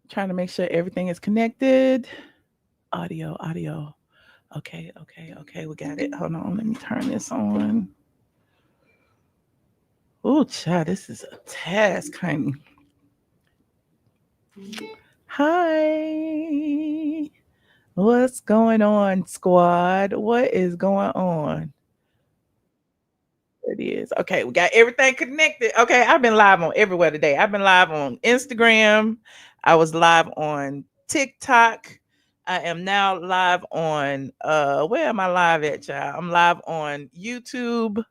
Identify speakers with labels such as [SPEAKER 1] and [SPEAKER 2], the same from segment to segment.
[SPEAKER 1] Trying to make sure everything is connected. Audio. Okay. We got it. Hold on. Let me turn this on. Oh, child, this is a task, honey. Hi. What's going on, squad? What is going on? It is. Okay, we got everything connected. Okay, I've been live on everywhere today. I've been live on Instagram. I was live on TikTok. I am now live on where am I live at, child? I'm live on YouTube.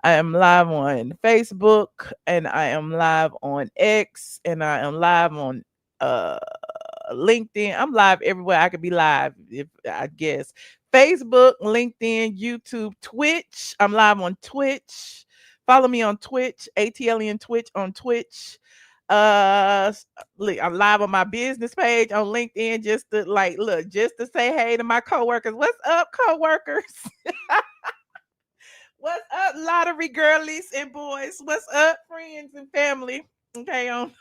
[SPEAKER 1] I am live on Facebook and I am live on X and I am live on uh LinkedIn. I'm live everywhere I could be live, if I guess. Facebook, LinkedIn, YouTube, Twitch. I'm live on Twitch. Follow me on Twitch, ATLien Twitch on Twitch. I'm live on my business page on LinkedIn just to just to say hey to my coworkers. What's up, coworkers? What's up, lottery girlies and boys? What's up, friends and family? Okay, on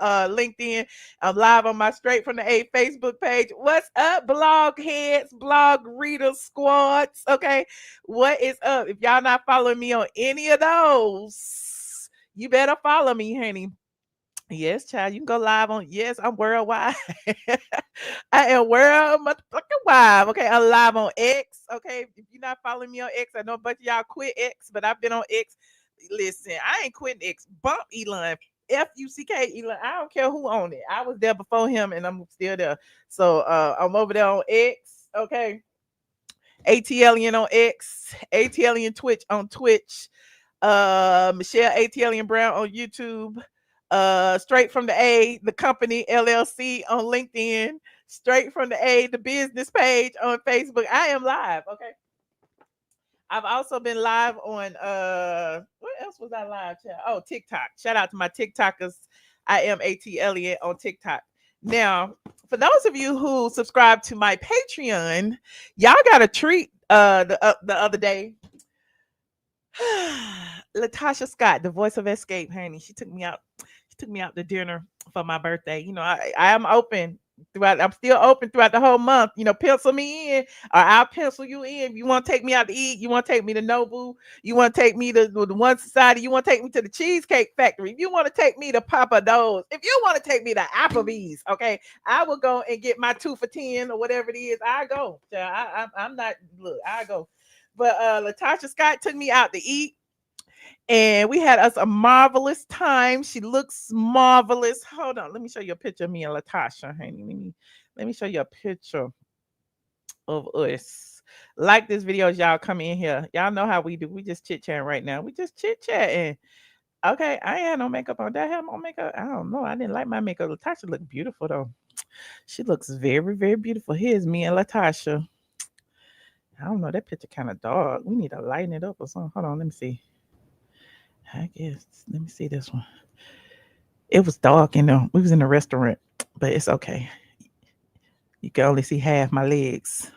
[SPEAKER 1] LinkedIn. I'm live on my Straight from the A Facebook page. What's up, blog heads, blog readers, squads? Okay, what is up? If y'all not following me on any of those, you better follow me, honey. Yes, child, you can go live on. Yes, I'm worldwide. I am world motherfucking wide. Okay, I'm live on X. Okay, if you're not following me on X, I know a bunch of y'all quit X, but I've been on X. Listen, I ain't quitting X. Bump Elon. Fuck Elon. I don't care who owned it. I was there before him and I'm still there. So I'm over there on X. Okay. ATLien on X. ATLien Twitch on Twitch. Michelle ATLien Brown on YouTube. Straight from the A, the company LLC on LinkedIn. Straight from the A, the business page on Facebook. I am live. Okay. I've also been live on what else was I live? Oh, TikTok. Shout out to my TikTokers. I am ATLien on TikTok. Now, for those of you who subscribe to my Patreon, y'all got a treat the other day. LaTocha Scott, the voice of Xscape, honey. She took me out. She took me out to dinner for my birthday. You know, I am open throughout. I'm still open throughout the whole month. You know, pencil me in, or I'll pencil you in. You want to take me out to eat? You want to take me to Nobu? You want to take me to the One Society? You want to take me to the Cheesecake Factory? If you want to take me to Papa Do's, if you want to take me to Applebee's, okay, I will go and get my 2 for $10 or whatever it is. I go. I'm not. Look, I go. But LaTocha Scott took me out to eat and we had us a marvelous time. She looks marvelous. Hold on, let me show you a picture of me and LaTocha, honey. Let me show you a picture of us. Like this video as y'all come in here. Y'all know how we do. We just chit chatting right now. We just chit chatting. Okay, I ain't had no makeup on. Did I have no makeup? I don't know. I didn't like my makeup. LaTocha looked beautiful though. She looks very, very beautiful. Here's me and LaTocha. I don't know. That picture kind of dark. We need to lighten it up or something. Hold on, let me see. I guess. Let me see this one. It was dark, you know. We was in a restaurant, but it's okay. You can only see half my legs.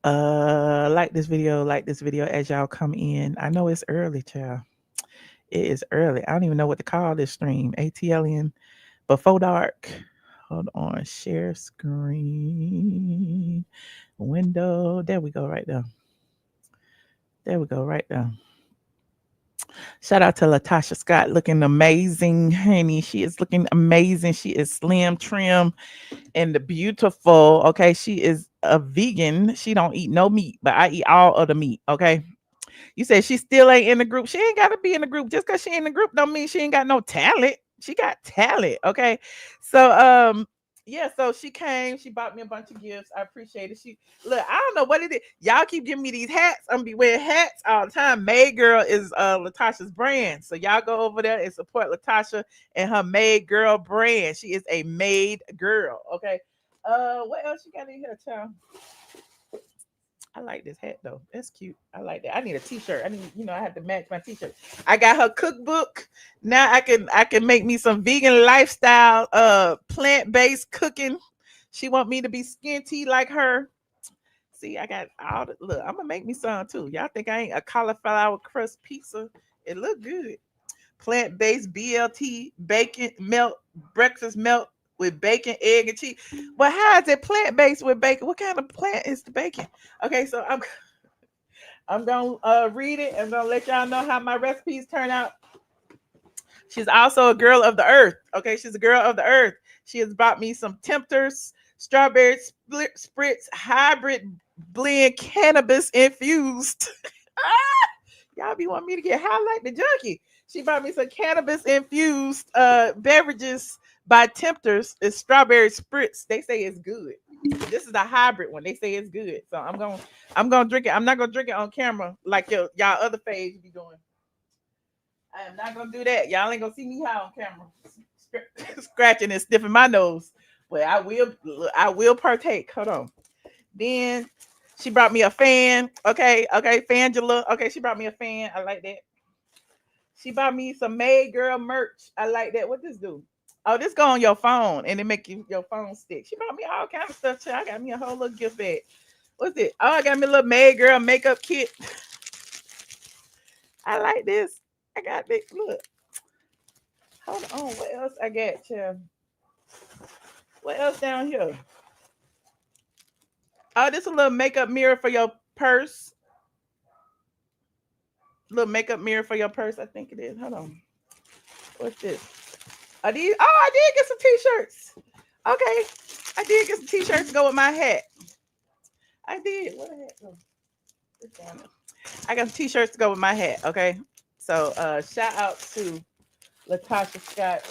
[SPEAKER 1] Like this video as y'all come in. I know it's early, child. It is early. I don't even know what to call this stream. ATLien before dark. Hold on. Share screen. Window. There we go, right there. There we go, right there. Shout out to LaTocha Scott, looking amazing, honey. She is looking amazing. She is slim, trim, and beautiful. Okay, she is a vegan. She don't eat no meat, but I eat all of the meat. Okay. You said she still ain't in the group. She ain't got to be in the group. Just because she in the group don't mean she ain't got no talent. She got talent. Okay. So yeah, so she came, she bought me a bunch of gifts. I appreciate it. She look, I don't know what it is. Y'all keep giving me these hats. I'm gonna be wearing hats all the time. Maid Girl is LaTocha's brand. So y'all go over there and support LaTocha and her Maid Girl brand. She is a maid girl. Okay. What else you got in here, child? I like this hat though. That's cute. I like that. I need a t-shirt. I need, I have to match my t-shirt. I got her cookbook. Now I can make me some vegan lifestyle, plant-based cooking. She want me to be skinty like her. See, I got all the look. I'm gonna make me some too. Y'all think I ain't a cauliflower crust pizza? It look good. plant-based BLT, bacon melt, breakfast melt with bacon, egg, and cheese. But how is it plant-based with bacon? What kind of plant is the bacon? Okay, so I'm gonna read it and gonna let y'all know how my recipes turn out. She's also a girl of the earth. Okay, she's a girl of the earth. She has brought me some Tempters, strawberry spritz, hybrid blend, cannabis infused. Y'all be wanting me to get high like the junkie. She brought me some cannabis infused beverages by Tempters. It's strawberry spritz. They say it's good. This is a hybrid one. They say it's good. So I'm gonna drink it. I'm not gonna drink it on camera like y'all other faves be doing. I am not gonna do that. Y'all ain't gonna see me high on camera, scratching and sniffing my nose. But I will partake. Hold on. Then she brought me a fan. Okay, Fangela. Okay, she brought me a fan. I like that. She bought me some Made Girl merch. I like that. What this do? Oh, this go on your phone and it make your phone stick. She brought me all kinds of stuff. I got me a whole little gift bag. What's it? Oh, I got me a little Made Girl makeup kit. I like this. I got this. Look. Hold on. What else I got, child? What else down here? Oh, this is a little makeup mirror for your purse. Little makeup mirror for your purse. I think it is. Hold on. What's this? I did get some t-shirts. Okay. I did get some t-shirts to go with my hat. I did. What a hat go? I got some t-shirts to go with my hat. Okay. So shout out to LaTocha Scott,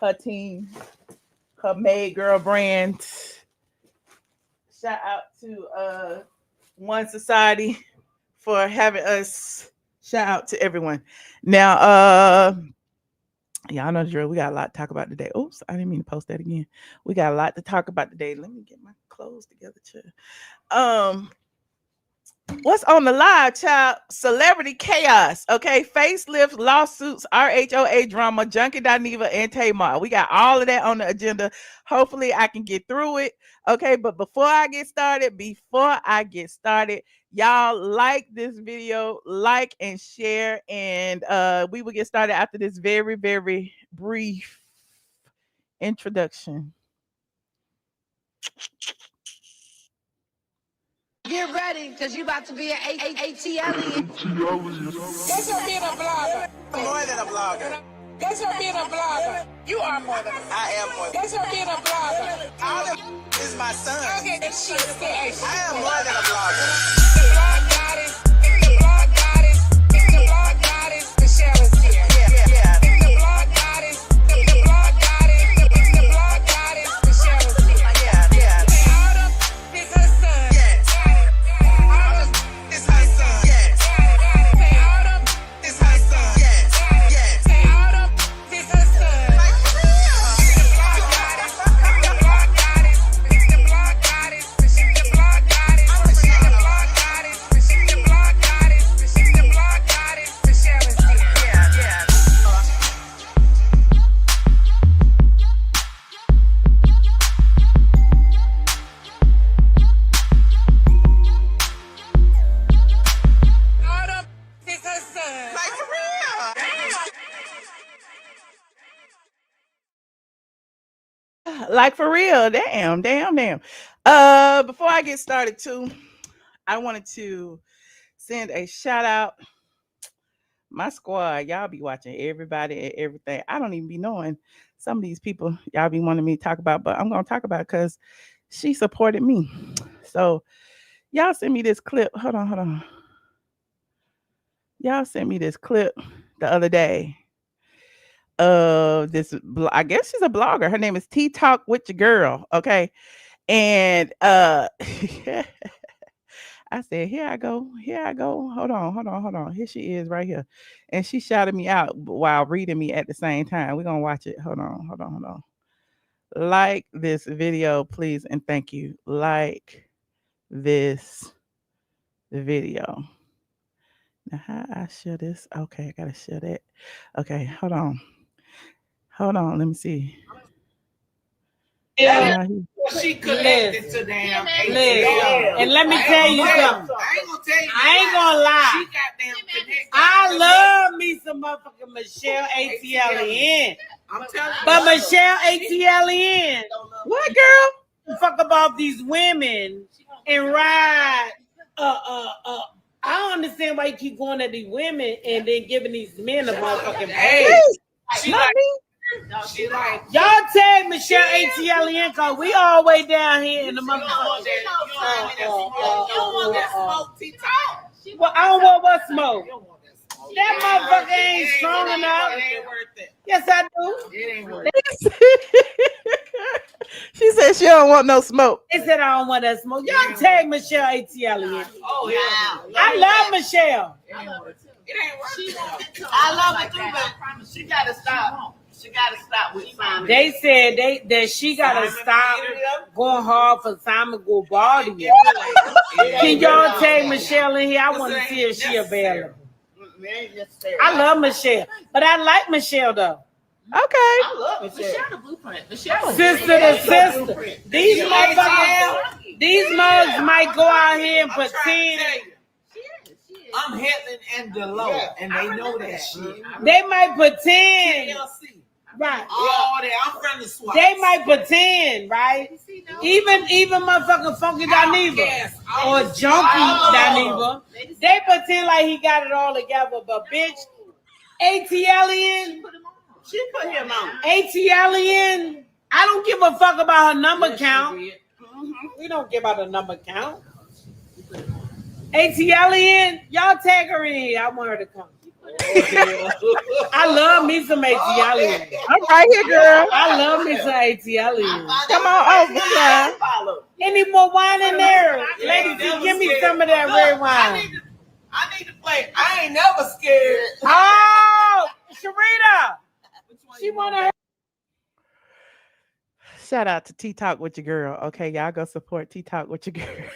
[SPEAKER 1] her team, her Made Girl brand. Shout out to One Society for having us. Shout out to everyone. Now, y'all know the drill. We got a lot to talk about today. Oops, I didn't mean to post that again. We got a lot to talk about today. Let me get my clothes together, child. What's on the live, child? Celebrity chaos. Okay, Facelift, lawsuits, RHOA drama, Junkie Dineva, and Tamar. We got all of that on the agenda. Hopefully, I can get through it. Okay, but before I get started, y'all like this video, like and share, and we will get started after this very, very brief introduction.
[SPEAKER 2] Get ready, because you about to be an ATLien.
[SPEAKER 3] That's her being a blogger.
[SPEAKER 4] More than a blogger.
[SPEAKER 3] That's her being a blogger. You are more than a blogger.
[SPEAKER 4] I am more.
[SPEAKER 3] That's her being a blogger.
[SPEAKER 4] All of is my son.
[SPEAKER 3] Okay, that shit is good.
[SPEAKER 4] I am more than a blogger.
[SPEAKER 3] The blog goddess, the blog goddess, the blog goddess, the Sherri here.
[SPEAKER 4] Yeah.
[SPEAKER 3] The blog goddess, the blog goddess, the blog goddess, the Sherri here.
[SPEAKER 4] Yeah.
[SPEAKER 3] Autumn is her son.
[SPEAKER 4] Yes.
[SPEAKER 3] Autumn
[SPEAKER 4] It's her son. Yes.
[SPEAKER 3] Say Autumn
[SPEAKER 4] It's her son. Yes.
[SPEAKER 3] Say Autumn is her son.
[SPEAKER 4] Like for real.
[SPEAKER 3] The blog goddess, the blog goddess, the blog goddess, the blog goddess, the blog goddess, the blog goddess, the blog goddess, the Sherri here.
[SPEAKER 4] Yeah.
[SPEAKER 3] Autumn is her son.
[SPEAKER 4] Like for real.
[SPEAKER 1] Like for real. Damn. Before I get started too, I wanted to send a shout out. My squad, y'all be watching everybody and everything. I don't even be knowing some of these people y'all be wanting me to talk about, but I'm gonna talk about it because she supported me. So y'all sent me this clip. Hold on. Y'all sent me this clip the other day of this. I guess she's a blogger. Her name is Tea Talk with Your Girl. Okay, and I said, here I go. Hold on. Here she is right here. And she shouted me out while reading me at the same time. We're going to watch it. Hold on. Like this video, please. And thank you. Like this video. Now, how I share this? Okay, I got to share that. Okay, hold on. Let me see.
[SPEAKER 5] She connected to them. And let me tell you something.
[SPEAKER 3] tell you.
[SPEAKER 5] I ain't gonna lie.
[SPEAKER 3] She got them connected.
[SPEAKER 5] I love me some motherfucking Michelle ATLien.
[SPEAKER 3] I'm telling you.
[SPEAKER 5] But Michelle ATLien,
[SPEAKER 1] What, girl?
[SPEAKER 5] fuck about these women and ride. I don't understand why you keep going at these women and then giving these men a motherfucking
[SPEAKER 3] Hey,
[SPEAKER 5] pay.
[SPEAKER 3] she
[SPEAKER 1] Not
[SPEAKER 3] like,
[SPEAKER 1] me.
[SPEAKER 3] she like.
[SPEAKER 5] Y'all tag Michelle ATLien cause we all the way down here in the
[SPEAKER 3] You don't want
[SPEAKER 5] motherfucker.
[SPEAKER 3] that. You don't want that smoke, T-Talk.
[SPEAKER 5] Well, I don't want what smoke.
[SPEAKER 3] You don't want that smoke.
[SPEAKER 5] That motherfucker ain't strong enough.
[SPEAKER 3] It ain't worth it.
[SPEAKER 5] Yes, I do.
[SPEAKER 3] It ain't worth it.
[SPEAKER 1] She said she don't want no smoke.
[SPEAKER 5] They said I don't want that smoke. Y'all tag Michelle ATLien.
[SPEAKER 3] Oh, yeah.
[SPEAKER 5] I love Michelle.
[SPEAKER 3] It ain't worth it.
[SPEAKER 4] I love it too, but she gotta stop. She gotta stop with Simon.
[SPEAKER 5] They said that she gotta stop going hard for Simon Guobaldi. Can y'all tag Michelle in here? I want to see if she available. I love Michelle, but I like Michelle though.
[SPEAKER 1] Okay.
[SPEAKER 4] I love Michelle. Michelle the blueprint. Michelle.
[SPEAKER 5] Sister to sister. These motherfuckers, these mugs might go out here and pretend.
[SPEAKER 3] I'm Helen and Delo, and they know that shit.
[SPEAKER 5] They might pretend.
[SPEAKER 3] TLC.
[SPEAKER 5] Right.
[SPEAKER 3] Oh, I'm friendly swap.
[SPEAKER 5] They might pretend, right? Even motherfucking Funky Dineva or Junkie Dineva, they pretend like he got it all together. But bitch, ATLien,
[SPEAKER 4] She put him on.
[SPEAKER 5] ATLien, I don't give a fuck about her number count. We don't give out a number count. ATLien, y'all tag her in here. I want her to come. I love me some ATLien.
[SPEAKER 1] I'm right here, girl.
[SPEAKER 5] I love me some ATLien.
[SPEAKER 1] Come on over, yeah.
[SPEAKER 5] Any more wine in there? Ladies, give me some of that red wine.
[SPEAKER 3] I need to play. I ain't never scared.
[SPEAKER 5] Oh, Sharita. She wanna.
[SPEAKER 1] Shout out to T Talk with your girl. Okay, y'all go support T Talk with your girl.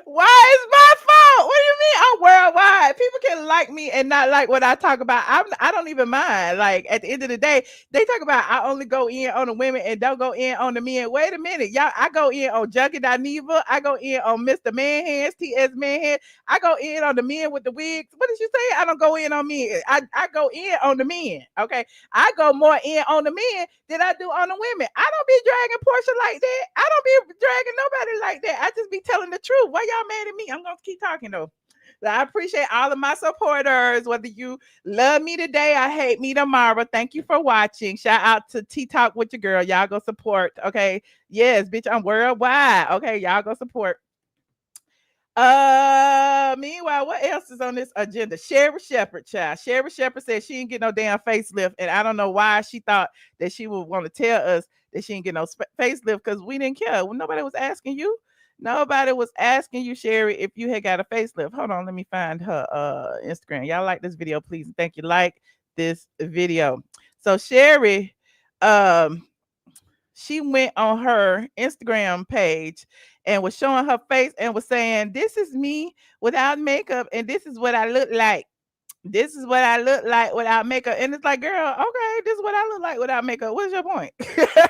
[SPEAKER 1] Why is my fault? What do you mean? I'm worldwide. People can like me and not like what I talk about. I don't even mind. Like at the end of the day, they talk about I only go in on the women and don't go in on the men. Wait a minute, y'all. I go in on Junkie Dineva. I go in on Mr. Manhands, TS Manhands. I go in on the men with the wigs. What did you say? I don't go in on men. I go in on the men. Okay, I go more in on the men than I do on the women. I don't be dragging Portia like that. I don't be dragging nobody like that. I just be telling the truth. Why y'all mad at me? I'm gonna keep talking though. I appreciate all of my supporters. Whether you love me today, I hate me tomorrow. Thank you for watching. Shout out to T Talk with your girl. Y'all go support. Okay. Yes, bitch, I'm worldwide. Okay, y'all go support. Meanwhile, what else is on this agenda? Sherri Shepherd, child. Sherri Shepherd said she didn't get no damn facelift, and I don't know why she thought that she would want to tell us that she didn't get no facelift because we didn't care. Well, nobody was asking you. Nobody was asking you, Sherri, if you had got a facelift. Hold on, let me find her Instagram. Y'all like this video, please, and thank you. Like this video. So Sherri, she went on her Instagram page and was showing her face and was saying, "This is me without makeup, and this is what I look like. This is what I look like without makeup." And it's like, girl, okay, this is what I look like without makeup. What's your point?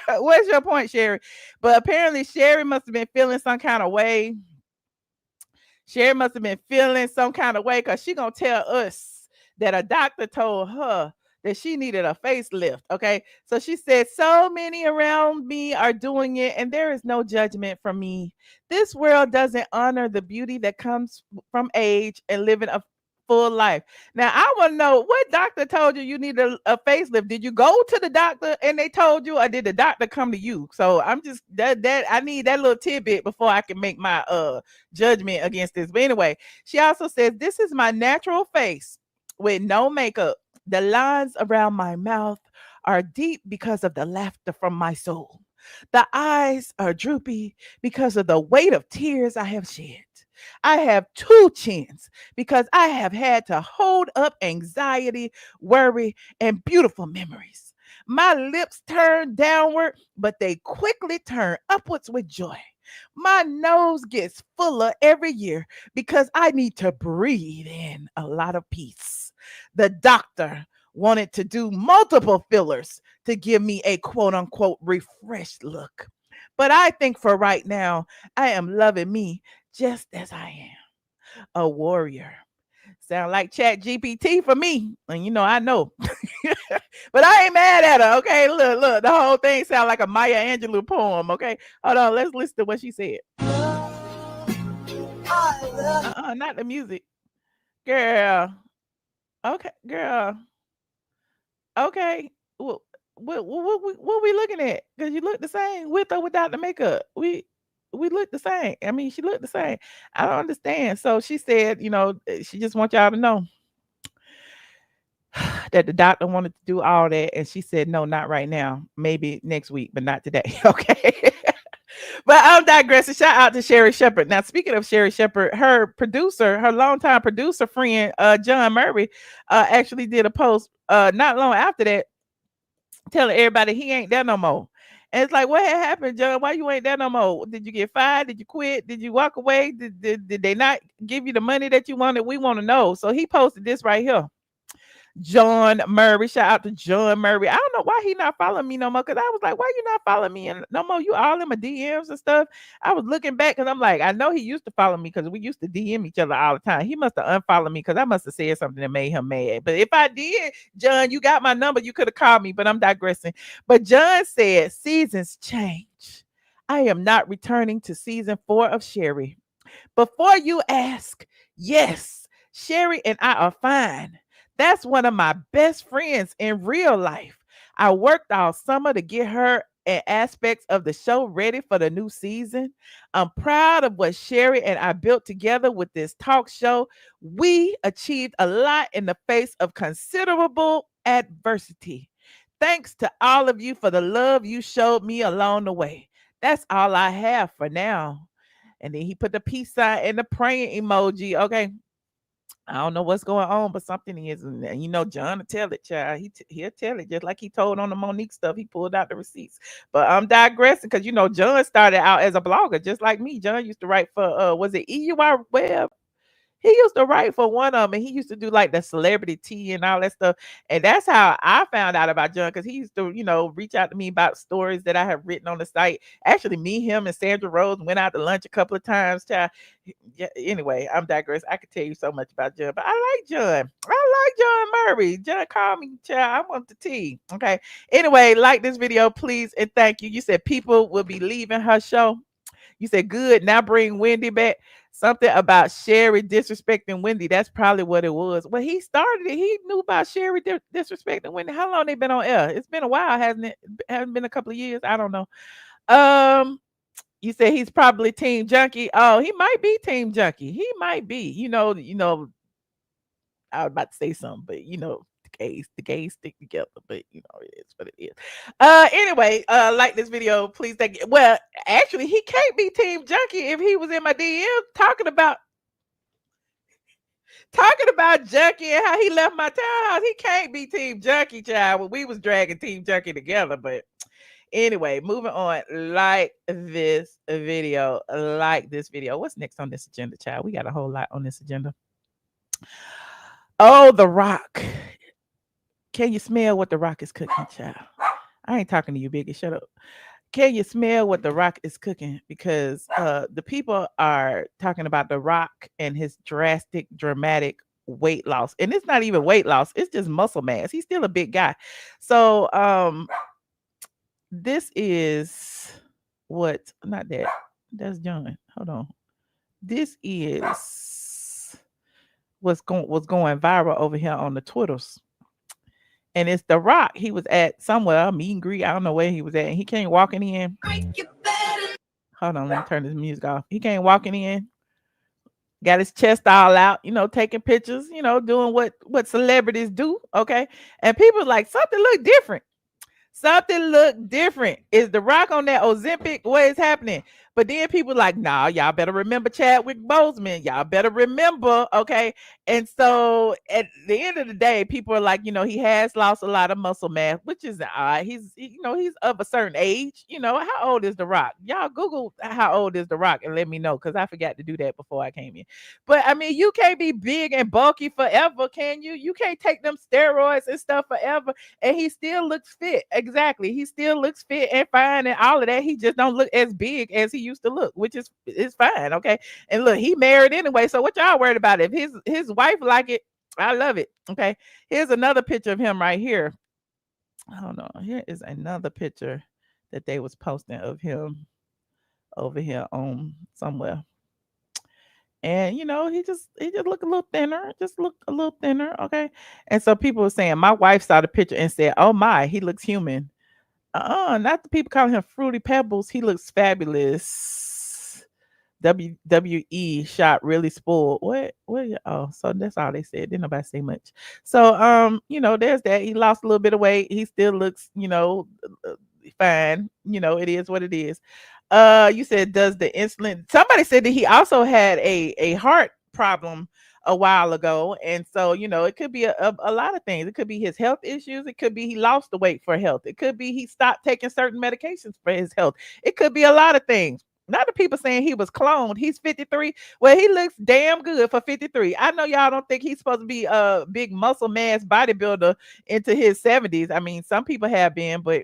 [SPEAKER 1] What's your point, Sherri? But apparently Sherri must have been feeling some kind of way. Sherri must have been feeling some kind of way because she gonna tell us that a doctor told her that she needed a facelift. Okay. So she said, so many around me are doing it, and there is no judgment from me. This world doesn't honor the beauty that comes from age and living a full life. Now, I want to know, what doctor told you need a facelift? Did you go to the doctor and they told you, or did the doctor come to you? So I'm just that I need that little tidbit before I can make my judgment against this. But anyway, she also says, this is my natural face with no makeup. The lines around my mouth are deep because of the laughter from my soul. The eyes are droopy because of the weight of tears I have shed. I have 2 chins because I have had to hold up anxiety, worry, and beautiful memories. My lips turn downward, but they quickly turn upwards with joy. My nose gets fuller every year because I need to breathe in a lot of peace. The doctor wanted to do multiple fillers to give me a quote unquote refreshed look. But I think for right now, I am loving me just as I am. A warrior. Sound like Chat GPT for me. And you know, I know. But I ain't mad at her. Okay. Look. The whole thing sound like a Maya Angelou poem. Okay. Hold on. Let's listen to what she said. Not the music. Girl. Okay, girl. Okay. Well, what we looking at? Because you look the same with or without the makeup. We look the same. I mean, she looked the same. I don't understand. So she said, you know, she just wants y'all to know that the doctor wanted to do all that, and she said, no, not right now. Maybe next week, but not today. Okay. But I'm digressing. Shout out to Sherri Shepherd. Now, speaking of Sherri Shepherd, her producer, her longtime producer friend, Jawn Murray, actually did a post not long after that telling everybody he ain't there no more. And it's like, what had happened, John? Why you ain't there no more? Did you get fired? Did you quit? Did you walk away? Did they not give you the money that you wanted? We want to know. So he posted this right here. Jawn Murray, shout out to Jawn Murray. I don't know why he not following me no more, because I was like, why you not following me and no more? You all in my DMs and stuff. I was looking back because I'm like, I know he used to follow me because we used to DM each other all the time. He must have unfollowed me because I must have said something that made him mad. But if I did, John, you got my number. You could have called me, but I'm digressing. But John said, seasons change. I am not returning to season 4 of Sherri. Before you ask, yes, Sherri and I are fine. That's one of my best friends in real life. I worked all summer to get her and aspects of the show ready for the new season. I'm proud of what Sherri and I built together with this talk show. We achieved a lot in the face of considerable adversity. Thanks to all of you for the love you showed me along the way. That's all I have for now. And then he put the peace sign and the praying emoji. Okay. I don't know what's going on, but something is. And you know, John will tell it, child. He'll tell it just like he told on the Monique stuff. He pulled out the receipts. But I'm digressing because, you know, John started out as a blogger just like me. John used to write for, was it EUI Web? He used to write for one of them, and he used to do like the celebrity tea and all that stuff. And that's how I found out about John, because he used to, you know, reach out to me about stories that I have written on the site. Actually, me, him, and Sandra Rose went out to lunch a couple of times. Child. Yeah, anyway, I'm digressing. I could tell you so much about John, but I like John. I like Jawn Murray. John called me, child. I want the tea. Okay. Anyway, like this video, please, and thank you. You said people will be leaving her show. You said, good, now bring Wendy back. Something about Sherri disrespecting Wendy. That's probably what it was. Well, he started it. He knew about Sherri disrespecting Wendy. How long they been on air? It's been a while, hasn't it? Hasn't been a couple of years. I don't know. You said he's probably Team Junkie. Oh, he might be Team Junkie. He might be. You know, I was about to say something, but you know, the gays stick together, but you know, it is what it is. Anyway, like this video, please. Thank you. Well, actually, he can't be Team Junkie if he was in my DM talking about Junkie and how he left my townhouse. He can't be Team Junkie, child. When we was dragging Team Junkie together, but anyway, moving on. Like this video. What's next on this agenda, child? We got a whole lot on this agenda. Oh, The Rock. Can you smell what The Rock is cooking, child? I ain't talking to you, Biggie. Shut up. Can you smell what The Rock is cooking? Because the people are talking about The Rock and his dramatic weight loss. And it's not even weight loss. It's just muscle mass. He's still a big guy. So this is what? Not that. That's John. Hold on. This is what's going viral over here on the Twitters. And it's The Rock. He was at somewhere, meet and greet. I don't know where he was at. And he came walking in. Hold on, let me turn this music off. He came walking in, got his chest all out, you know, taking pictures, you know, doing what celebrities do. Okay. And people like, something look different. Something look different. Is The Rock on that Ozempic? What is happening? But then people like, nah, y'all better remember Chadwick Boseman. Y'all better remember, okay? And so at the end of the day, people are like, he has lost a lot of muscle mass, which is odd. He's of a certain age. How old is The Rock? Y'all Google how old is The Rock and let me know, because I forgot to do that before I came in. But I mean, you can't be big and bulky forever, can you? You can't take them steroids and stuff forever. And he still looks fit. Exactly. He still looks fit and fine and all of that. He just don't look as big as he used to look, which is fine. Okay. And look, he married anyway. So what y'all worried about? If his wife like it, I love it. Okay. Here's another picture of him right here. Hold on. Here is another picture that they was posting of him over here on somewhere. And he just look a little thinner, just look a little thinner, okay. And so people were saying, my wife saw the picture and said, "Oh my, he looks human." Not the people calling him Fruity Pebbles. He looks fabulous. WWE shot really spoiled. What? Oh, so that's all they said. Didn't nobody say much. So there's that. He lost a little bit of weight. He still looks, fine. It is what it is. You said, does the insulin? Somebody said that he also had a heart problem a while ago, and so it could be a lot of things. It could be his health issues. It could be he lost the weight for health. It could be he stopped taking certain medications for his health. It could be a lot of things. Not the people saying he was cloned. He's 53. Well, he looks damn good for 53. I know y'all don't think he's supposed to be a big muscle mass bodybuilder into his 70s. I mean, some people have been, but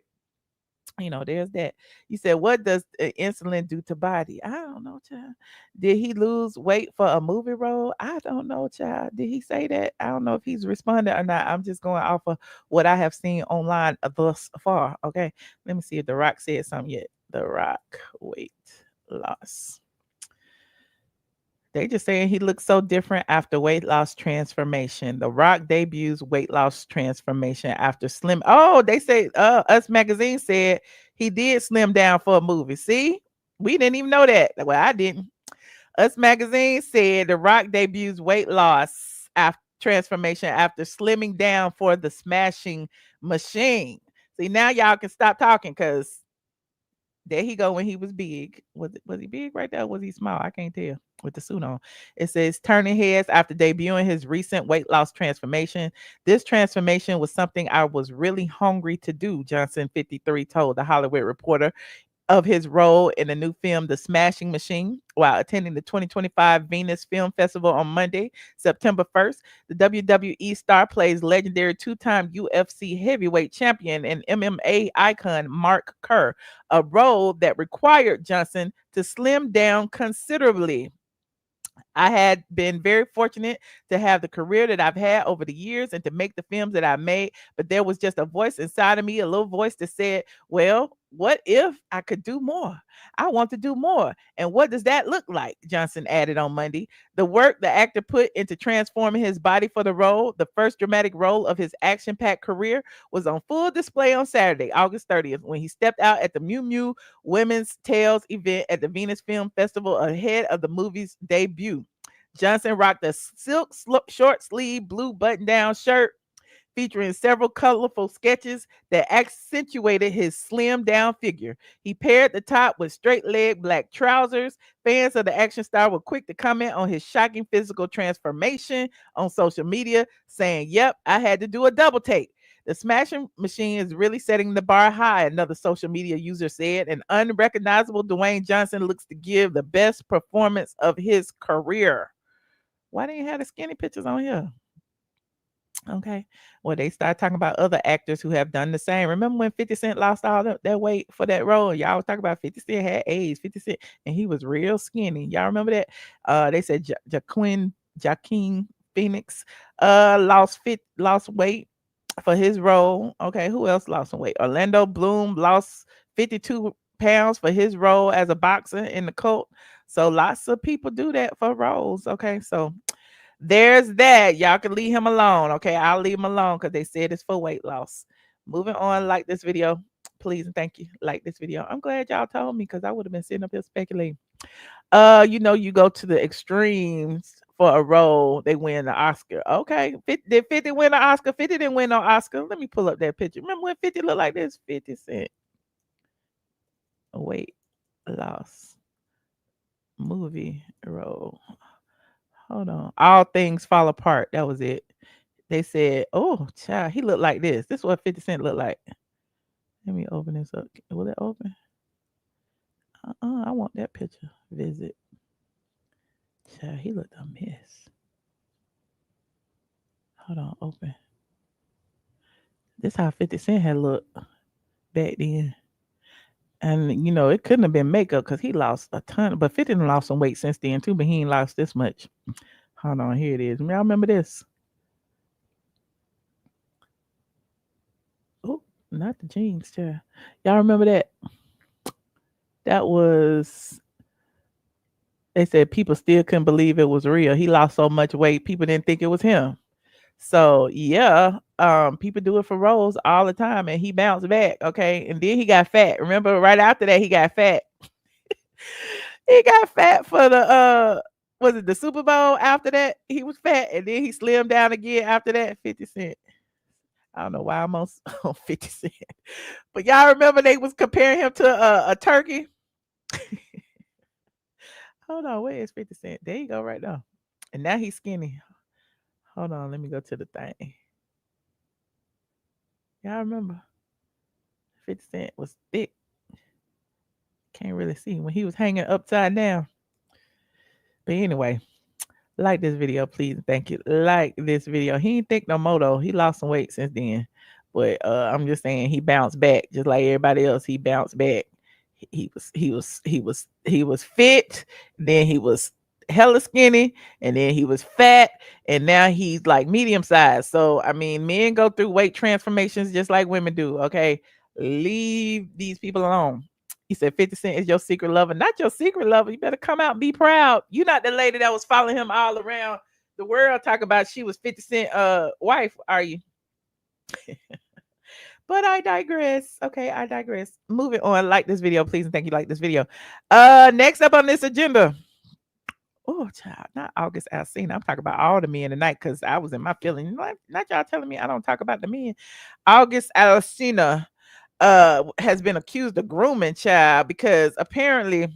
[SPEAKER 1] there's that. You said, what does insulin do to body? I don't know, child. Did he lose weight for a movie role? I don't know, child. Did he say that? I don't know if he's responded or not. I'm just going off of what I have seen online thus far. Okay. Let me see if The Rock said something yet. The Rock weight loss. They just saying he looks so different after weight loss transformation. The Rock debuts weight loss transformation after slim. Oh, they say Us Magazine said he did slim down for a movie. See, we didn't even know that. Well, I didn't. Us Magazine said The Rock debuts weight loss after transformation after slimming down for the Smashing Machine. See, now y'all can stop talking, because there he go when he was big. Was he big right there? Or was he small? I can't tell with the suit on. It says turning heads after debuting his recent weight loss transformation. This transformation was something I was really hungry to do, Johnson 53 told the Hollywood Reporter of his role in the new film The Smashing Machine while attending the 2025 Venus Film Festival on Monday, September 1st. The WWE star plays legendary two-time UFC heavyweight champion and MMA icon Mark Kerr, a role that required Johnson to slim down considerably. I had been very fortunate to have the career that I've had over the years and to make the films that I made, but there was just a voice inside of me, a little voice that said, well, what if I could do more? I want to do more. And what does that look like? Johnson added on Monday. The work the actor put into transforming his body for the role, the first dramatic role of his action-packed career, was on full display on Saturday, August 30th, when he stepped out at the Miu Miu Women's Tales event at the Venus Film Festival ahead of the movie's debut. Johnson rocked a silk short sleeve blue button-down shirt featuring several colorful sketches that accentuated his slim down figure. He paired the top with straight leg black trousers. Fans of the action star were quick to comment on his shocking physical transformation on social media, saying, "Yep, I had to do a double take. The Smashing Machine is really setting the bar high," another social media user said. An unrecognizable Dwayne Johnson looks to give the best performance of his career. Why didn't you have the skinny pictures on here? Okay. Well, they start talking about other actors who have done the same. Remember when 50 Cent lost all that weight for that role? Y'all was talking about 50 Cent had AIDS, 50 Cent, and he was real skinny. Y'all remember that? They said Joaquin Phoenix lost weight for his role. Okay, who else lost some weight? Orlando Bloom lost 52 pounds for his role as a boxer in the cult. So lots of people do that for roles. Okay, so there's that. Y'all can leave him alone. Okay, I'll leave him alone because they said it's for weight loss. Moving on, like this video, please and thank you. Like this video. I'm glad y'all told me because I would have been sitting up here speculating. You go to the extremes for a role, they win the Oscar. Okay, did 50 win an Oscar? 50 didn't win no Oscar. Let me pull up that picture. Remember when 50 looked like this? 50 Cent weight loss. movie role. Hold on. All Things Fall Apart. That was it. They said, "Oh, child, he looked like this. This is what 50 Cent looked like." Let me open this up. Will it open? I want that picture. Visit. Child, he looked a mess. Hold on, open. This how 50 Cent had looked back then. And it couldn't have been makeup because he lost a ton. But 50 done lost some weight since then too, but he ain't lost this much. Hold on, here it is. Y'all remember this? Oh, not the jeans, child. Y'all remember that? That was, they said people still couldn't believe it was real. He lost so much weight, people didn't think it was him. So yeah, people do it for roles all the time, and he bounced back. Okay, and then he got fat. Remember, right after that, he got fat. He got fat for the was it the Super Bowl? After that, he was fat, and then he slimmed down again. After that, 50 Cent. I don't know why I'm on 50 Cent, but y'all remember they was comparing him to a turkey. Hold on, where is 50 Cent? There you go, right now. And now he's skinny. Hold on, let me go to the thing. Y'all remember 50 Cent was thick. Can't really see when he was hanging upside down. But anyway, like this video, please. Thank you. Like this video. He ain't thick no more though. He lost some weight since then. But I'm just saying he bounced back just like everybody else. He bounced back. He was fit, then he was hella skinny, and then he was fat, and now he's like medium size. So I mean, men go through weight transformations just like women do. Okay, leave these people alone. He said 50 Cent is your secret lover. Not your secret lover. You better come out and be proud. You're not the lady that was following him all around the world talking about she was 50 Cent wife, are you? But I digress. Okay, I digress. Moving on. Like this video, please, and thank you. Like this video. Next up on this agenda. Oh, child, not August Alsina. I'm talking about all the men tonight because I was in my feelings. Not y'all telling me I don't talk about the men. August Alsina has been accused of grooming, child, because apparently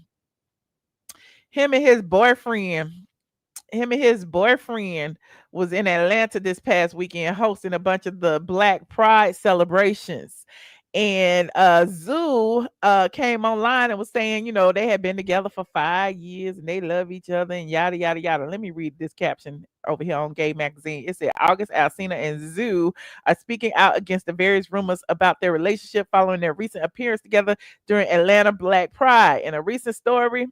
[SPEAKER 1] him and his boyfriend was in Atlanta this past weekend hosting a bunch of the Black Pride celebrations. And Zoo came online and was saying, they had been together for 5 years and they love each other and yada, yada, yada. Let me read this caption over here on Gay Magazine. It said, August Alsina and Zoo are speaking out against the various rumors about their relationship following their recent appearance together during Atlanta Black Pride. In a recent story,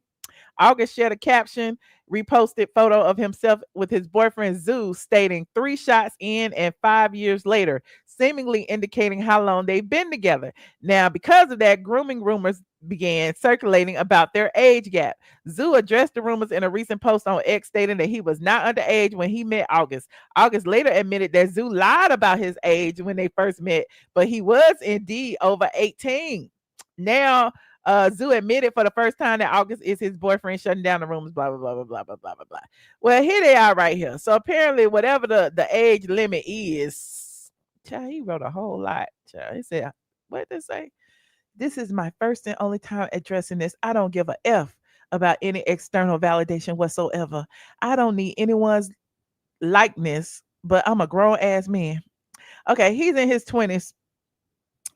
[SPEAKER 1] August shared a caption, reposted photo of himself with his boyfriend Zoo, stating 3 shots in and 5 years later, seemingly indicating how long they've been together. Now, because of that, grooming rumors began circulating about their age gap. Zoo addressed the rumors in a recent post on X, stating that he was not underage when he met August. August later admitted that Zoo lied about his age when they first met, but he was indeed over 18. Now, Zoo admitted for the first time that August is his boyfriend, shutting down the rumors, blah, blah, blah, blah, blah, blah, blah, blah, blah. Well, here they are right here. So apparently, whatever the age limit is, child, he wrote a whole lot. Child. He said, what did they say? This is my first and only time addressing this. I don't give a F about any external validation whatsoever. I don't need anyone's likeness, but I'm a grown-ass man. Okay, he's in his 20s,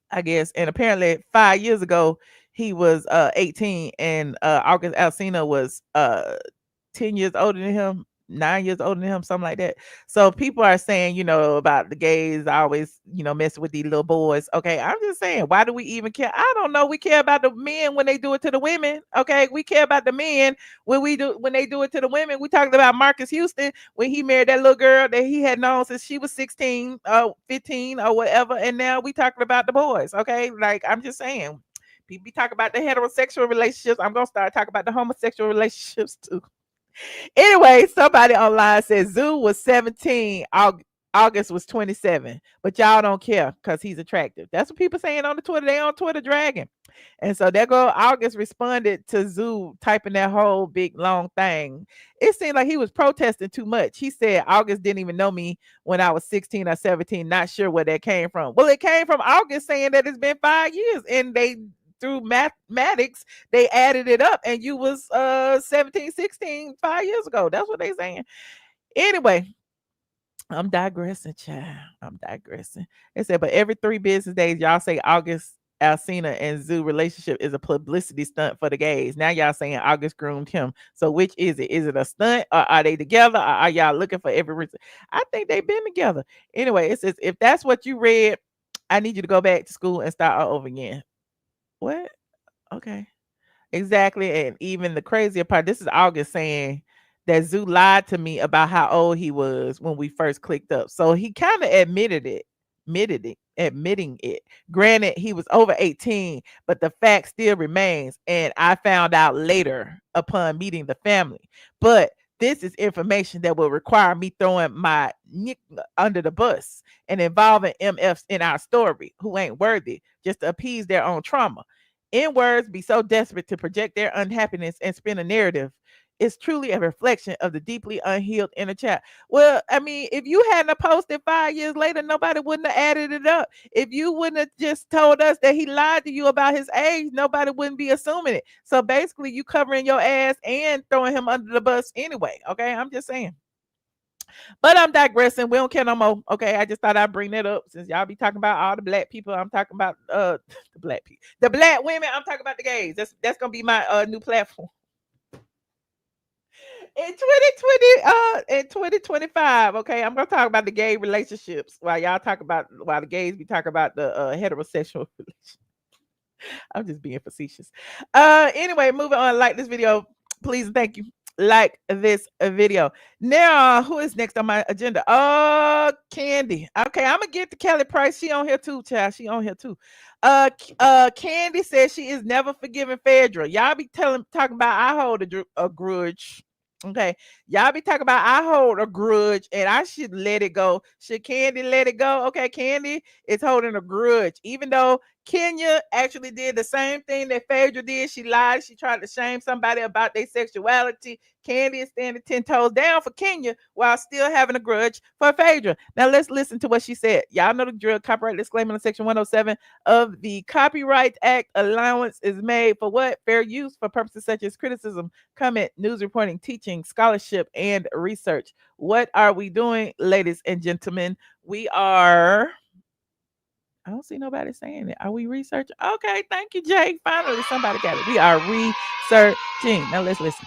[SPEAKER 1] I guess. And apparently 5 years ago, he was 18, and August Alsina was 10 years older than him, 9 years older than him, something like that. So people are saying, about the gays always, messing with these little boys. Okay, I'm just saying, why do we even care? I don't know. We care about the men when they do it to the women. Okay, we care about the men when they do it to the women. We talked about Marcus Houston when he married that little girl that he had known since she was 16, 15, or whatever, and now we talking about the boys. Okay, like I'm just saying. People talk about the heterosexual relationships. I'm gonna start talking about the homosexual relationships too. Anyway, somebody online says Zoo was 17, August was 27, but y'all don't care because he's attractive. That's what people saying on the Twitter. They on Twitter dragging. And so there go August responded to Zoo typing that whole big long thing. It seemed like he was protesting too much. He said August didn't even know me when I was 16 or 17. Not sure where that came from. Well, it came from August saying that it's been 5 years and they through mathematics, they added it up and you was 17, 16, 5 years ago. That's what they saying. Anyway, I'm digressing, child. I'm digressing. They said, but every 3 business days, y'all say August Alsina and Zoo relationship is a publicity stunt for the gays. Now y'all saying August groomed him. So which is it? Is it a stunt or are they together? Or are y'all looking for every reason? I think they've been together. Anyway, it says if that's what you read, I need you to go back to school and start all over again. What? Okay. Exactly. And even the crazier part, this is August saying that Zoo lied to me about how old he was when we first clicked up. So he kind of admitting it. Granted, he was over 18, but the fact still remains. And I found out later upon meeting the family. But this is information that will require me throwing my nick under the bus and involving MFs in our story who ain't worthy just to appease their own trauma. In words, be so desperate to project their unhappiness and spin a narrative. It's truly a reflection of the deeply unhealed inner child. Well, I mean, if you hadn't posted 5 years later, nobody wouldn't have added it up. If you wouldn't have just told us that he lied to you about his age, nobody wouldn't be assuming it. So basically, you covering your ass and throwing him under the bus anyway. Okay, I'm just saying. But I'm digressing. We don't care no more. Okay, I just thought I'd bring that up since y'all be talking about all the black people. I'm talking about the black people, the black women. I'm talking about the gays. That's gonna be my new platform. In 2025, okay, I'm gonna talk about the gay relationships while the gays be talking about the heterosexual relationship. I'm just being facetious. Anyway, moving on. Like this video, please and thank you. Like this video. Now, who is next on my agenda? Kandi. Okay, I'm gonna get to Kelly Price. She on here too, child. She on here too. Kandi says she is never forgiving Phaedra. Y'all be talking about I hold a grudge. Okay, y'all be talking about I hold a grudge and I should let it go. Should Kandi let it go? Okay, Kandi is holding a grudge, even though Kenya actually did the same thing that Phaedra did. She lied. She tried to shame somebody about their sexuality. Kandi is standing 10 toes down for Kenya while still having a grudge for Phaedra. Now let's listen to what she said. Y'all know the drill. Copyright disclaimer in section 107 of the Copyright Act. Allowance is made for what? Fair use for purposes such as criticism, comment, news reporting, teaching, scholarship, and research. What are we doing, ladies and gentlemen? We are... I don't see nobody saying it. Are we researching? Okay, thank you, Jay. Finally, somebody got it. We are researching. Now let's listen.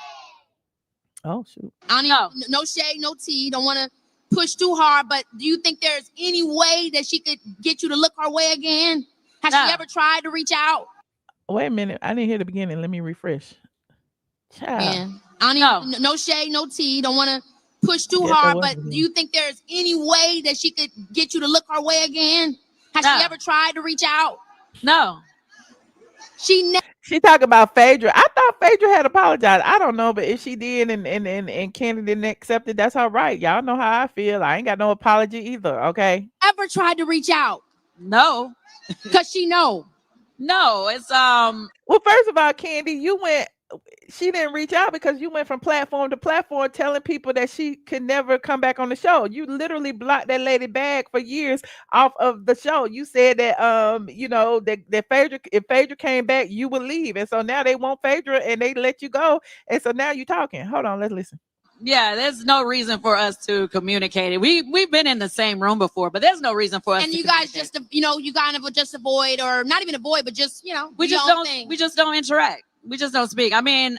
[SPEAKER 1] Oh, shoot.
[SPEAKER 6] I don't know. No shade, no tea. Don't want to push too hard, but do you think there's any way that she could get you to look her way again? Has she ever tried to reach out?
[SPEAKER 1] Wait a minute. I didn't hear the beginning. Let me refresh.
[SPEAKER 6] Child. I don't know. No shade, no tea. Don't want to push too hard, but do you think there's any way that she could get you to look her way again? Has she ever tried to reach out?
[SPEAKER 7] No.
[SPEAKER 1] She talking about Phaedra. I thought Phaedra had apologized. I don't know, but if she did and Kandi didn't accept it, that's all right. Y'all know how I feel. I ain't got no apology either. Okay.
[SPEAKER 6] Ever tried to reach out?
[SPEAKER 7] No.
[SPEAKER 6] Cause she know.
[SPEAKER 7] No, it's
[SPEAKER 1] Well, first of all, Kandi, she didn't reach out because you went from platform to platform telling people that she could never come back on the show. You literally blocked that lady bag for years off of the show. You said that that Phaedra, if Phaedra came back, you would leave. And so now they want Phaedra and they let you go. And so now you're talking. Hold on, let's listen.
[SPEAKER 7] Yeah, there's no reason for us to communicate it. We've been in the same room before, but there's no reason for us.
[SPEAKER 6] And you guys just you kind of just avoid, or not even avoid, but just
[SPEAKER 7] we just don't interact. We just don't speak. I mean,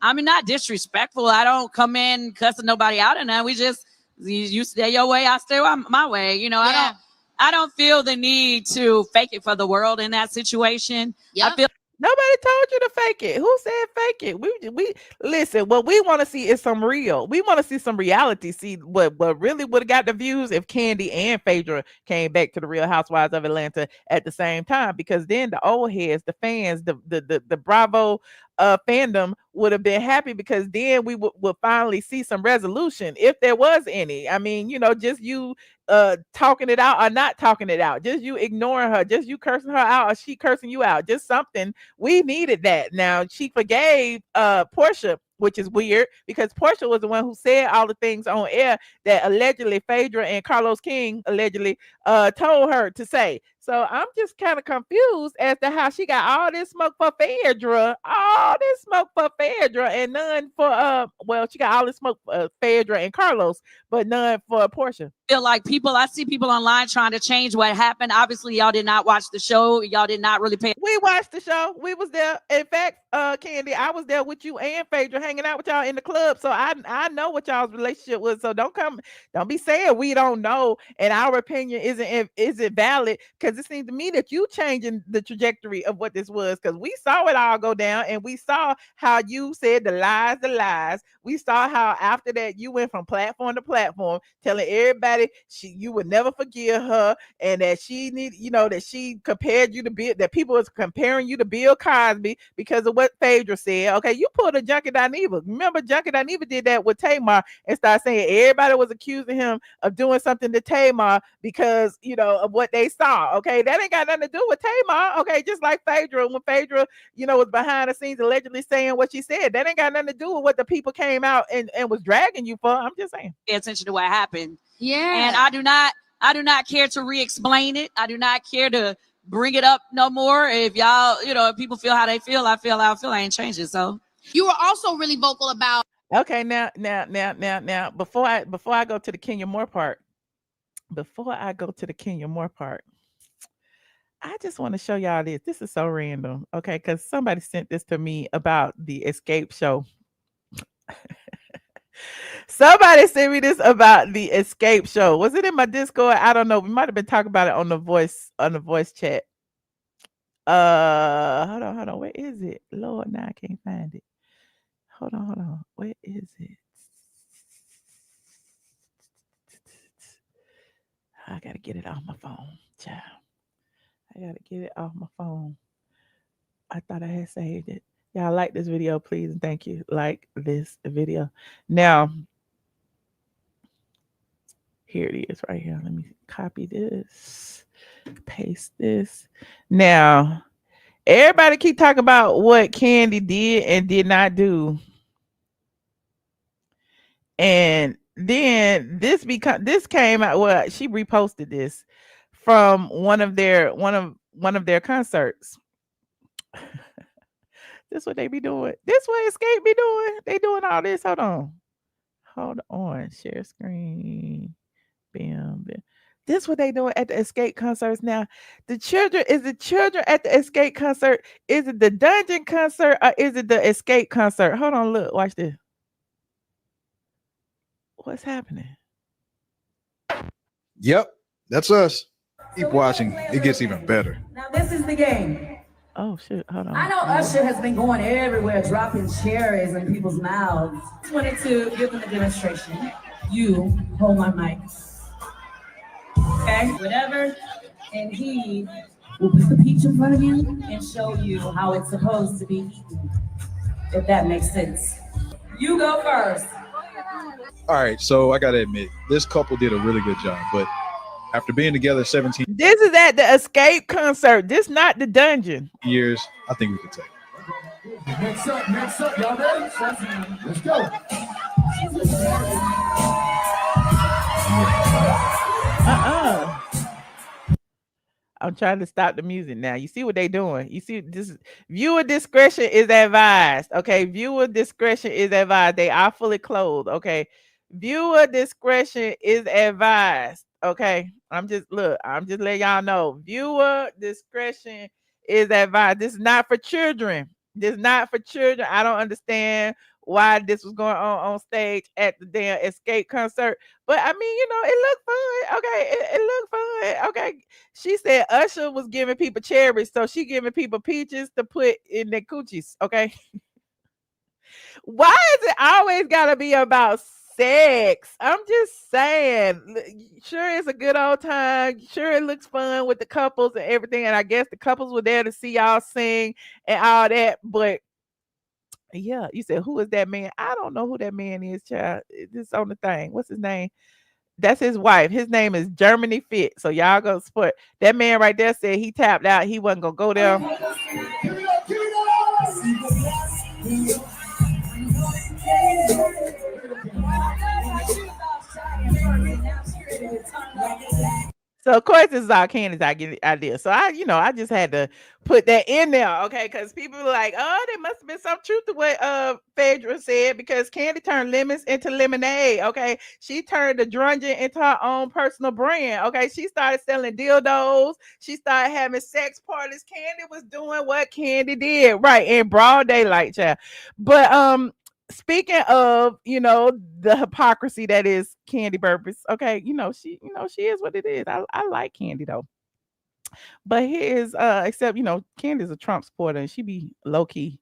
[SPEAKER 7] not disrespectful. I don't come in cussing nobody out and that. We just you stay your way, I stay my way.
[SPEAKER 6] Yeah.
[SPEAKER 7] I don't feel the need to fake it for the world in that situation.
[SPEAKER 6] Yep.
[SPEAKER 7] I feel
[SPEAKER 1] nobody told you to fake it. Who said fake it? We listen. What we want to see is some real. We want to see some reality. See what really would have got the views if Kandi and Phaedra came back to the Real Housewives of Atlanta at the same time. Because then the old heads, the fans, the Bravo fandom would have been happy because then we would finally see some resolution if there was any. I mean, just you talking it out or not talking it out, just you ignoring her, just you cursing her out or she cursing you out, just something. We needed that. Now she forgave Portia, which is weird because Portia was the one who said all the things on air that allegedly Phaedra and Carlos King allegedly told her to say. So I'm just kind of confused as to how she got all this smoke for Phaedra, and none for well, she got all this smoke for Phaedra and Carlos, but none for Portia.
[SPEAKER 7] Feel like I see people online trying to change what happened. Obviously, y'all did not watch the show. Y'all did not really pay.
[SPEAKER 1] We watched the show. We was there. In fact, Kandi, I was there with you and Phaedra hanging out with y'all in the club. So I know what y'all's relationship was. So don't be saying we don't know and our opinion isn't valid, because it seems to me that you changing the trajectory of what this was, because we saw it all go down and we saw how you said the lies. We saw how after that you went from platform to platform telling everybody you would never forgive her, and that she that she compared you to Bill, that people was comparing you to Bill Cosby because of what Phaedra said. Okay, you pulled a Junkie Dineva. Remember, Junkie Dineva did that with Tamar and started saying everybody was accusing him of doing something to Tamar because of what they saw. Okay, that ain't got nothing to do with Tamar. Okay, just like Phaedra, when Phaedra was behind the scenes allegedly saying what she said, that ain't got nothing to do with what the people came out and was dragging you for. I'm just saying.
[SPEAKER 7] Pay attention to what happened.
[SPEAKER 6] Yeah.
[SPEAKER 7] And I do not care to re-explain it. I do not care to bring it up no more. If y'all, if people feel how they feel, I feel how I feel. I ain't changing. So
[SPEAKER 6] you were also really vocal about.
[SPEAKER 1] Okay, now, before I go to the Kenya Moore part, I just want to show y'all this. This is so random, okay? Because somebody sent this to me about the Xscape show. Somebody sent me this about the Xscape show. Was it in my Discord? I don't know. We might have been talking about it on the voice chat. Hold on. Where is it? Lord, now I can't find it. Hold on. Where is it? I gotta get it off my phone, child. I gotta get it off my phone. I thought I had saved it. Y'all like this video, please, and thank you. Like this video. Now, here it is right here. Let me copy this, paste this. Now, everybody keep talking about what Kandi did and did not do. And then this came out. Well, she reposted this from one of their concerts. This what they be doing. This what Xscape be doing. They doing all this. Hold on. Share screen. Bam. This what they doing at the Xscape concerts now. The children at the Xscape concert? Is it the Dungeon concert or is it the Xscape concert? Hold on, look, watch this. What's happening?
[SPEAKER 8] Yep, that's us. Keep watching. It gets even better.
[SPEAKER 9] Now this is the game.
[SPEAKER 1] Oh shit, hold on.
[SPEAKER 9] I know Usher has been going everywhere, dropping cherries in people's mouths. I wanted to give them a demonstration. You hold my mic. Okay, whatever. And he will put the peach in front of you and show you how it's supposed to be eaten, if that makes sense. You go first.
[SPEAKER 8] All right, so I gotta admit, this couple did a really good job, but after being together 17
[SPEAKER 1] This is at the Xscape concert. This not the Dungeon.
[SPEAKER 8] years, I think we could take it.
[SPEAKER 10] Next up, y'all ready? Let's go.
[SPEAKER 1] I'm trying to stop the music now. You see what they doing? You see this? Viewer discretion is advised. Okay, viewer discretion is advised. They are fully clothed. Okay, viewer discretion is advised. Okay, I'm just letting y'all know. Viewer discretion is advised. This is not for children. I don't understand why this was going on stage at the damn Xscape concert. But I mean, it looked fun. Okay, it looked fun. Okay. She said Usher was giving people cherries, so she giving people peaches to put in their coochies. Okay. Why is it always gotta be about sex? I'm just saying. Sure, it's a good old time. Sure, it looks fun with the couples and everything. And I guess the couples were there to see y'all sing and all that. But yeah, you said, who is that man? I don't know who that man is, child. This is on the thing. What's his name? That's his wife. His name is Germany Fit. So y'all go support. That man right there said he tapped out. He wasn't gonna go there. So of course this is all Candy's idea. So I just had to put that in there, okay? Because people were like, oh, there must have been some truth to what Phaedra said, because Kandi turned lemons into lemonade. Okay, she turned the drungeon into her own personal brand. Okay, she started selling dildos. She started having sex parties. Kandi was doing what Kandi did, right, in broad daylight, child. But speaking of, the hypocrisy that is Kandi Burgess, okay, she is what it is. I like Kandi though. But here is except Candy's a Trump supporter and she be low key,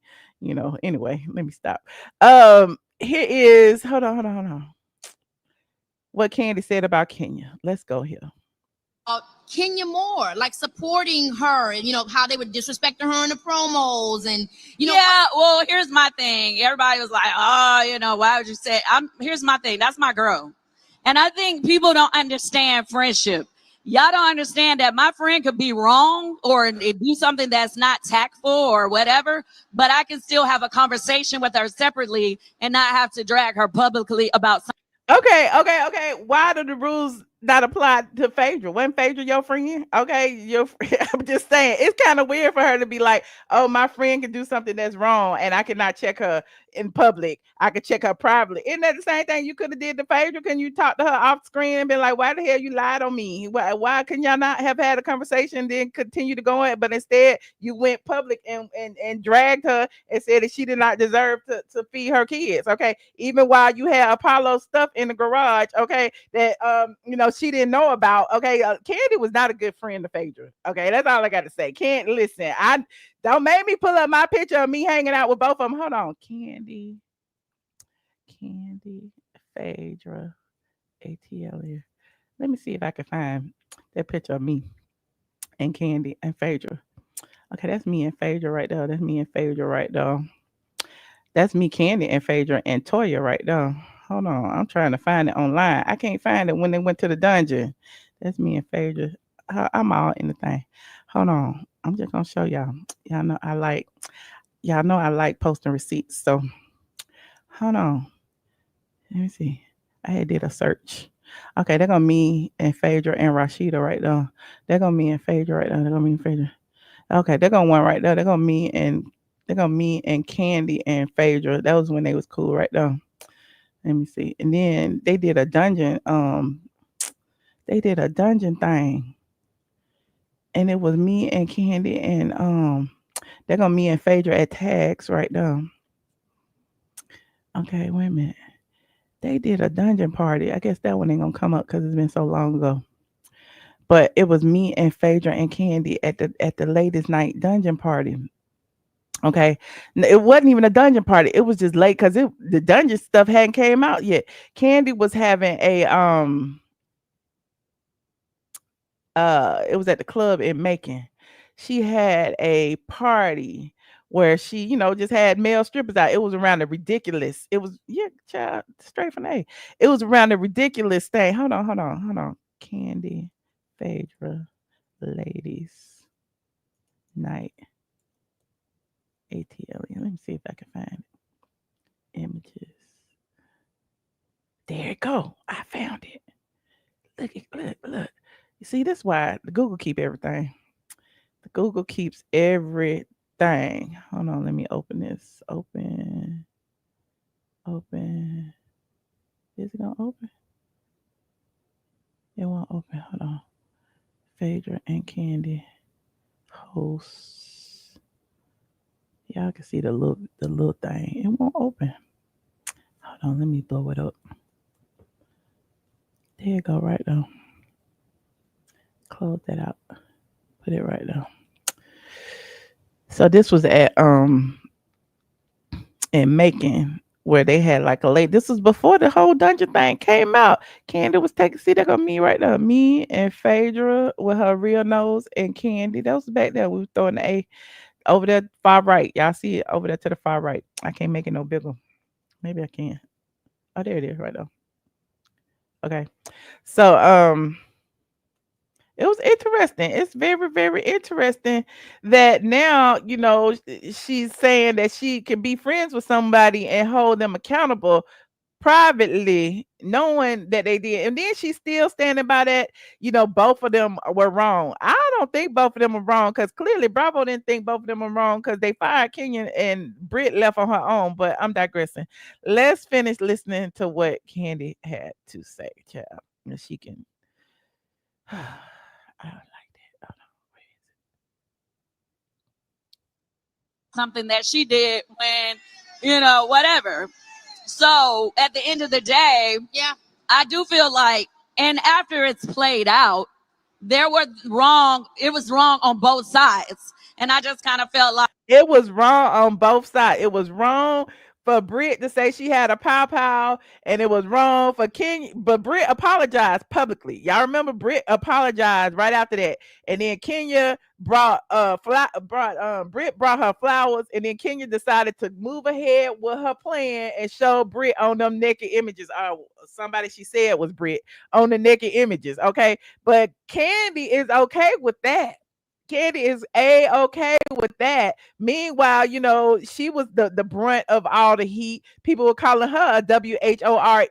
[SPEAKER 1] Anyway, let me stop. Here is hold on. What Kandi said about Kenya. Let's go here.
[SPEAKER 6] Kenya more, like supporting her, and how they would disrespect her in the promos, and
[SPEAKER 7] Yeah, well, here's my thing. Everybody was like, oh, why would you say? Here's my thing. That's my girl, and I think people don't understand friendship. Y'all don't understand that my friend could be wrong or do something that's not tactful or whatever, but I can still have a conversation with her separately and not have to drag her publicly about something.
[SPEAKER 1] Okay. Why do the rules not apply to Phaedra? Wasn't Phaedra your friend? Okay, I'm just saying it's kind of weird for her to be like, oh, my friend can do something that's wrong and I cannot check her in public. I could check her privately. Isn't that the same thing you could have did to Phaedra? Can you talk to her off screen and be like, why the hell you lied on me? Why can y'all not have had a conversation and then continue to go on? But instead you went public and dragged her and said that she did not deserve to feed her kids. Okay, even while you had Apollo stuff in the garage, okay, that she didn't know about. Okay, Kandi was not a good friend to Phaedra. Okay, that's all I got to say. Can't listen. I don't make me pull up my picture of me hanging out with both of them. Hold on, Kandi, Phaedra, ATLien. Let me see if I can find that picture of me and Kandi and Phaedra. Okay, that's me and Phaedra right there. That's me and Phaedra right there. That's me, Kandi, and Phaedra and Toya right there. Hold on, I'm trying to find it online. I can't find it when they went to the dungeon. That's me and Phaedra. I'm all in the thing. Hold on, I'm just gonna show y'all. Y'all know I like posting receipts. So hold on. Let me see. I had did a search. Okay, they're gonna me and Phaedra and Rashida right there. They're gonna me and Phaedra right there. They're gonna me and Phaedra. Okay, they're gonna one right there. They're gonna me and Kandi and Phaedra. That was when they was cool right there. Let me see. And then they did a dungeon. Thing. And it was me and Kandi and they're gonna me and Phaedra at tags right now. Okay, wait a minute. They did a dungeon party. I guess that one ain't gonna come up because it's been so long ago. But it was me and Phaedra and Kandi at the latest night dungeon party. Okay, it wasn't even a dungeon party. It was just late because the dungeon stuff hadn't came out yet. Kandi was having a it was at the club in Macon. She had a party where she, just had male strippers out. It was around the ridiculous. It was child, straight from A. It was around the ridiculous thing. Hold on. Kandi, Phaedra, ladies night. ATLien. Let me see if I can find it. Images. There it go. I found it. Look. You see, that's why the Google keep everything. The Google keeps everything. Hold on, let me open this. Open. Is it gonna open? It won't open. Hold on. Phaedra and Kandi hosts. Y'all can see the little thing. It won't open. Hold on, let me blow it up. There you go, right now. Close that out. Put it right there. So this was at in Macon, where they had like a late. This was before the whole dungeon thing came out. Kandi was taking. See, they got me right there. Me and Phaedra with her real nose and Kandi. That was back there. We were throwing the A over there far right. Y'all see it over there to the far right. I can't make it no bigger. Maybe I can. Oh, there it is right there. Okay. So it was interesting. It's very, very interesting that now, she's saying that she can be friends with somebody and hold them accountable privately, knowing that they did, and then she's still standing by that. Both of them were wrong. I don't think both of them were wrong, because clearly Bravo didn't think both of them were wrong, because they fired Kenya and Britt left on her own. But I'm digressing. Let's finish listening to what Kandi had to say, child. And she can. I don't like that. Hold on.
[SPEAKER 7] Something that she did when, whatever. So at the end of the day,
[SPEAKER 6] Yeah.
[SPEAKER 7] I do feel like, and after it's played out, it was wrong on both sides. And I just kind of felt like
[SPEAKER 1] it was wrong on both sides. It was wrong for Britt to say she had a pow, and it was wrong for Kenya. But Britt apologized publicly. Y'all remember Britt apologized right after that, and then Kenya brought Britt brought her flowers, and then Kenya decided to move ahead with her plan and show Britt on them naked images. Somebody she said was Britt on the naked images. Okay, but Kandi is okay with that. Kandi is okay with that. Meanwhile, she was the brunt of all the heat. People were calling her a WHORE,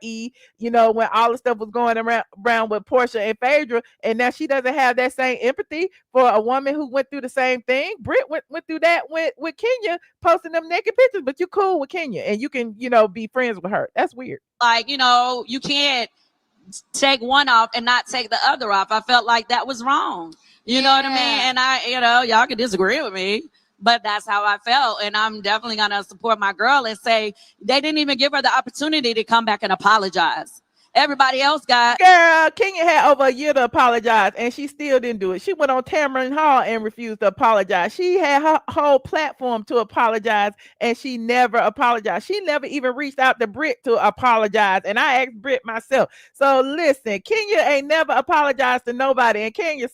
[SPEAKER 1] when all the stuff was going around with Portia and Phaedra, and now she doesn't have that same empathy for a woman who went through the same thing. Britt went through that with Kenya, posting them naked pictures, but you cool with Kenya, and you can, be friends with her. That's weird.
[SPEAKER 7] You can't take one off and not take the other off. I felt like that was wrong. You know what I mean? And y'all can disagree with me, but that's how I felt. And I'm definitely going to support my girl and say they didn't even give her the opportunity to come back and apologize. Everybody else got.
[SPEAKER 1] Girl, Kenya had over a year to apologize, and she still didn't do it. She went on Tamar Hall and refused to apologize. She had her whole platform to apologize, and she never apologized. She never even reached out to Britt to apologize, and I asked Britt myself. So listen, Kenya ain't never apologized to nobody, and Kandi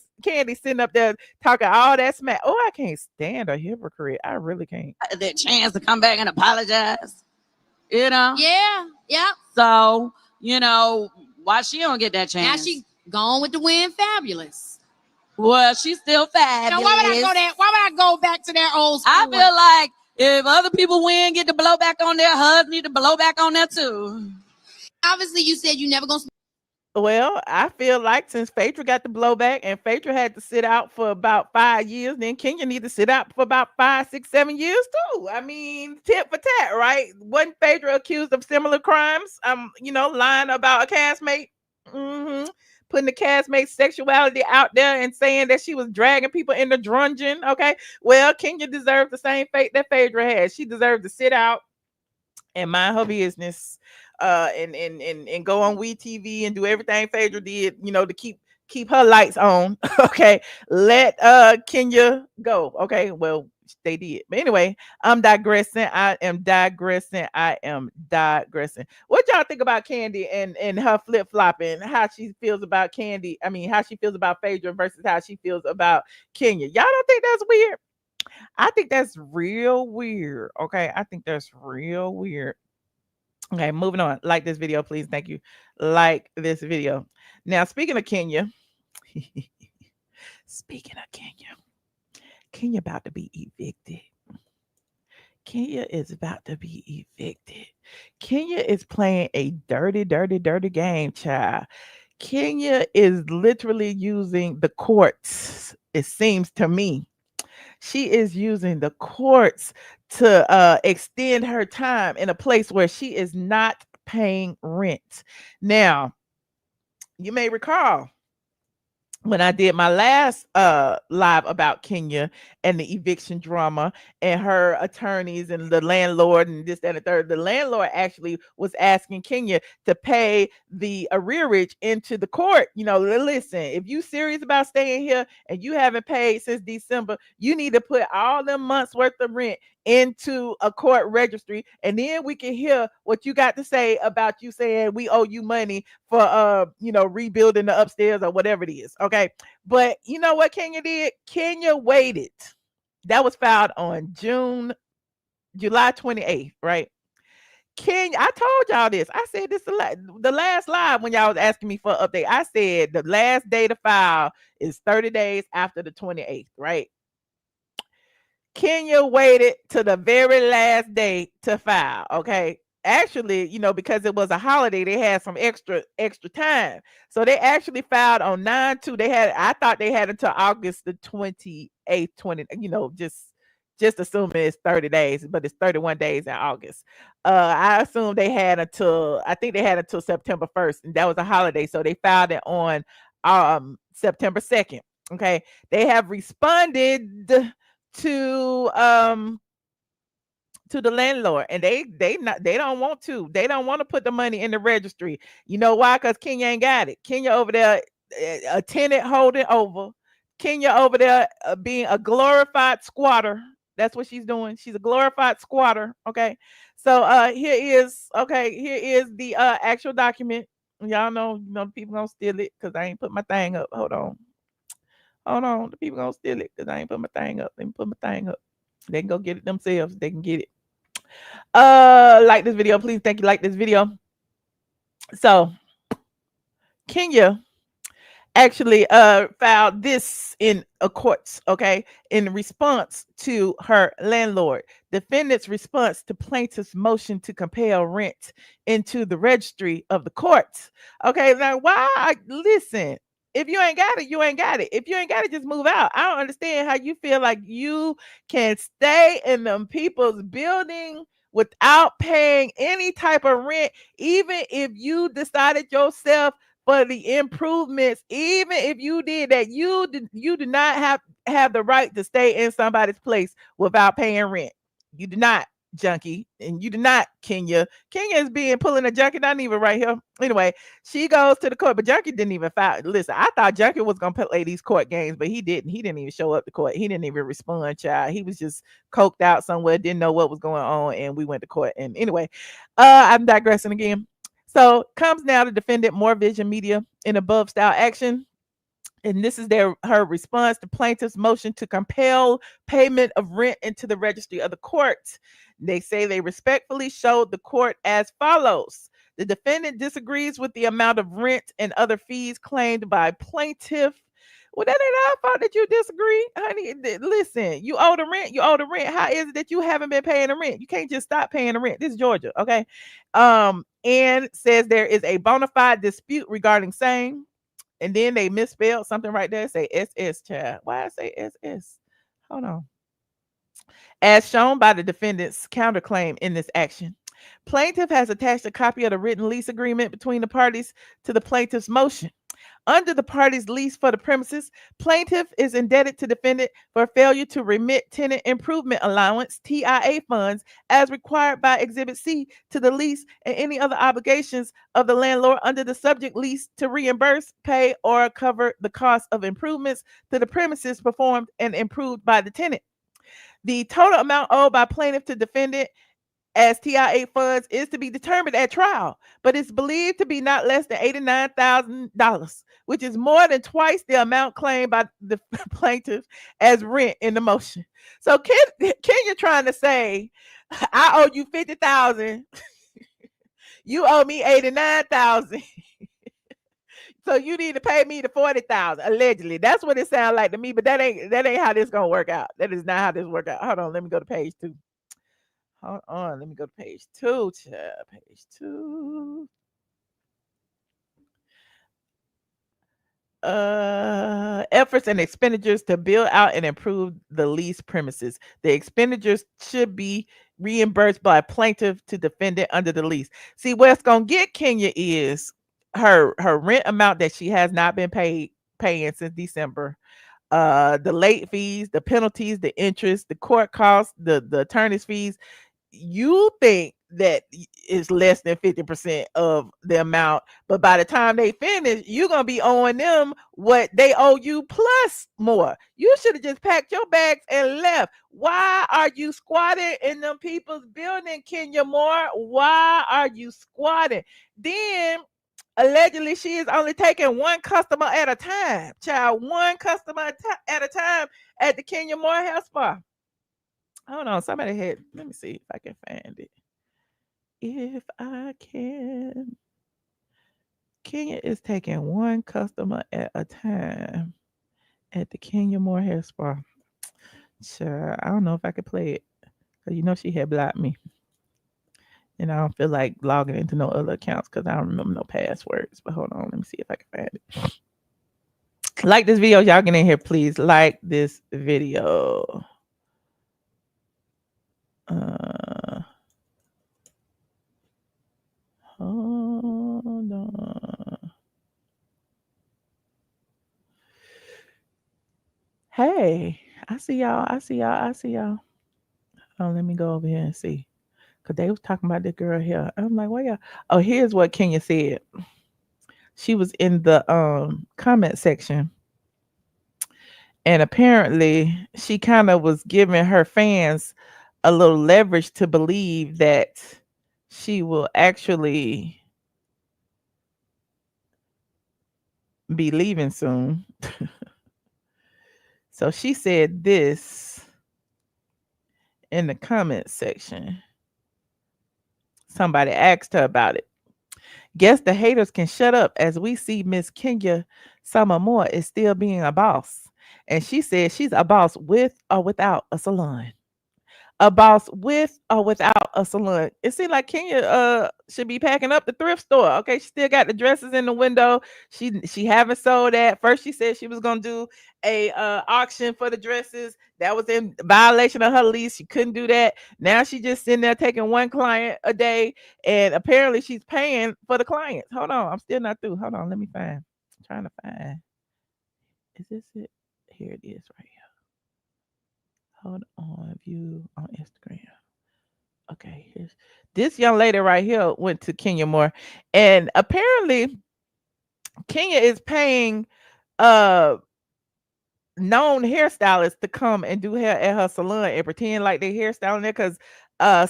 [SPEAKER 1] sitting up there talking all that smack. Oh, I can't stand a hypocrite. I really can't.
[SPEAKER 7] That chance to come back and apologize.
[SPEAKER 6] Yeah.
[SPEAKER 7] So, why she don't get that chance?
[SPEAKER 6] Now she gone with the win fabulous.
[SPEAKER 7] Well, she's still fabulous.
[SPEAKER 6] Now, why would I go back to that old school?
[SPEAKER 7] I feel like if other people win, get the blow back on their husband, need to blow back on that too.
[SPEAKER 6] Obviously, you said you never gonna.
[SPEAKER 1] Well, I feel like since Phaedra got the blowback and Phaedra had to sit out for about 5 years, then Kenya need to sit out for about 5, 6, 7 years too. I mean, tit for tat, right? Wasn't Phaedra accused of similar crimes? Lying about a castmate, putting the castmate's sexuality out there and saying that she was dragging people in the dungeon. Okay, well, Kenya deserved the same fate that Phaedra had. She deserved to sit out and mind her business. And go on WeTV and do everything Phaedra did, to keep her lights on. Okay, let Kenya go. Okay, well, they did, but anyway, I'm digressing. I am digressing. What y'all think about Kandi and her flip-flopping? How she feels about Kandi? I mean, how she feels about Phaedra versus how she feels about Kenya? Y'all don't think that's weird? I think that's real weird. Okay, I think that's real weird. Okay, moving on. Like this video, please. Thank you. Like this video. Now, speaking of Kenya, Kenya about to be evicted. Kenya is about to be evicted. Kenya is playing a dirty game, child. Kenya is literally using the courts, it seems to me. She is using the courts to extend her time in a place where she is not paying rent. Now, you may recall when I did my last live about Kenya and the eviction drama and her attorneys and the landlord and this, that, and the third, the landlord actually was asking Kenya to pay the arrearage into the court. Listen, if you serious about staying here and you haven't paid since December, you need to put all them months worth of rent into a court registry, and then we can hear what you got to say about you saying we owe you money for rebuilding the upstairs or whatever it is. Okay, but you know what Kenya did? Kenya waited. That was filed on July 28th, right? Kenya, I told y'all this. I said this the last live when y'all was asking me for an update. I said the last day to file is 30 days after the 28th, right? Kenya waited to the very last day to file, okay? actually, because it was a holiday, they had some extra time. So they actually filed on 9/2. I thought they had until August the 28th, just assuming it's 30 days, but it's 31 days in August. I assume I think they had until September 1st, and that was a holiday. So they filed it on September 2nd. Okay. They have responded to the landlord, and they don't want to put the money in the registry. You know why? Because Kenya ain't got it. Kenya over there, a tenant holding over. Kenya over there being a glorified squatter. That's what she's doing. She's a glorified squatter. Okay. So here is the actual document. Y'all know people gonna steal it because I ain't put my thing up. Hold on. The people gonna steal it because I ain't put my thing up. Let me put my thing up. They can go get it themselves. They can get it. Like this video, please. Thank you. Like this video. So Kenya actually filed this in a courts, okay, in response to her landlord. Defendant's response to plaintiff's motion to compel rent into the registry of the courts. Okay, now listen, if you ain't got it, you ain't got it. If you ain't got it, just move out. I don't understand how you feel like you can stay in them people's building without paying any type of rent, even if you decided yourself for the improvements. Even if you did that, you do not have the right to stay in somebody's place without paying rent. You do not, junkie, and you do not, Kenya. Kenya is pulling a junkie, not even right here. Anyway, she goes to the court, but junkie didn't even file. Listen, I thought junkie was gonna play these court games, but he didn't. He didn't even show up to court. He didn't even respond, child. He was just coked out somewhere, didn't know what was going on, and we went to court. And anyway, I'm digressing again. So comes now the defendant, More Vision Media, in above style action. And this is her response to plaintiff's motion to compel payment of rent into the registry of the court. They say they respectfully showed the court as follows. The defendant disagrees with the amount of rent and other fees claimed by plaintiff. Well, that ain't our fault that you disagree, honey. Listen, you owe the rent. How is it that you haven't been paying the rent? You can't just stop paying the rent. This is Georgia, okay? And says there is a bona fide dispute regarding same. And then they misspelled something right there. Say SS, child. Why I say SS? Hold on. As shown by the defendant's counterclaim in this action, plaintiff has attached a copy of the written lease agreement between the parties to the plaintiff's motion. Under the parties' lease for the premises, plaintiff is indebted to defendant for failure to remit tenant improvement allowance, TIA funds, as required by Exhibit C to the lease and any other obligations of the landlord under the subject lease to reimburse, pay, or cover the cost of improvements to the premises performed and improved by the tenant. The total amount owed by plaintiff to defendant as TIA funds is to be determined at trial, but it's believed to be not less than $89,000, which is more than twice the amount claimed by the plaintiff as rent in the motion. So Kenya trying to say, I owe you $50,000, you owe me $89,000. So you need to pay me the $40,000, allegedly. That's what it sounds like to me, but that ain't how this gonna work out. That is not how this work out. Hold on, let me go to page 2. Hold on, let me go to page 2, child. Page 2. Efforts and expenditures to build out and improve the lease premises. The expenditures should be reimbursed by plaintiff to defendant under the lease. See, what's gonna get Kenya is her rent amount that she has not been paying since December. The late fees, the penalties, the interest, the court costs, the attorney's fees. You think that is less than 50% of the amount, but by the time they finish, you're gonna be owing them what they owe you plus more. You should have just packed your bags and left. Why are you squatting in them people's building, Kenya Moore? Why are you squatting? Then allegedly she is only taking one customer at a time, child. One customer at a time at the Kenya Moore Hair Spa. Hold on, somebody had, let me see if I can find it. If I can. Kenya is taking one customer at a time at the Kenya Moore Hair Spa. Sure, I don't know if I could play it, because you know she had blocked me. And I don't feel like logging into no other accounts because I don't remember no passwords. But hold on, let me see if I can find it. Like this video, y'all get in here, please. Like this video. Hold on. Hey, I see y'all. Oh, let me go over here and see. Because they was talking about this girl here. I'm like, why y'all? Oh, here's what Kenya said. She was in the comment section. And apparently she kind of was giving her fans a little leverage to believe that she will actually be leaving soon. So she said this in the comment section. Somebody asked her about it. Guess the haters can shut up as we see Miss Kenya Summer Moore is still being a boss. And she said she's a boss with or without a salon. A boss with or without a salon. It seems like Kenya should be packing up the thrift store. Okay, she still got the dresses in the window. She haven't sold that. First she said she was gonna do a auction for the dresses. That was in violation of her lease. She couldn't do that. Now she just sitting there taking one client a day, and apparently she's paying for the clients. Hold on, I'm still not through. Hold on, let me find. I'm trying to find. Is this it? Here it is right here. Hold on, view on Instagram. Okay, here's this young lady right here went to Kenya Moore, and apparently Kenya is paying known hairstylists to come and do hair at her salon and pretend like they hairstyling there. Because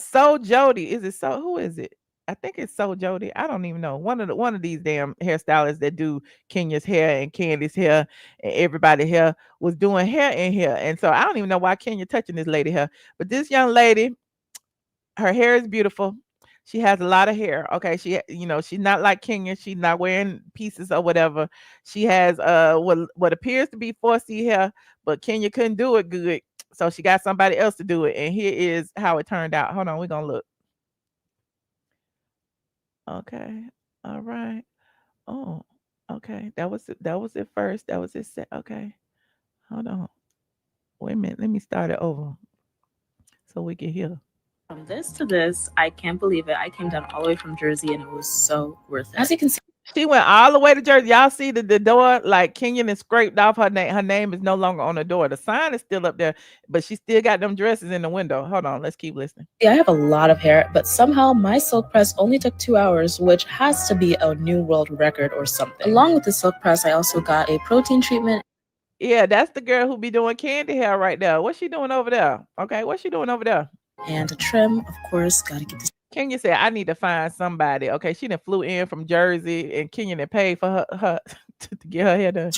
[SPEAKER 1] So Jody, is it so? Who is it? I think it's So Jody. I don't even know. One of these damn hairstylists that do Kenya's hair and Candy's hair and everybody hair was doing hair in here. And so I don't even know why Kenya touching this lady hair. But this young lady, her hair is beautiful. She has a lot of hair. Okay. She's not like Kenya. She's not wearing pieces or whatever. She has what appears to be 4C hair, but Kenya couldn't do it good. So she got somebody else to do it. And here is how it turned out. Hold on, we're gonna look. Okay. All right. Oh, okay. That was it first. That was it set. Okay. Hold on. Wait a minute. Let me start it over so we can hear.
[SPEAKER 11] From this to this, I can't believe it. I came down all the way from Jersey and it was so worth it. As you can see,
[SPEAKER 1] she went all the way to Jersey. Y'all see the door, like Kenyon is scraped off her name. Her name is no longer on the door. The sign is still up there, but she still got them dresses in the window. Hold on, let's keep listening.
[SPEAKER 11] Yeah, I have a lot of hair, but somehow my silk press only took 2 hours, which has to be a new world record or something. Along with the silk press, I also got a protein treatment.
[SPEAKER 1] Yeah, that's the girl who be doing Candy hair right there. What's she doing over there? Okay, what's she doing over there?
[SPEAKER 11] And a trim, of course, gotta get this.
[SPEAKER 1] Kenya said, I need to find somebody. Okay, she done flew in from Jersey and Kenya done paid for her to get her hair done.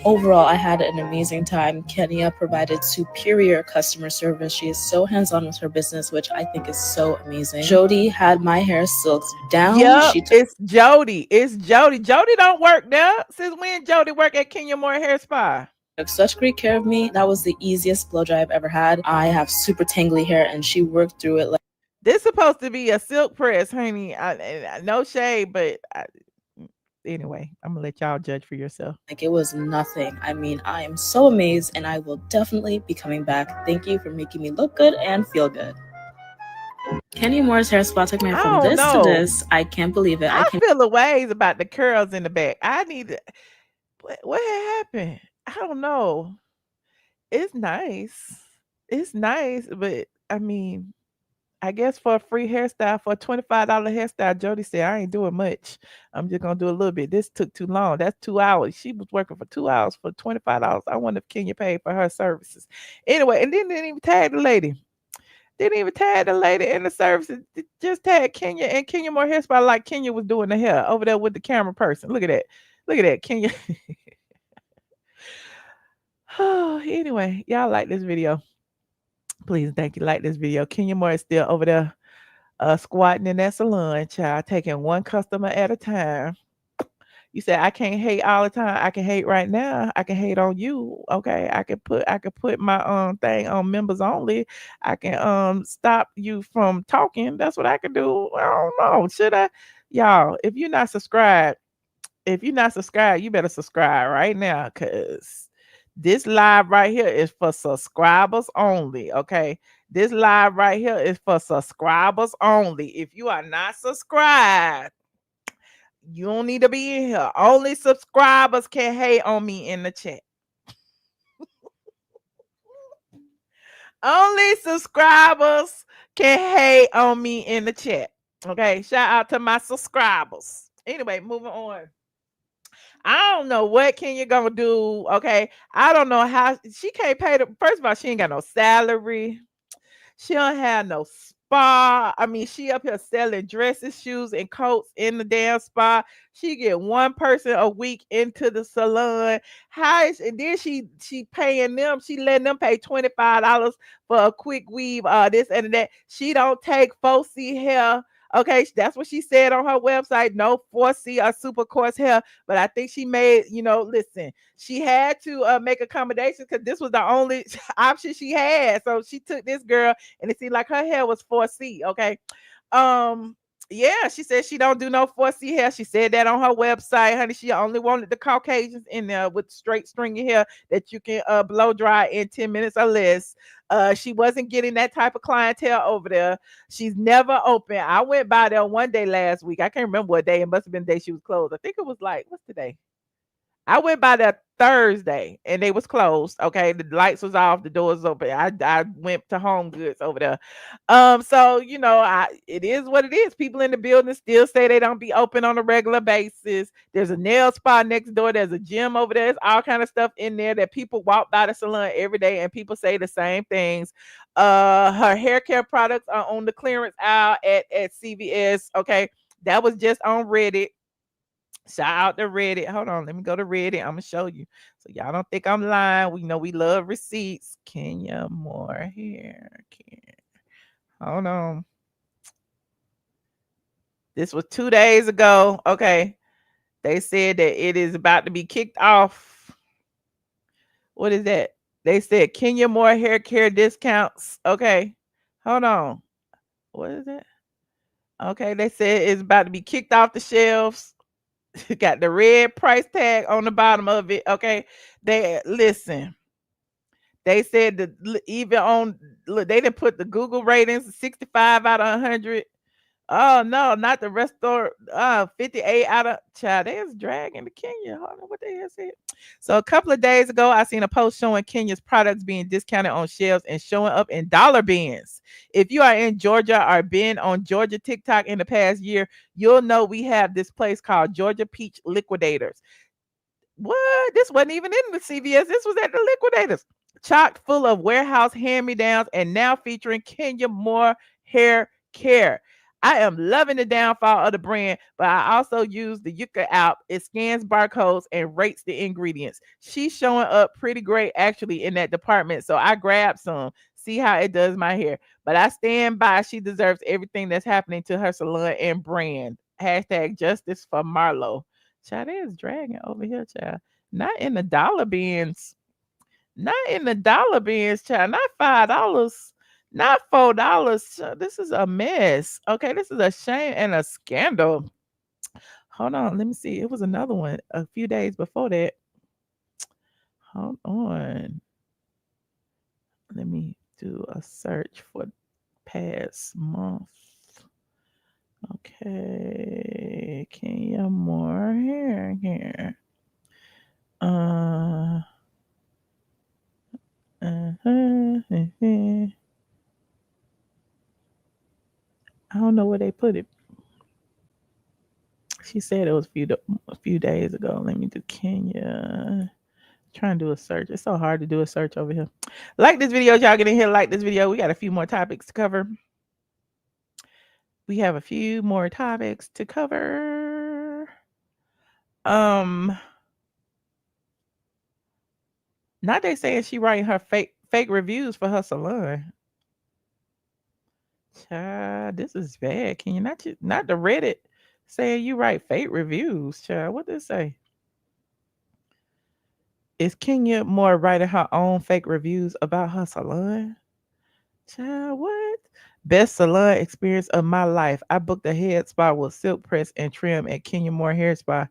[SPEAKER 11] Overall, I had an amazing time. Kenya provided superior customer service. She is so hands-on with her business, which I think is so amazing. Jody had my hair silks down.
[SPEAKER 1] Yep, it's Jody. It's Jody. Jody don't work there. Since when Jody work at Kenya Moore Hair Spa?
[SPEAKER 11] Took such great care of me. That was the easiest blow dry I've ever had. I have super tangly hair and she worked through it like
[SPEAKER 1] this supposed to be a silk press, honey. No shade, but anyway, I'm gonna let y'all judge for yourself.
[SPEAKER 11] Like it was nothing. I mean, I am so amazed and I will definitely be coming back. Thank you for making me look good and feel good. Kenya Moore's hair spa took me from this to this. I can't believe it.
[SPEAKER 1] I feel the ways about the curls in the back. I need to. What happened? I don't know. It's nice. It's nice, but I mean, I guess for a free hairstyle, for a $25 hairstyle, Jody said, I ain't doing much. I'm just going to do a little bit. This took too long. That's 2 hours. She was working for 2 hours for $25. I wonder if Kenya paid for her services. Anyway, and then didn't even tag the lady. Didn't even tag the lady in the services. Just tag Kenya and Kenya Moore Hair Spa like Kenya was doing the hair over there with the camera person. Look at that. Look at that. Kenya. Oh, anyway, y'all like this video. Please, thank you. Like this video. Kenya Moore is still over there squatting in that salon, child, taking one customer at a time. You said I can't hate all the time. I can hate right now. I can hate on you. Okay. I can put my thing on members only. I can stop you from talking. That's what I can do. I don't know. Should I? Y'all, if you're not subscribed, you better subscribe right now, because this live right here is for subscribers only. Okay. This live right here is for subscribers only. If you are not subscribed, you don't need to be in here. Only subscribers can hate on me in the chat. Only subscribers can hate on me in the chat. Okay. Shout out to my subscribers. Anyway, moving on. I don't know what Kenya gonna do. Okay. I don't know how she can't pay the first of all, she ain't got no salary. She don't have no spa. I mean, she up here selling dresses, shoes, and coats in the damn spa. She get one person a week into the salon. How is and then she paying them, she letting them pay $25 for a quick weave, this and that. She don't take 4C hair. Okay, that's what she said on her website. No 4C or super coarse hair. But I think she made, listen, she had to make accommodations because this was the only option she had. So she took this girl, and it seemed like her hair was 4C. Okay. Yeah, she said she don't do no 4C hair. She said that on her website, honey. She only wanted the Caucasians in there with straight stringy hair that you can blow dry in 10 minutes or less. She wasn't getting that type of clientele over there. She's never open. I went by there one day last week. I can't remember what day. It must have been the day she was closed. I think it was like, what's today? I went by there Thursday and they was closed. Okay, the lights was off, the doors open. I went to Home Goods over there. So it is what it is. People in the building still say they don't be open on a regular basis. There's a nail spa next door. There's a gym over there. There's all kind of stuff in there that people walk by the salon every day and people say the same things. Her hair care products are on the clearance aisle at CVS. Okay, that was just on Reddit. Shout out to Reddit. Hold on, let me go to Reddit. I'm gonna show you, so y'all don't think I'm lying. We know we love receipts. Kenya Moore hair care. Hold on. This was 2 days ago. Okay, they said that it is about to be kicked off. What is that? They said Kenya Moore hair care discounts. Okay, hold on. What is that? Okay, they said it's about to be kicked off the shelves. Got the red price tag on the bottom of it. Okay, they listen. They said that even on look, they didn't put the Google ratings 65 out of 100. Oh no, not the restore. 58 out of child. They was dragging to Kenya. Hold on, what they had said. So a couple of days ago, I seen a post showing Kenya's products being discounted on shelves and showing up in dollar bins. If you are in Georgia or been on Georgia TikTok in the past year, you'll know we have this place called Georgia Peach Liquidators. What? This wasn't even in the CVS. This was at the Liquidators. Chock full of warehouse hand-me-downs and now featuring Kenya Moore hair care. I am loving the downfall of the brand, but I also use the Yuka app. It scans barcodes and rates the ingredients. She's showing up pretty great actually in that department, so I grabbed some. See how it does my hair. But I stand by. She deserves everything that's happening to her salon and brand. Hashtag justice for Marlo. Child, is dragging over here, child. Not in the dollar bins. Not in the dollar bins, child. Not $5. Not $4. This is a mess. Okay, this is a shame and a scandal. Hold on, let me see. It was another one a few days before that. Hold on. Let me do a search for past month. Okay, Kenya Moore hair here. I don't know where they put it. She said it was a few days ago. Let me do Kenya. Trying to do a search. It's so hard to do a search over here. Like this video, y'all get in here. Like this video. We got a few more topics to cover. We have a few more topics to cover. Not they saying she writing her fake reviews for her salon. Child, this is bad. Can you not the Reddit? Saying you write fake reviews, child. What did it say? Is Kenya Moore writing her own fake reviews about her salon? Child, what? Best salon experience of my life. I booked a head spa with silk press and trim at Kenya Moore Hair Spa,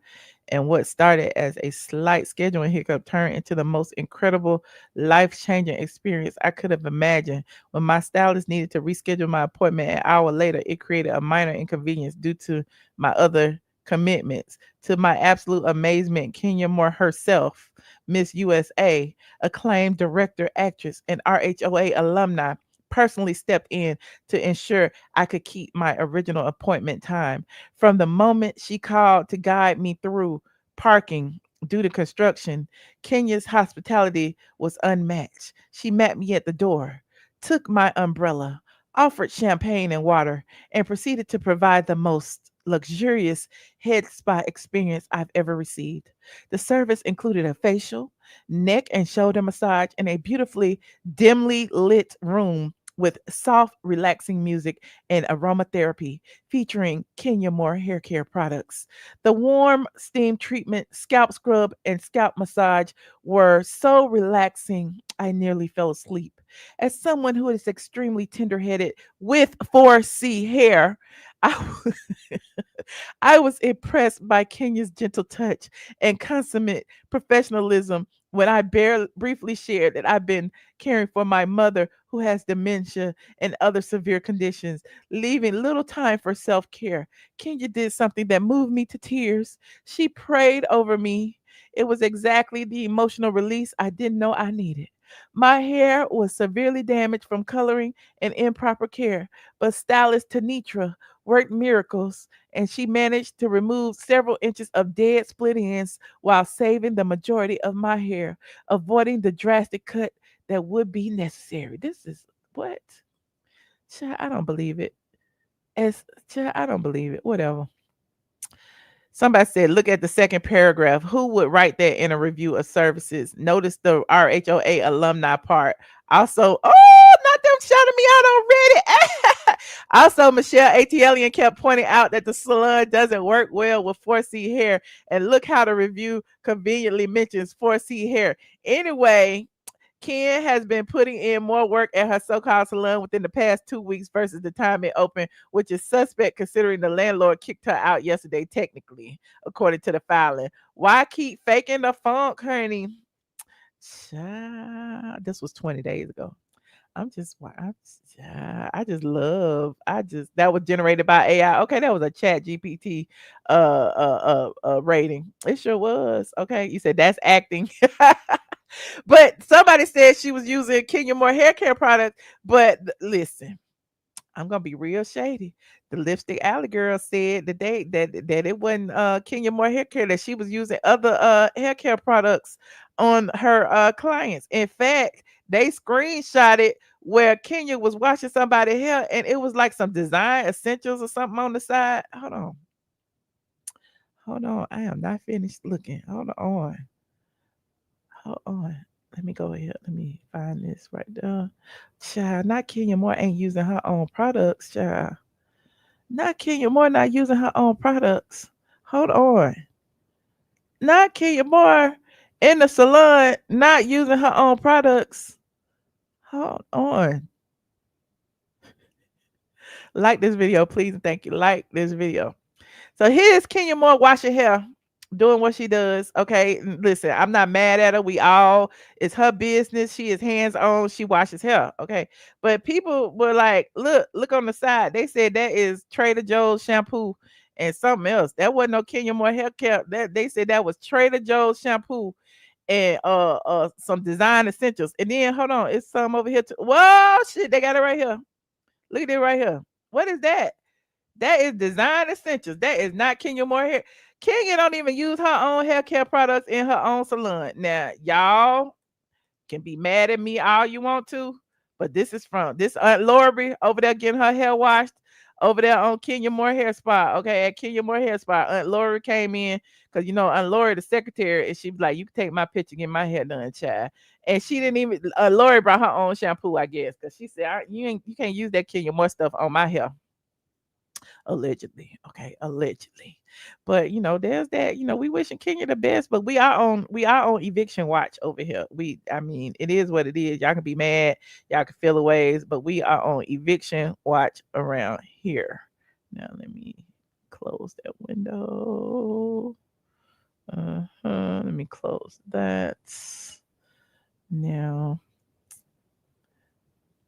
[SPEAKER 1] and what started as a slight scheduling hiccup turned into the most incredible, life-changing experience I could have imagined. When my stylist needed to reschedule my appointment an hour later, it created a minor inconvenience due to my other commitments. To my absolute amazement, Kenya Moore herself, Miss USA, acclaimed director, actress, and RHOA alumni, personally stepped in to ensure I could keep my original appointment time. From the moment she called to guide me through parking due to construction, Kenya's hospitality was unmatched. She met me at the door, took my umbrella, offered champagne and water, and proceeded to provide the most luxurious head spa experience I've ever received. The service included a facial, neck and shoulder massage, and a beautifully dimly lit room with soft, relaxing music and aromatherapy featuring Kenya Moore hair care products. The warm steam treatment, scalp scrub, and scalp massage were so relaxing, I nearly fell asleep. As someone who is extremely tender-headed with 4C hair, I, I was impressed by Kenya's gentle touch and consummate professionalism when I briefly shared that I've been caring for my mother who has dementia and other severe conditions, leaving little time for self care. Kenya did something that moved me to tears. She prayed over me. It was exactly the emotional release I didn't know I needed. My hair was severely damaged from coloring and improper care, but stylist Tanitra worked miracles, and she managed to remove several inches of dead split ends while saving the majority of my hair, avoiding the drastic cut that would be necessary. This is what? Child, I don't believe it. Child, I don't believe it. Whatever. Somebody said, look at the second paragraph. Who would write that in a review of services? Notice the RHOA alumni part. Also, not them shouting me out already. Also, Michelle ATLien kept pointing out that the salon doesn't work well with 4C hair. And look how the review conveniently mentions 4C hair. Anyway, Ken has been putting in more work at her so-called salon within the past 2 weeks versus the time it opened, which is suspect considering the landlord kicked her out yesterday, technically, according to the filing. Why keep faking the funk, honey? Child, this was 20 days ago. That was generated by AI. Okay, that was a chat GPT rating. It sure was. Okay, you said that's acting. But somebody said she was using Kenya Moore hair care product. But listen, I'm gonna be real shady. The Lipstick Alley girl said that that it wasn't Kenya Moore hair care, that she was using other hair care products on her clients. In fact, they screenshotted where Kenya was washing somebody's hair and it was like some design essentials or something on the side. Hold on. I am not finished looking. Hold on. Let me go ahead. Let me find this right there. Child, not Kenya Moore ain't using her own products, child. Not Kenya Moore not using her own products. Hold on. Not Kenya Moore in the salon not using her own products. Hold on. Like this video, please, and thank you. Like this video. So here's Kenya Moore washing hair, doing what she does. Okay, listen, I'm not mad at her. It's her business. She is hands on. She washes hair. Okay, but people were like, look on the side. They said that is Trader Joe's shampoo and something else. That wasn't no Kenya Moore hair care. That they said that was Trader Joe's shampoo and some design essentials. And then hold on, it's some over here too. Whoa, shit, they got it right here. Look at it right here. What is that? That is design essentials. That is not Kenya Moore hair. Kenya don't even use her own hair care products in her own salon. Now, y'all can be mad at me all you want to, but this is from this Aunt Lori over there getting her hair washed over there on Kenya Moore Hair Spa. Okay, at Kenya Moore Hair Spa, Aunt Lori came in because Aunt Lori, the secretary, and she was like, "You can take my picture, get my hair done, child." And she didn't even. Lori brought her own shampoo, I guess, because she said, "You can't use that Kenya Moore stuff on my hair." Allegedly. Okay, allegedly. But there's that, we wishing Kenya the best, but we are on eviction watch over here. I mean, it is what it is. Y'all can be mad, y'all can feel the ways, but we are on eviction watch around here. Now let me close that window. Let me close that. Now,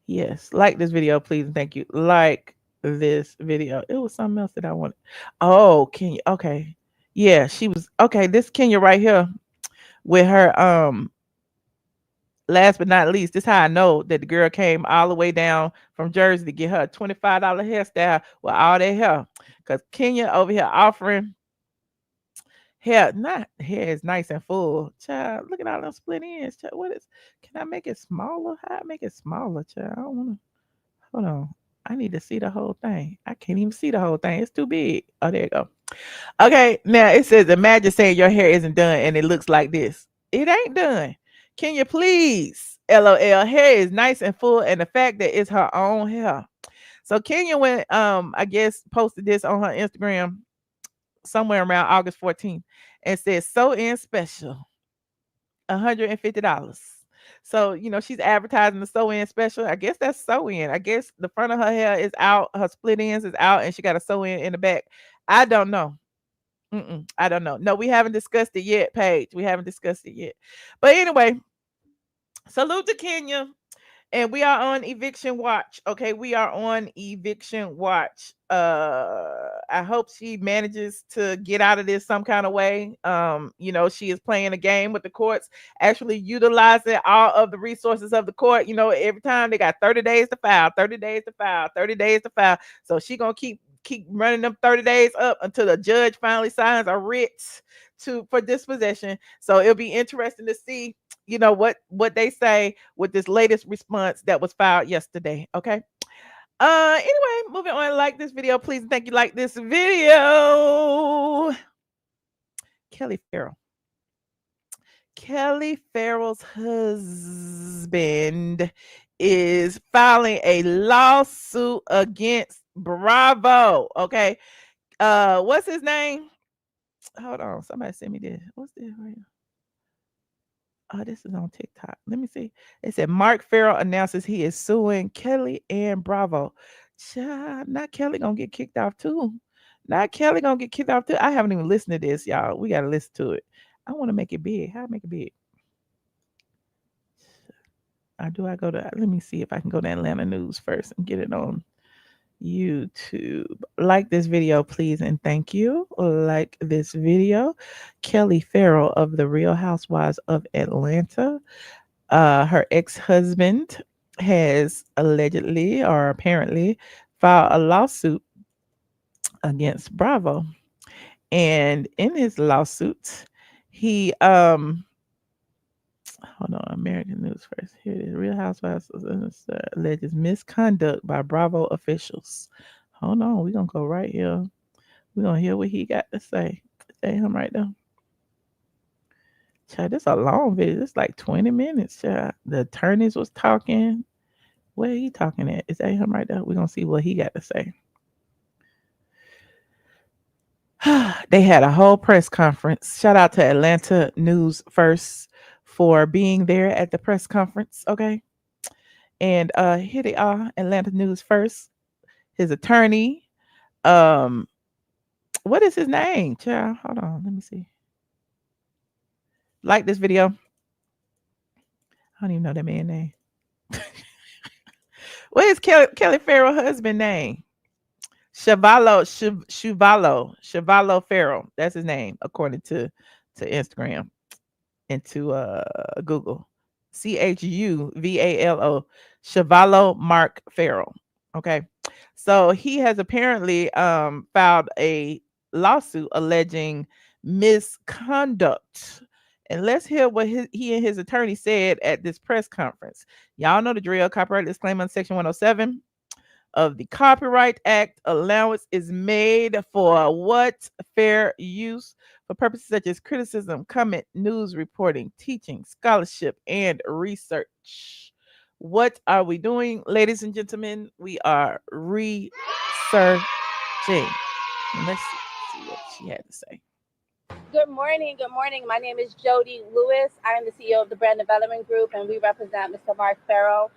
[SPEAKER 1] yes, like this video, please, and thank you. Like this video. It was something else that I wanted. Oh, Kenya. Okay. Yeah, she was okay. This Kenya right here with her last but not least, this is how I know that the girl came all the way down from Jersey to get her a $25 hairstyle with all that hair. Because Kenya over here offering hair, not hair is nice and full. Child, look at all those split ends. Child, can I make it smaller? How I make it smaller, child? I don't want to. Hold on. I need to see the whole thing. I can't even see the whole thing. It's too big. Oh, there you go. Okay, now it says, imagine saying your hair isn't done and it looks like this. It ain't done. Can you please? LOL. Hair is nice and full, and the fact that it's her own hair. So Kenya went, I guess, posted this on her Instagram somewhere around August 14th and said, sew in special, $150. So, she's advertising the sew in special. I guess that's sew in. I guess the front of her hair is out, her split ends is out, and she got a sew in the back. I don't know. I don't know. No, we haven't discussed it yet, Paige. We haven't discussed it yet. But anyway, salute to Kenya. And we are on eviction watch. Okay, we are on eviction watch. I hope she manages to get out of this some kind of way. She is playing a game with the courts, actually utilizing all of the resources of the court. Every time they got 30 days to file, 30 days to file, 30 days to file. So she gonna keep running them 30 days up until the judge finally signs a writ for dispossession. So it'll be interesting to see what they say with this latest response that was filed yesterday. Okay. Anyway, moving on. Like this video, please, and thank you. Like this video. Kelli Ferrell's husband is filing a lawsuit against Bravo. Okay. What's his name? Hold on. Somebody send me this. What's this right here? Oh, this is on TikTok. Let me see. It said Mark Farrell announces he is suing Kelli and Bravo. Child, not Kelli gonna get kicked off too. Not Kelli gonna get kicked off too. I haven't even listened to this, y'all. We gotta listen to it. I want to make it big. How to make it big? Do I go to? Let me see if I can go to Atlanta News first and get it on YouTube. Like this video, please, and thank you. Like this video. Kelli Ferrell of the Real Housewives of Atlanta. Her ex-husband has allegedly or apparently filed a lawsuit against Bravo. And in his lawsuit, he hold on, American News first. Here it is. Real Housewives alleges misconduct by Bravo officials. Hold on, we're gonna go right here. We're gonna hear what he got to say. Say him right there. Child, this is a long video. It's like 20 minutes, child. The attorneys was talking. Where he talking at? Is that him right there? We're gonna see what he got to say. They had a whole press conference. Shout out to Atlanta News First for being there at the press conference. Okay. And here they are, Atlanta News First. His attorney. What is his name? Child, hold on. Let me see. Like this video. I don't even know that man's name. What is Kelli Ferrell's husband name? Chuvalo Ferrell. That's his name, according to Instagram and to Google. Chuvalo Chuvalo Mark Ferrell. Okay. So he has apparently filed a lawsuit alleging misconduct. And let's hear what he and his attorney said at this press conference. Y'all know the drill. Copyright disclaimer on Section 107 of the Copyright Act. Allowance is made for what? Fair use for purposes such as criticism, comment, news reporting, teaching, scholarship, and research. What are we doing, ladies and gentlemen? We are researching. See, let's see what she had to say.
[SPEAKER 12] Good morning. Good morning. My name is Jody Lewis. I am the CEO of the Brand Development Group, and we represent Mr. Mark Ferrell.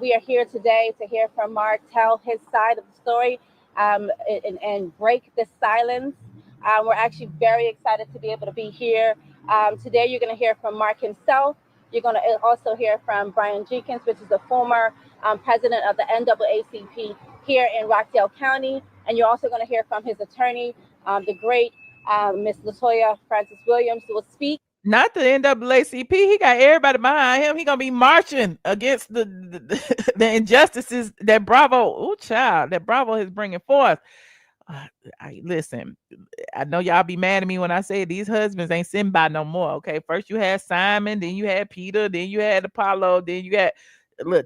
[SPEAKER 12] We are here today to hear from Mark tell his side of the story and break the silence. We're actually very excited to be able to be here. Today, you're going to hear from Mark himself. You're going to also hear from Brian Jenkins, which is the former president of the NAACP here in Rockdale County. And you're also going to hear from his attorney, the great Miss LaTocha Francis Williams, who will speak.
[SPEAKER 1] Not the NAACP. He got everybody behind him. He gonna be marching against the injustices that Bravo, that Bravo is bringing forth. Listen, I know y'all be mad at me when I say these husbands ain't sitting by no more. Okay, first you had Simon, then you had Peter, then you had Apollo, then you got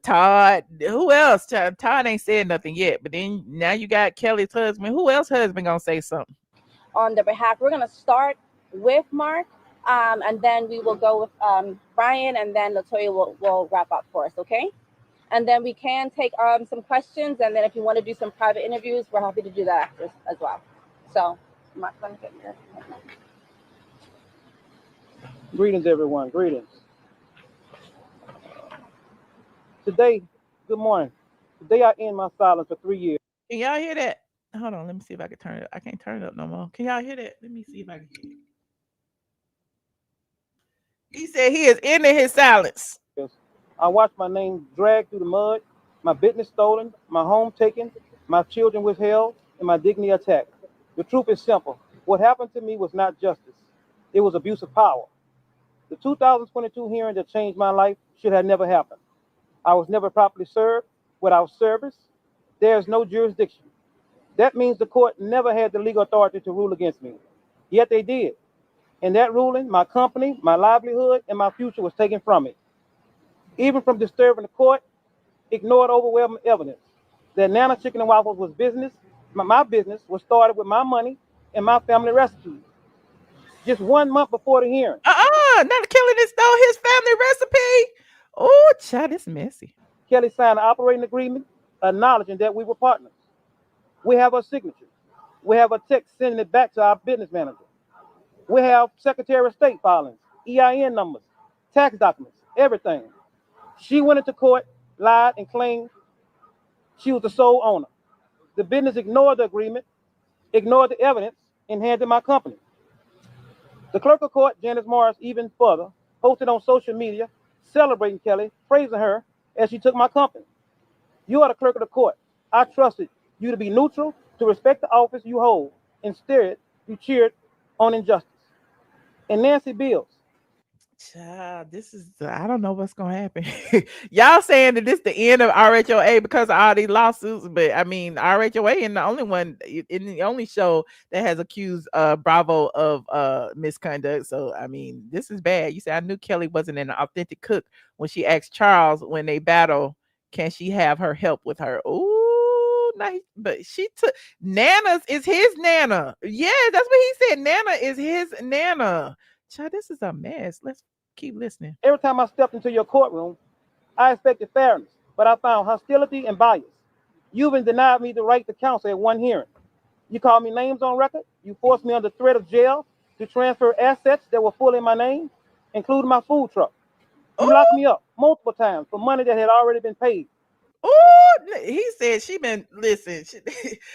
[SPEAKER 1] Todd. Who else? Todd ain't said nothing yet, but then now you got Kelly's husband. Who else husband gonna say something?
[SPEAKER 12] On the behalf, we're gonna start with Mark, and then we will go with Brian, and then LaTocha will wrap up for us, okay? And then we can take some questions, and then if you want to do some private interviews, we're happy to do that after as well. So, Mark, let me get here.
[SPEAKER 13] Greetings, everyone. Greetings. Today, good morning. Today I end my silence for 3 years.
[SPEAKER 1] Can y'all hear that? Hold on, let me see if I can turn it. I can't turn it up no more. Can y'all hear that? Let me see if I can hear it. He said he is ending his silence.
[SPEAKER 13] Yes. I watched my name dragged through the mud, my business stolen, my home taken, my children withheld, and my dignity attacked. The truth is simple. What happened to me was not justice. It was abuse of power. The 2022 hearing that changed my life should have never happened. I was never properly served. Without service, there is no jurisdiction. That means the court never had the legal authority to rule against me. Yet they did. In that ruling, my company, my livelihood, and my future was taken from me. Even from disturbing the court, ignored overwhelming evidence that Nana Chicken and Waffles was business. My business was started with my money and my family recipes. Just 1 month before the hearing.
[SPEAKER 1] Nana Kelly didn't stole his family recipe. Oh, child, it's messy.
[SPEAKER 13] Kelly signed an operating agreement acknowledging that we were partners. We have a signature. We have a text sending it back to our business manager. We have Secretary of State filings, EIN numbers, tax documents, everything. She went into court, lied, and claimed she was the sole owner. The business ignored the agreement, ignored the evidence, and handed my company. The clerk of court, Janice Morris, even further, posted on social media, celebrating Kelly, praising her as she took my company. You are the clerk of the court. I trusted you to be neutral, to respect the office you hold. Instead, you cheered on injustice. And Nancy Bills.
[SPEAKER 1] Child, this is, I don't know what's going to happen. Y'all saying that this the end of RHOA because of all these lawsuits, but I mean, RHOA ain't the only one, in the only show that has accused Bravo of misconduct. So, I mean, this is bad. You said, I knew Kelly wasn't an authentic cook when she asked Charles when they battle, can she have her help with her? Ooh, nice. But she took, Nana's is his Nana. Yeah, that's what he said. Nana is his Nana. Child, this is a mess. Let's keep listening.
[SPEAKER 13] Every time I stepped into your courtroom, I expected fairness, but I found hostility and bias. You even denied me the right to counsel at one hearing. You called me names on record. You forced me under threat of jail to transfer assets that were full in my name, including my food truck. You locked me up multiple times for money that had already been paid.
[SPEAKER 1] Oh, he said she been, listen,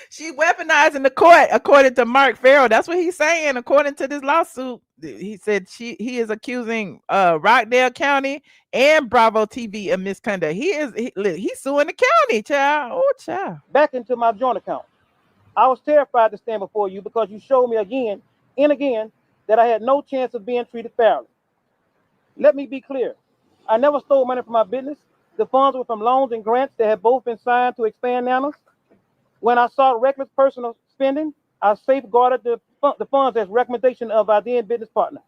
[SPEAKER 1] she weaponizing the court, according to Mark Ferrell. That's what he's saying, according to this lawsuit. He said he is accusing Rockdale County and Bravo TV of misconduct. He's suing the county, child. Oh, child.
[SPEAKER 13] Back into my joint account. I was terrified to stand before you because you showed me again and again that I had no chance of being treated fairly. Let me be clear. I never stole money from my business. The funds were from loans and grants that had both been signed to expand Nana's. When I saw reckless personal spending, I safeguarded the funds as recommendation of our then business partner.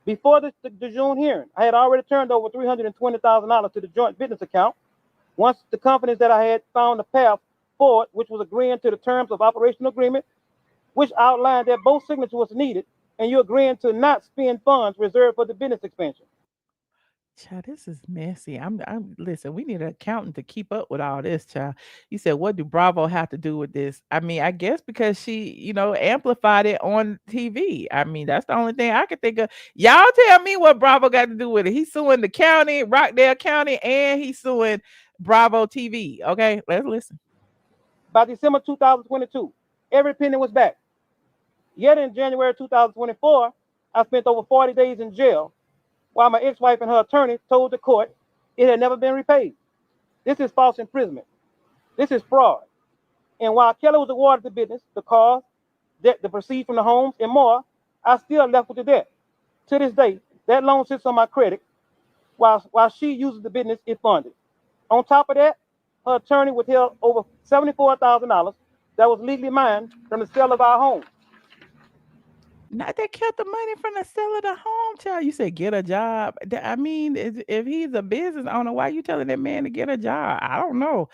[SPEAKER 13] Before the June hearing, I had already turned over $320,000 to the joint business account. Once the companies that I had found a path forward, which was agreeing to the terms of operational agreement, which outlined that both signatures was needed, and you agreeing to not spend funds reserved for the business expansion.
[SPEAKER 1] Child, this is messy. Listen, we need an accountant to keep up with all this, child. You said, what do Bravo have to do with this? I mean, I guess because she, amplified it on TV. I mean, that's the only thing I can think of. Y'all tell me what Bravo got to do with it. He's suing the county, Rockdale County, and he's suing Bravo TV. Okay, let's listen.
[SPEAKER 13] By December 2022, every penny was back. Yet in January 2024, I spent over 40 days in jail while my ex-wife and her attorney told the court it had never been repaid. This is false imprisonment. This is fraud. And while Kelli was awarded the business, the cars, the proceeds from the homes, and more, I still left with the debt. To this day, that loan sits on my credit while she uses the business it funded. On top of that, her attorney withheld over $74,000 that was legally mine from the sale of our home.
[SPEAKER 1] Not they kept the money from the sale of the home, child. You said get a job. I mean, if he's a business owner, why you telling that man to get a job? I don't know.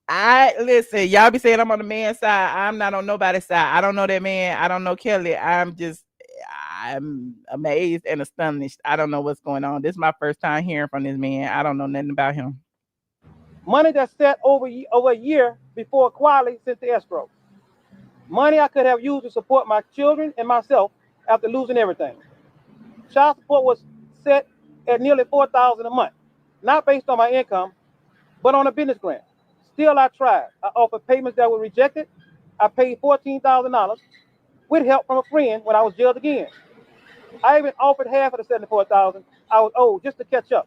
[SPEAKER 1] I listen, y'all be saying I'm on the man's side. I'm not on nobody's side. I don't know that man. I don't know Kelli. I'm amazed and astonished. I don't know what's going on. This is my first time hearing from this man. I don't know nothing about him.
[SPEAKER 13] Money that's set over a year before quietly sent to escrow. Money I could have used to support my children and myself after losing everything. Child support was set at nearly $4,000 a month, not based on my income, but on a business grant. Still, I tried. I offered payments that were rejected. I paid $14,000 with help from a friend when I was jailed again. I even offered half of the $74,000 I was owed just to catch up.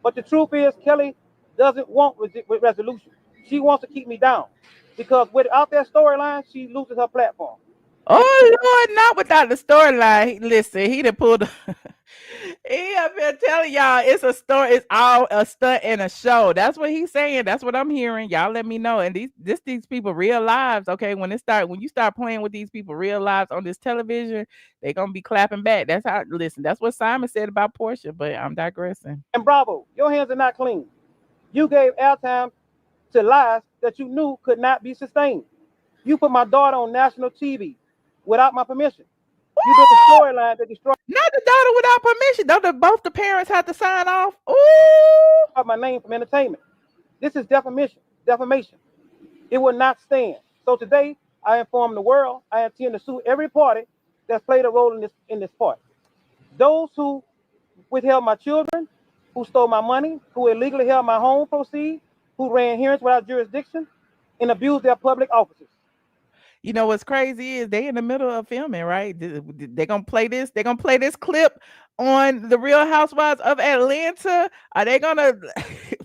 [SPEAKER 13] But the truth is, Kelli doesn't want resolution. She wants to keep me down because without that storyline, she loses her platform.
[SPEAKER 1] Oh Lord, not without the storyline. Listen, he done pulled. He up here telling y'all it's a story. It's all a stunt and a show. That's what he's saying. That's what I'm hearing. Y'all let me know. And these people real lives. Okay, when you start playing with these people real lives on this television, they gonna be clapping back. That's how. Listen, that's what Simon said about Portia. But I'm digressing.
[SPEAKER 13] And Bravo, your hands are not clean. You gave airtime to lies that you knew could not be sustained. You put my daughter on national TV without my permission. You built a storyline that destroyed.
[SPEAKER 1] Not the daughter without permission. Don't both the parents have to sign off? Ooh.
[SPEAKER 13] My name from entertainment. This is defamation. It will not stand. So today, I inform the world I intend to sue every party that's played a role in this part. Those who withheld my children, who stole my money, who illegally held my home proceeds, who ran hearings without jurisdiction, and abused their public offices.
[SPEAKER 1] You know what's crazy is they in the middle of filming, right? They're gonna play this. They're gonna play this clip on the Real Housewives of Atlanta. Are they gonna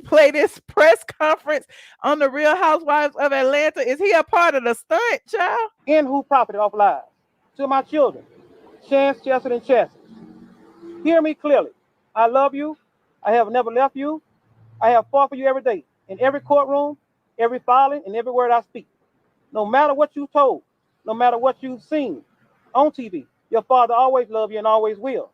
[SPEAKER 1] play this press conference on the Real Housewives of Atlanta? Is he a part of the stunt, child?
[SPEAKER 13] And who profited off lies? To my children, Chance, Chester, and Chastity. Hear me clearly. I love you. I have never left you. I have fought for you every day, in every courtroom, every filing, and every word I speak. No matter what you told, no matter what you've seen on TV, your father always loved you and always will.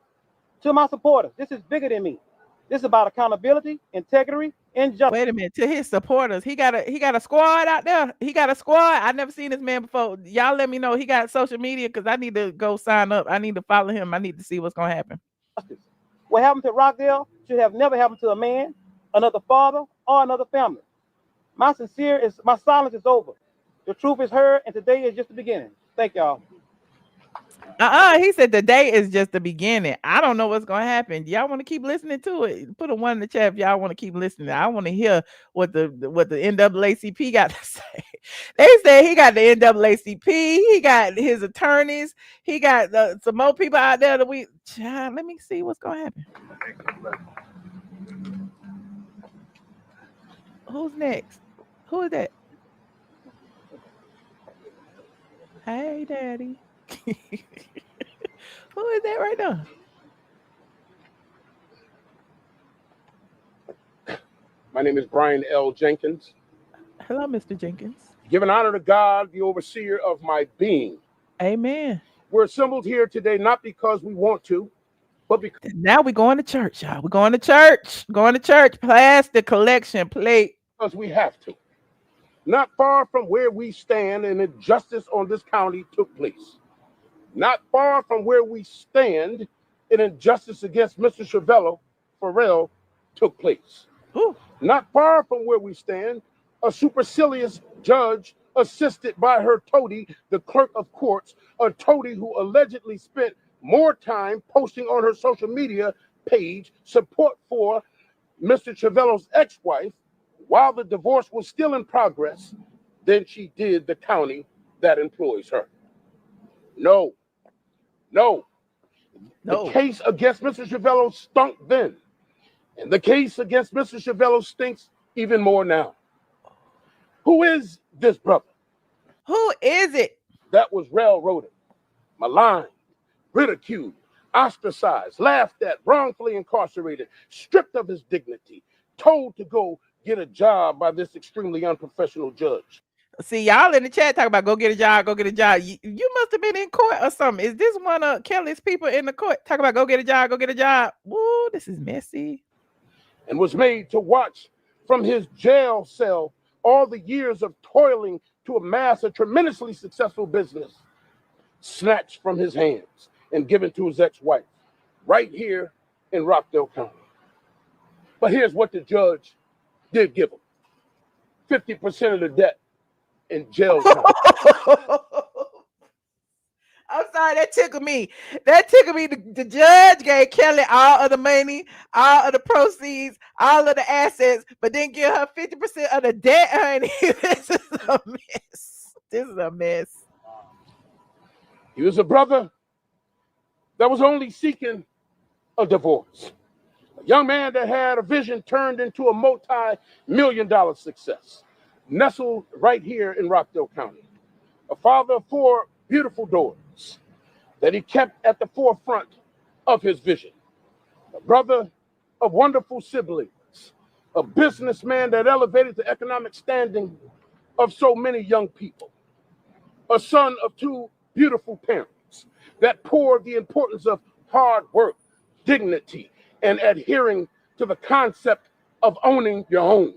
[SPEAKER 13] To my supporters, this is bigger than me. This is about accountability, integrity, and justice.
[SPEAKER 1] Wait a minute. To his supporters, he got a squad out there. He got a squad. I never seen this man before. Y'all let me know he got social media because I need to go sign up. I need to follow him. I need to see what's gonna happen.
[SPEAKER 13] What happened to Rockdale should have never happened to a man, another father, or another family. My silence is over. The truth is heard, and today is just the beginning. Thank y'all.
[SPEAKER 1] He said the day is just the beginning. I don't know what's gonna happen. Y'all want to keep listening to it? Put a 1 in the chat if y'all want to keep listening. I want to hear what the NAACP got to say. They said he got the NAACP, he got his attorneys, he got some more people out there that let me see what's gonna happen. Who's next? Who is that? Hey, Daddy. Who is that right now?
[SPEAKER 14] My name is Brian L. Jenkins.
[SPEAKER 1] Hello, Mr. Jenkins.
[SPEAKER 14] Giving honor to God, the overseer of my being.
[SPEAKER 1] Amen.
[SPEAKER 14] We're assembled here today not because we want to, but because
[SPEAKER 1] now we're going to church, y'all. We're going to church. Going to church. Pass the collection plate.
[SPEAKER 14] Because we have to. Not far from where we stand, an injustice on this county took place. Not far from where we stand, an injustice against Mr. Ferrell took place.
[SPEAKER 1] Ooh.
[SPEAKER 14] Not far from where we stand, a supercilious judge assisted by her toady, the clerk of courts, a toady who allegedly spent more time posting on her social media page support for Mr. Chavello's ex-wife while the divorce was still in progress than she did the county that employs her. No. The case against Mr. Chavello stunk then, and the case against Mr. Chavello stinks even more now. Who is this brother?
[SPEAKER 1] Who is it?
[SPEAKER 14] That was railroaded, maligned, ridiculed, ostracized, laughed at, wrongfully incarcerated, stripped of his dignity, told to go get a job by this extremely unprofessional judge.
[SPEAKER 1] See, y'all in the chat talk about go get a job, go get a job. You must have been in court or something. Is this one of Kelly's people in the court? Talk about go get a job, go get a job. Woo, this is messy.
[SPEAKER 14] And was made to watch from his jail cell all the years of toiling to amass a tremendously successful business snatched from his hands and given to his ex-wife right here in Rockdale County. But here's what the judge did give him. 50% of the debt in jail time.
[SPEAKER 1] I'm sorry, that tickled me. The judge gave Kelly all of the money, all of the proceeds, all of the assets, but then give her 50% of the debt, honey. This is a mess. This is a mess.
[SPEAKER 14] He was a brother that was only seeking a divorce. A young man that had a vision turned into a multi-million-dollar success, nestled right here in Rockdale County. A father of 4 beautiful daughters that he kept at the forefront of his vision. A brother of wonderful siblings, a businessman that elevated the economic standing of so many young people. A son of 2 beautiful parents that poured the importance of hard work, dignity, and adhering to the concept of owning your home.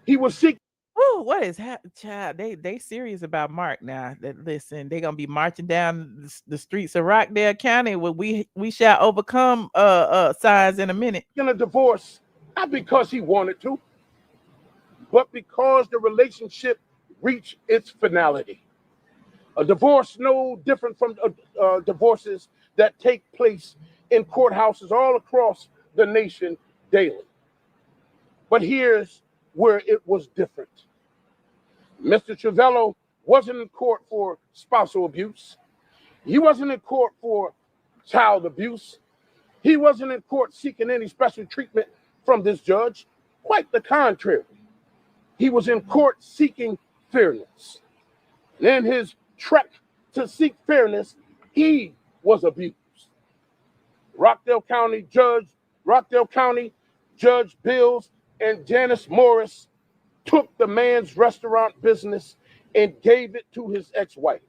[SPEAKER 14] He was seeking.
[SPEAKER 1] Oh, what is happening, child? They serious about Mark now. That listen, they're gonna be marching down the streets of Rockdale County where we shall overcome signs in a minute.
[SPEAKER 14] In a divorce, not because he wanted to, but because the relationship reached its finality. A divorce no different from divorces that take place in courthouses all across the nation daily. But here's where it was different. Mr. Chavello wasn't in court for spousal abuse. He wasn't in court for child abuse. He wasn't in court seeking any special treatment from this judge. Quite the contrary. He was in court seeking fairness. And in his trek to seek fairness, he was abused. Rockdale County Judge Bills and Janice Morris took the man's restaurant business and gave it to his ex-wife.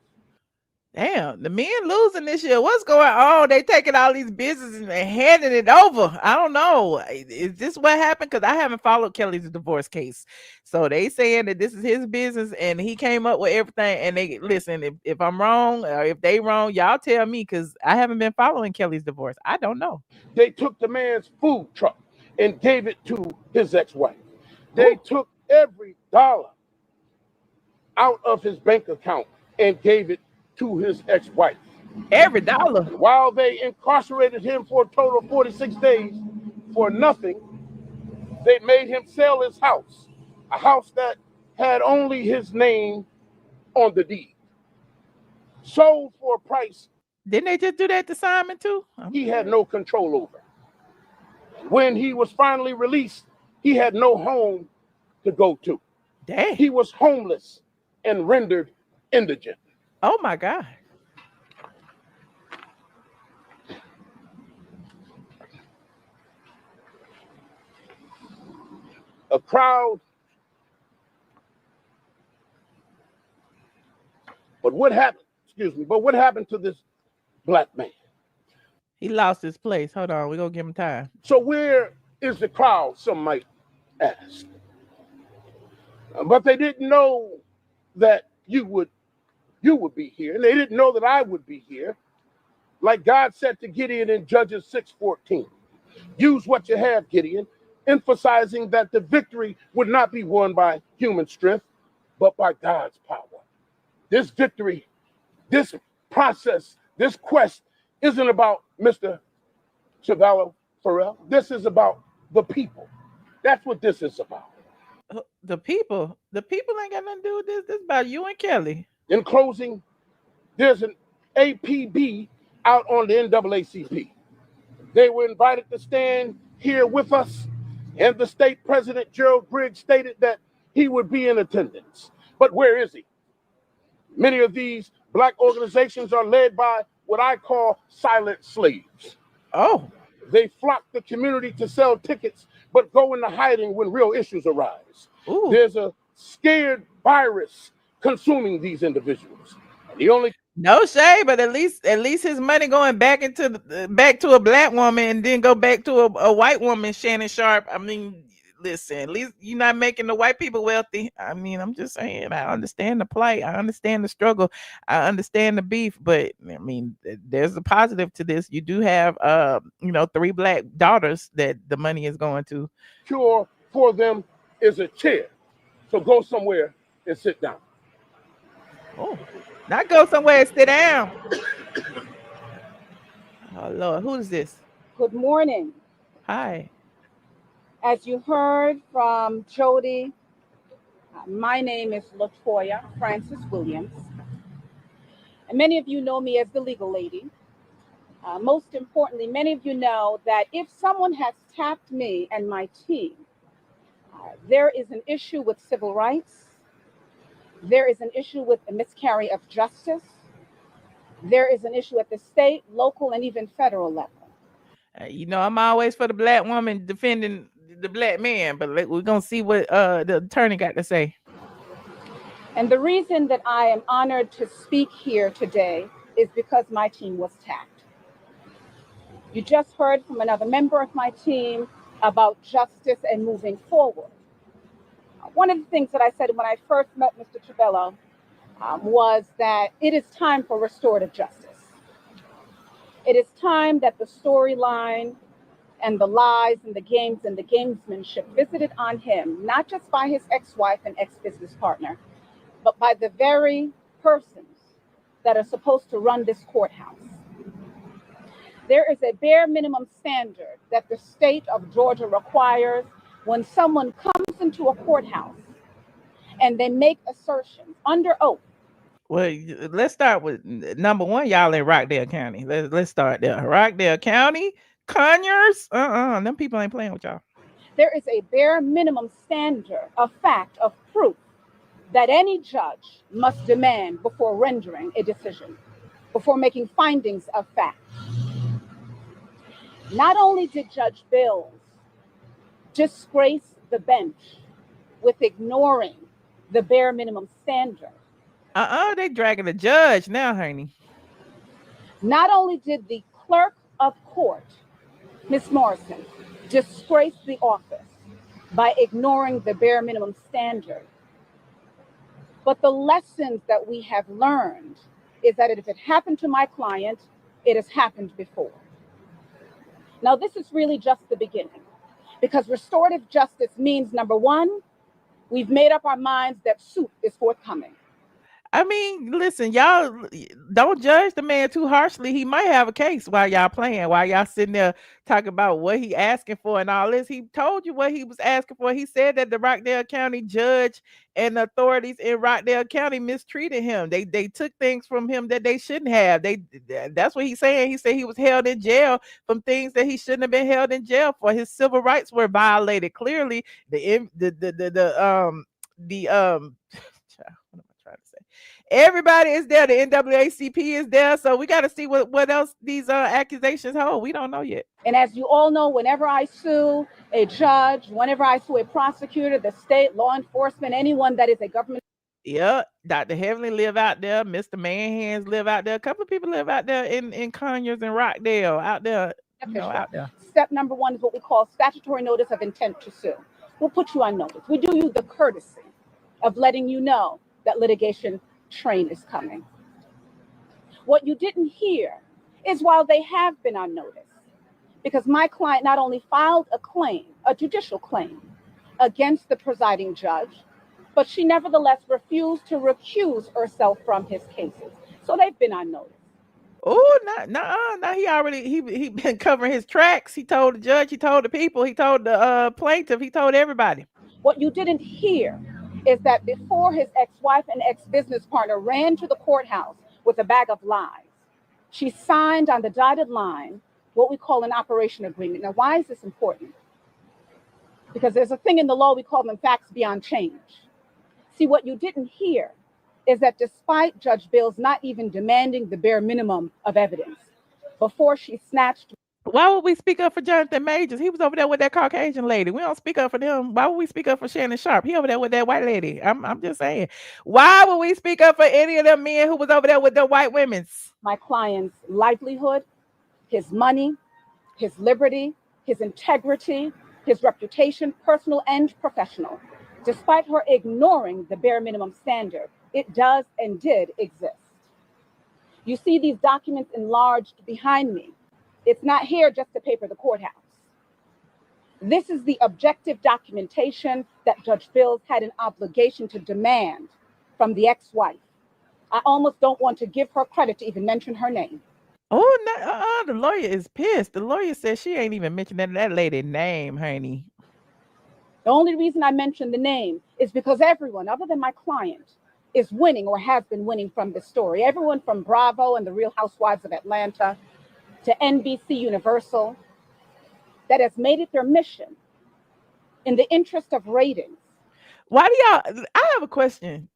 [SPEAKER 1] Damn, the men losing this year. What's going on? They taking all these businesses and handing it over. I don't know. Is this what happened? Because I haven't followed Kelly's divorce case. So they saying that this is his business and he came up with everything. And they listen, if I'm wrong or if they wrong, y'all tell me because I haven't been following Kelly's divorce. I don't know.
[SPEAKER 14] They took the man's food truck and gave it to his ex-wife. They took every dollar out of his bank account and gave it to his ex-wife.
[SPEAKER 1] Every dollar.
[SPEAKER 14] While they incarcerated him for a total of 46 days for nothing, they made him sell his house, a house that had only his name on the deed. Sold for a price.
[SPEAKER 1] Didn't they just do that to Simon too?
[SPEAKER 14] He had no control over. When he was finally released, he had no home to go to.
[SPEAKER 1] Dang.
[SPEAKER 14] He was homeless and rendered indigent.
[SPEAKER 1] Oh my God.
[SPEAKER 14] A crowd. But what happened? But what happened to this black man?
[SPEAKER 1] He lost his place. Hold on, we're gonna give him time.
[SPEAKER 14] So where is the crowd? Some might ask. But they didn't know that you would be here. And they didn't know that I would be here. Like God said to Gideon in Judges 6:14, Use what you have, Gideon, emphasizing that the victory would not be won by human strength, but by God's power. This victory, this process, this quest isn't about Mr. Chevelle Ferrell. This is about the people. That's what this is about.
[SPEAKER 1] The people ain't got nothing to do with this. This is about you and Kelli.
[SPEAKER 14] In closing, there's an APB out on the NAACP. They were invited to stand here with us, and the state president, Gerald Griggs, stated that he would be in attendance. But where is he? Many of these Black organizations are led by what I call silent slaves.
[SPEAKER 1] Oh.
[SPEAKER 14] They flock the community to sell tickets, but go into hiding when real issues arise.
[SPEAKER 1] Ooh.
[SPEAKER 14] There's a scared virus consuming these individuals. And the only
[SPEAKER 1] no shade, but at least his money going back back to a Black woman and then go back to a white woman, Shannon Sharp. I mean, listen, at least you're not making the white people wealthy. I mean, I'm just saying, I understand the plight, I understand the struggle, I understand the beef, but I mean, there's a positive to this. You do have 3 Black daughters that the money is going to.
[SPEAKER 14] Cure for them is a chair. So go somewhere and sit down.
[SPEAKER 1] Oh, not go somewhere and sit down. Oh Lord, who is this?
[SPEAKER 15] Good morning.
[SPEAKER 1] Hi.
[SPEAKER 15] As you heard from Jody, my name is LaTocha Francis Williams. And many of you know me as the legal lady. Most importantly, many of you know that if someone has tapped me and my team, there is an issue with civil rights. There is an issue with a miscarriage of justice. There is an issue at the state, local, and even federal level.
[SPEAKER 1] I'm always for the Black woman defending the Black man, but we're going to see what the attorney got to say.
[SPEAKER 15] And the reason that I am honored to speak here today is because my team was tapped. You just heard from another member of my team about justice and moving forward. One of the things that I said when I first met Mr. Chevelle was that it is time for restorative justice. It is time that the storyline and the lies and the games and the gamesmanship visited on him, not just by his ex-wife and ex-business partner, but by the very persons that are supposed to run this courthouse. There is a bare minimum standard that the state of Georgia requires when someone comes into a courthouse and they make assertions under oath.
[SPEAKER 1] Well, let's start with number one. Y'all in Rockdale County. Let's start there. Rockdale County, Conyers. Them people ain't playing with y'all.
[SPEAKER 15] There is a bare minimum standard of fact, of proof, that any judge must demand before rendering a decision, before making findings of fact. Not only did Judge Bills disgrace the bench with ignoring the bare minimum standard.
[SPEAKER 1] They dragging the judge now, honey.
[SPEAKER 15] Not only did the clerk of court, Miss Morrison, disgrace the office by ignoring the bare minimum standard, but the lessons that we have learned is that if it happened to my client, it has happened before. Now, this is really just the beginning, because restorative justice means, number one, we've made up our minds that suit is forthcoming.
[SPEAKER 1] I mean, listen, y'all don't judge the man too harshly. He might have a case while y'all playing, while y'all sitting there talking about what he asking for and all this. He told you what he was asking for. He said that the Rockdale County judge and the authorities in Rockdale County mistreated him. They took things from him that they shouldn't have. That's what he's saying. He said he was held in jail from things that he shouldn't have been held in jail for. His civil rights were violated. Clearly, everybody is there. The NAACP is there. So we got to see what else these accusations hold. We don't know yet.
[SPEAKER 15] And as you all know, whenever I sue a judge, whenever I sue a prosecutor, the state, law enforcement, anyone that is a government.
[SPEAKER 1] Yeah, Dr. Heavenly live out there. Mr. Manhands live out there. A couple of people live out there in Conyers and Rockdale out there. Out there.
[SPEAKER 15] Step number one is what we call statutory notice of intent to sue. We'll put you on notice. We do you the courtesy of letting you know that litigation train is coming. What you didn't hear is while they have been on notice, because my client not only filed a claim, a judicial claim, against the presiding judge, but she nevertheless refused to recuse herself from his cases. So they've been on notice.
[SPEAKER 1] Oh, no, he been covering his tracks. He told the judge, he told the people, he told the plaintiff, he told everybody.
[SPEAKER 15] What you didn't hear is that before his ex-wife and ex-business partner ran to the courthouse with a bag of lies, she signed on the dotted line what we call an operation agreement. Now, why is this important? Because there's a thing in the law, we call them facts beyond change. See, what you didn't hear is that despite Judge Bills not even demanding the bare minimum of evidence, before she snatched.
[SPEAKER 1] Why would we speak up for Jonathan Majors? He was over there with that Caucasian lady. We don't speak up for them. Why would we speak up for Shannon Sharp? He over there with that white lady. I'm just saying. Why would we speak up for any of them men who was over there with the white women's?
[SPEAKER 15] My client's livelihood, his money, his liberty, his integrity, his reputation, personal and professional. Despite her ignoring the bare minimum standard, it does and did exist. You see these documents enlarged behind me. It's not here just to paper the courthouse. This is the objective documentation that Judge Bills had an obligation to demand from the ex-wife. I almost don't want to give her credit to even mention her name.
[SPEAKER 1] Oh, no, the lawyer is pissed. The lawyer says she ain't even mentioning that lady's name, honey.
[SPEAKER 15] The only reason I mentioned the name is because everyone, other than my client, is winning or has been winning from this story. Everyone from Bravo and the Real Housewives of Atlanta to NBC Universal that has made it their mission in the interest of ratings.
[SPEAKER 1] Why do y'all, I have a question.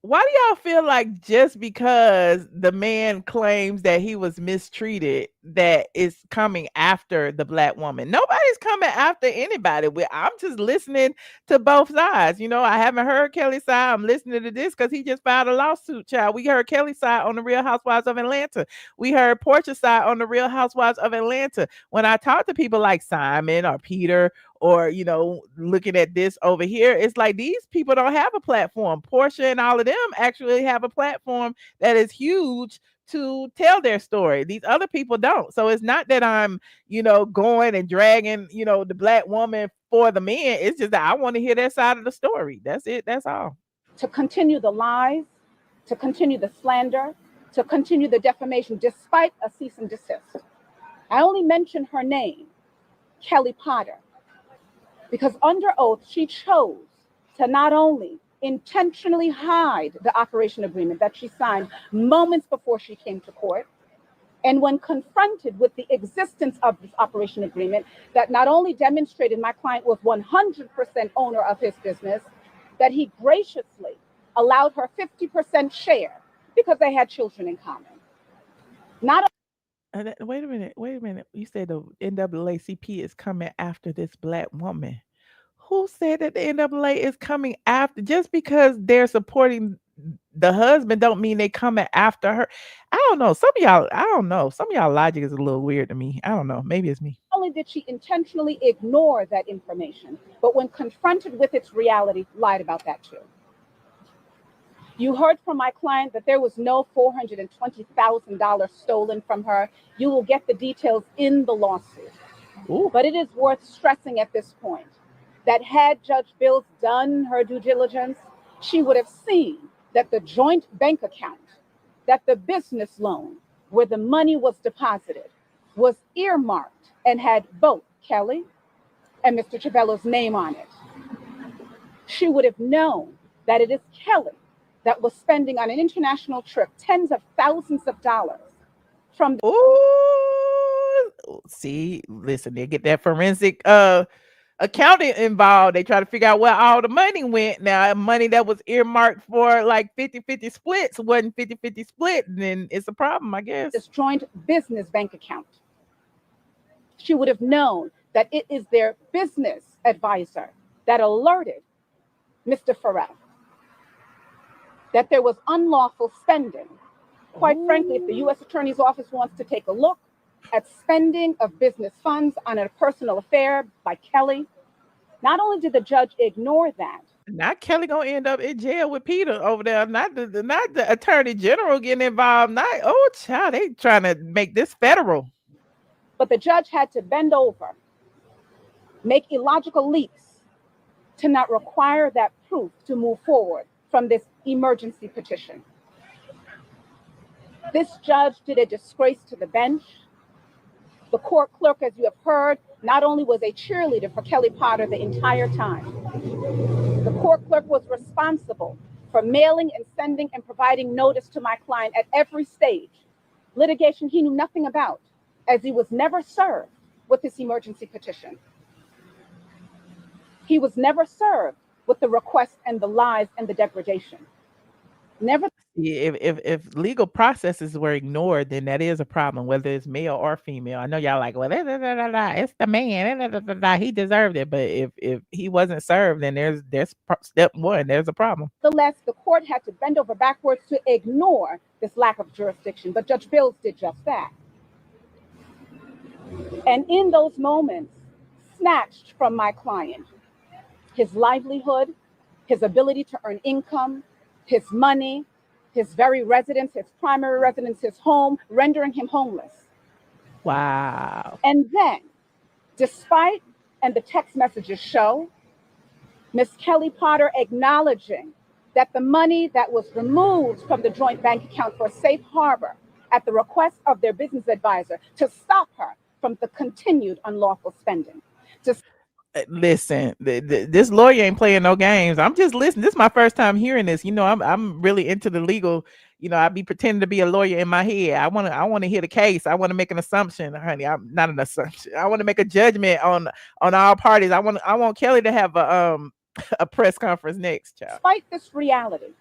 [SPEAKER 1] Why do y'all feel like just because the man claims that he was mistreated, that is coming after the black woman? Nobody's coming after anybody. I'm just listening to both sides. You know, I haven't heard Kelly's side. I'm listening to this because he just filed a lawsuit, child. We heard Kelly's side on the Real Housewives of Atlanta. We heard Portia's side on the Real Housewives of Atlanta. When I talk to people like Simon or Peter, or, you know, looking at this over here, it's like these people don't have a platform. Portia and all of them actually have a platform that is huge to tell their story. These other people don't. So it's not that I'm, you know, going and dragging, you know, the black woman for the men. It's just that I want to hear their side of the story. That's it. That's all.
[SPEAKER 15] To continue the lies, to continue the slander, to continue the defamation, despite a cease and desist. I only mention her name, Kelly Potter, because under oath, she chose to not only intentionally hide the operation agreement that she signed moments before she came to court, and when confronted with the existence of this operation agreement that not only demonstrated my client was 100% owner of his business, that he graciously allowed her 50% share because they had children in common.
[SPEAKER 1] Wait a minute. You said the NAACP is coming after this black woman. Who said that the NAA is coming after? Just because they're supporting the husband don't mean they coming after her. I don't know. Some of y'all logic is a little weird to me. I don't know. Maybe it's me.
[SPEAKER 15] Not only did she intentionally ignore that information, but when confronted with its reality, lied about that too. You heard from my client that there was no $420,000 stolen from her. You will get the details in the lawsuit.
[SPEAKER 1] Ooh.
[SPEAKER 15] But it is worth stressing at this point that had Judge Bills done her due diligence, she would have seen that the joint bank account, that the business loan where the money was deposited was earmarked and had both Kelly and Mr. Chavello's name on it. She would have known that it is Kelly that was spending on an international trip tens of thousands of dollars from the—
[SPEAKER 1] Ooh, see, listen, they get that forensic accounting involved. They try to figure out where all the money went. Now, money that was earmarked for like 50-50 splits wasn't 50-50 split, then it's a problem, I guess.
[SPEAKER 15] This joint business bank account. She would have known that it is their business advisor that alerted Mr. Ferrell that there was unlawful spending. Quite frankly, if the U.S. Attorney's Office wants to take a look at spending of business funds on a personal affair by Kelly, not only did the judge ignore that.
[SPEAKER 1] Not Kelly gonna end up in jail with Peter over there. Not the attorney general getting involved. Child, they trying to make this federal.
[SPEAKER 15] But the judge had to bend over, make illogical leaps to not require that proof to move forward from this emergency petition. This judge did a disgrace to the bench. The court clerk, as you have heard, not only was a cheerleader for Kelli Potter the entire time, the court clerk was responsible for mailing and sending and providing notice to my client at every stage. Litigation he knew nothing about, as he was never served with this emergency petition. He was never served with the request and the lies and the degradation. Never.
[SPEAKER 1] If legal processes were ignored, then that is a problem, whether it's male or female. I know y'all like, well, it's the man, he deserved it. But if he wasn't served, then there's step one. There's a problem.
[SPEAKER 15] Nonetheless, the court had to bend over backwards to ignore this lack of jurisdiction, but Judge Bills did just that. And in those moments, snatched from my client his livelihood, his ability to earn income, his money, his very residence, his primary residence, his home, rendering him homeless.
[SPEAKER 1] Wow.
[SPEAKER 15] And then, despite, and the text messages show, Miss Kelli Potter acknowledging that the money that was removed from the joint bank account for safe harbor at the request of their business advisor to stop her from the continued unlawful spending.
[SPEAKER 1] Listen, this lawyer ain't playing no games. I'm just listening. This is my first time hearing this. You know, I'm really into the legal. You know, I be pretending to be a lawyer in my head. I want to hear the case. I want to make an assumption, honey. I'm not an assumption. I want to make a judgment on all parties. I want Kelli to have a press conference next, child.
[SPEAKER 15] Despite this reality,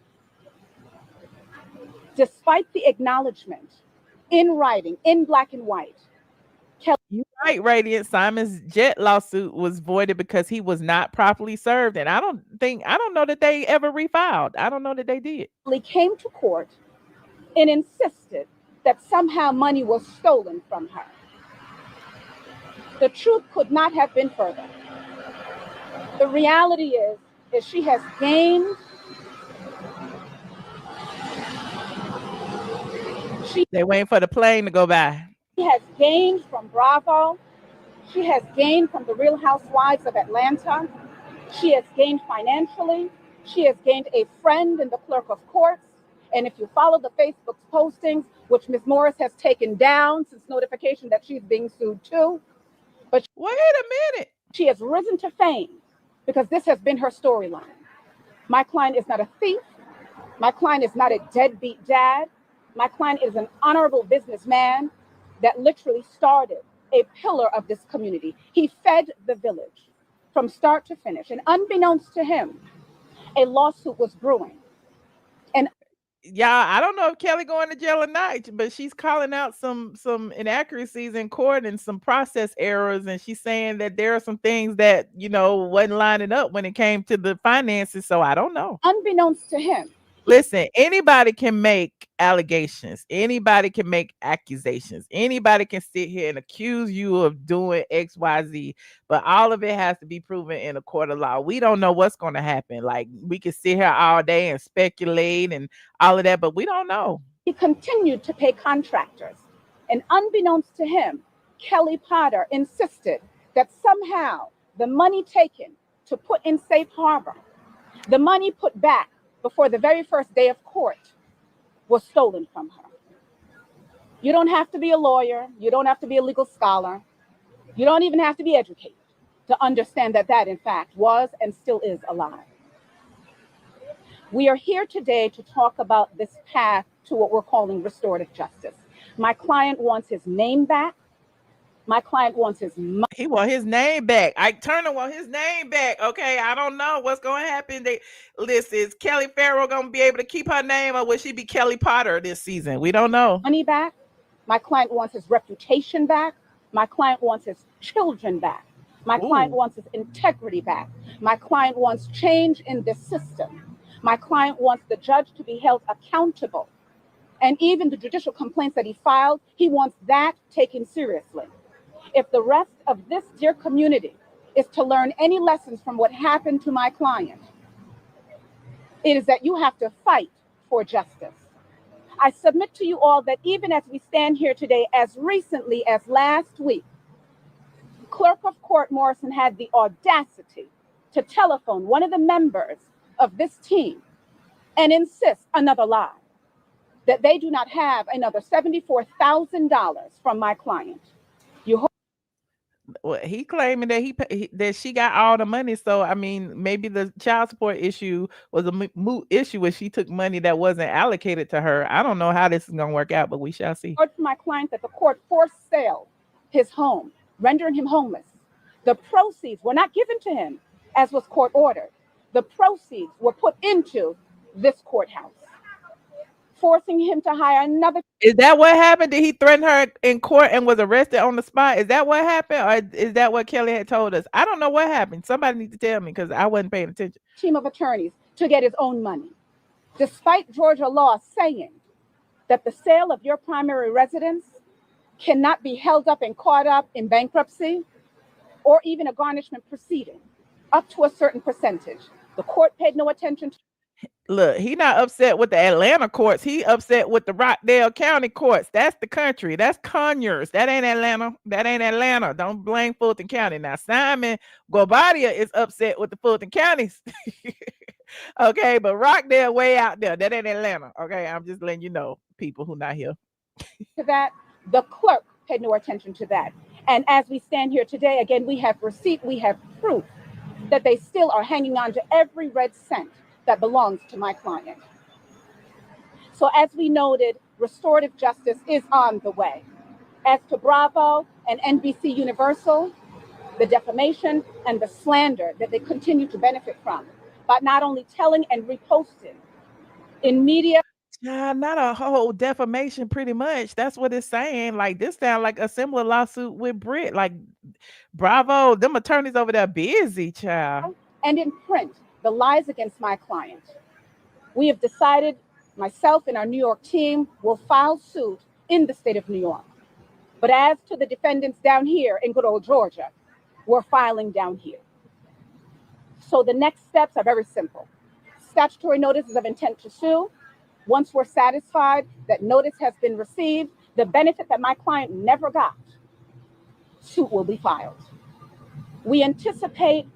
[SPEAKER 15] despite the acknowledgement in writing, in black and white,
[SPEAKER 1] You're right, Radiant. Simon's jet lawsuit was voided because he was not properly served, and I don't know that they ever refiled. I don't know that they did.
[SPEAKER 15] He came to court and insisted that somehow money was stolen from her. The truth could not have been further. The reality is she has gained.
[SPEAKER 1] They waiting for the plane to go by.
[SPEAKER 15] She has gained from Bravo. She has gained from the Real Housewives of Atlanta. She has gained financially. She has gained a friend in the clerk of courts. And if you follow the Facebook postings, which Ms. Morris has taken down since notification that she's being sued too. But
[SPEAKER 1] wait a minute.
[SPEAKER 15] She has risen to fame because this has been her storyline. My client is not a thief. My client is not a deadbeat dad. My client is an honorable businessman that literally started a pillar of this community. He fed the village from start to finish. And unbeknownst to him, a lawsuit was brewing. And
[SPEAKER 1] yeah, I don't know if Kelli going to jail or not, but she's calling out some inaccuracies in court and some process errors. And she's saying that there are some things that, you know, wasn't lining up when it came to the finances. So I don't know.
[SPEAKER 15] Unbeknownst to him.
[SPEAKER 1] Listen, anybody can make allegations. Anybody can make accusations. Anybody can sit here and accuse you of doing X, Y, Z, but all of it has to be proven in a court of law. We don't know what's going to happen. Like, we can sit here all day and speculate and all of that, but we don't know.
[SPEAKER 15] He continued to pay contractors. And unbeknownst to him, Kelli Potter insisted that somehow the money taken to put in safe harbor, the money put back before the very first day of court, was stolen from her. You don't have to be a lawyer. You don't have to be a legal scholar. You don't even have to be educated to understand that that, in fact, was and still is a lie. We are here today to talk about this path to what we're calling restorative justice. My client wants his name back. My client wants his money.
[SPEAKER 1] He want his name back. Ike Turner want his name back. Okay, I don't know what's going to happen. Listen, is Kelli Ferrell going to be able to keep her name, or will she be Kelli Potter this season? We don't know.
[SPEAKER 15] Money back. My client wants his reputation back. My client wants his children back. My client wants his integrity back. My client wants change in the system. My client wants the judge to be held accountable. And even the judicial complaints that he filed, he wants that taken seriously. If the rest of this dear community is to learn any lessons from what happened to my client, it is that you have to fight for justice. I submit to you all that even as we stand here today, as recently as last week, Clerk of Court Morrison had the audacity to telephone one of the members of this team and insist another lie, that they do not have another $74,000 from my client.
[SPEAKER 1] Well, he claiming that that she got all the money. So I mean, maybe the child support issue was a moot issue where she took money that wasn't allocated to her. I don't know how this is gonna work out, but we shall see.
[SPEAKER 15] For my client that the court forced sale his home, rendering him homeless. The proceeds were not given to him as was court ordered. The proceeds were put into this courthouse, forcing him to hire another.
[SPEAKER 1] Is that what happened? Did he threaten her in court and was arrested on the spot? Is that what happened? Or is that what Kelli had told us? I don't know what happened. Somebody needs to tell me because I wasn't paying attention.
[SPEAKER 15] Team of attorneys to get his own money, despite Georgia law saying that the sale of your primary residence cannot be held up and caught up in bankruptcy or even a garnishment proceeding up to a certain percentage. The court paid no attention to.
[SPEAKER 1] Look, he not upset with the Atlanta courts. He upset with the Rockdale County courts. That's the country. That's Conyers. That ain't Atlanta. That ain't Atlanta. Don't blame Fulton County. Now, Simon Guobadia is upset with the Fulton counties. Okay, but Rockdale way out there. That ain't Atlanta. Okay, I'm just letting you know, people who not here.
[SPEAKER 15] To that, the clerk paid no attention to that. And as we stand here today, again, we have receipt, we have proof that they still are hanging on to every red cent that belongs to my client. So as we noted, restorative justice is on the way. As to Bravo and NBC Universal, the defamation and the slander that they continue to benefit from, but not only telling and reposting in media.
[SPEAKER 1] Not a whole defamation, pretty much. That's what it's saying. Like, this sounds like a similar lawsuit with Brit. Like, Bravo, them attorneys over there busy, child.
[SPEAKER 15] And in print, the lies against my client. We have decided, myself and our New York team will file suit in the state of New York. But as to the defendants down here in good old Georgia, we're filing down here. So the next steps are very simple. Statutory notices of intent to sue. Once we're satisfied that notice has been received, the benefit that my client never got, suit will be filed. We anticipate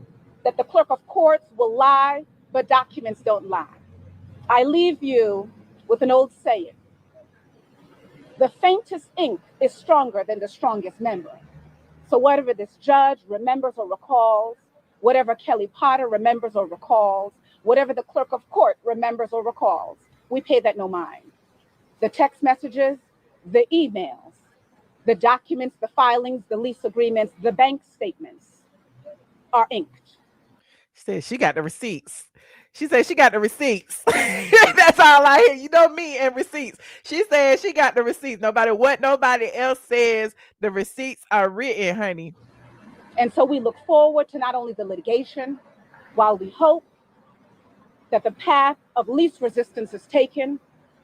[SPEAKER 15] that the clerk of courts will lie, but documents don't lie. I leave you with an old saying. The faintest ink is stronger than the strongest memory. So whatever this judge remembers or recalls, whatever Kelli Potter remembers or recalls, whatever the clerk of court remembers or recalls, we pay that no mind. The text messages, the emails, the documents, the filings, the lease agreements, the bank statements are inked.
[SPEAKER 1] She said she got the receipts. She said she got the receipts. That's all I hear. You know me and receipts. She said she got the receipts. No matter what nobody else says, the receipts are written, honey.
[SPEAKER 15] And so we look forward to not only the litigation, while we hope that the path of least resistance is taken,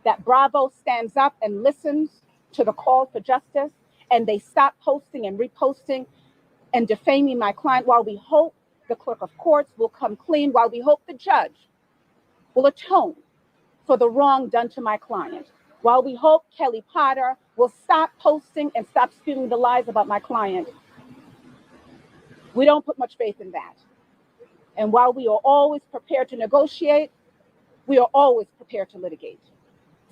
[SPEAKER 15] that Bravo stands up and listens to the call for justice, and they stop posting and reposting and defaming my client, while we hope the clerk of courts will come clean, while we hope the judge will atone for the wrong done to my client, while we hope Kelli Potter will stop posting and stop spewing the lies about my client. We don't put much faith in that. And while we are always prepared to negotiate, we are always prepared to litigate.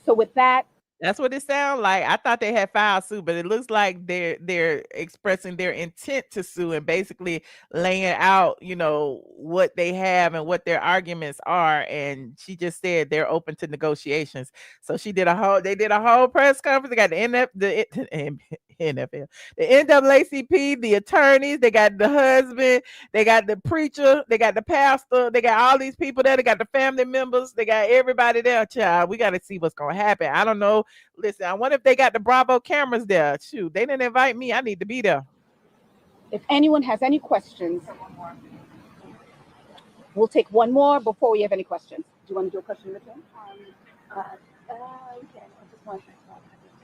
[SPEAKER 15] So with that,
[SPEAKER 1] that's what it sounds like. I thought they had filed suit, but it looks like they're expressing their intent to sue and basically laying out, you know, what they have and what their arguments are. And she just said they're open to negotiations. So they did a whole press conference. They got the NFL, the NAACP, the attorneys, they got the husband, they got the preacher, they got the pastor, they got all these people there, they got the family members, they got everybody there, child. We got to see what's going to happen. I don't know. Listen, I wonder if they got the Bravo cameras there. Shoot, they didn't invite me. I need to be there.
[SPEAKER 15] If anyone has any questions, we'll take one more before we have any questions. Do you want to do a question in return? Okay.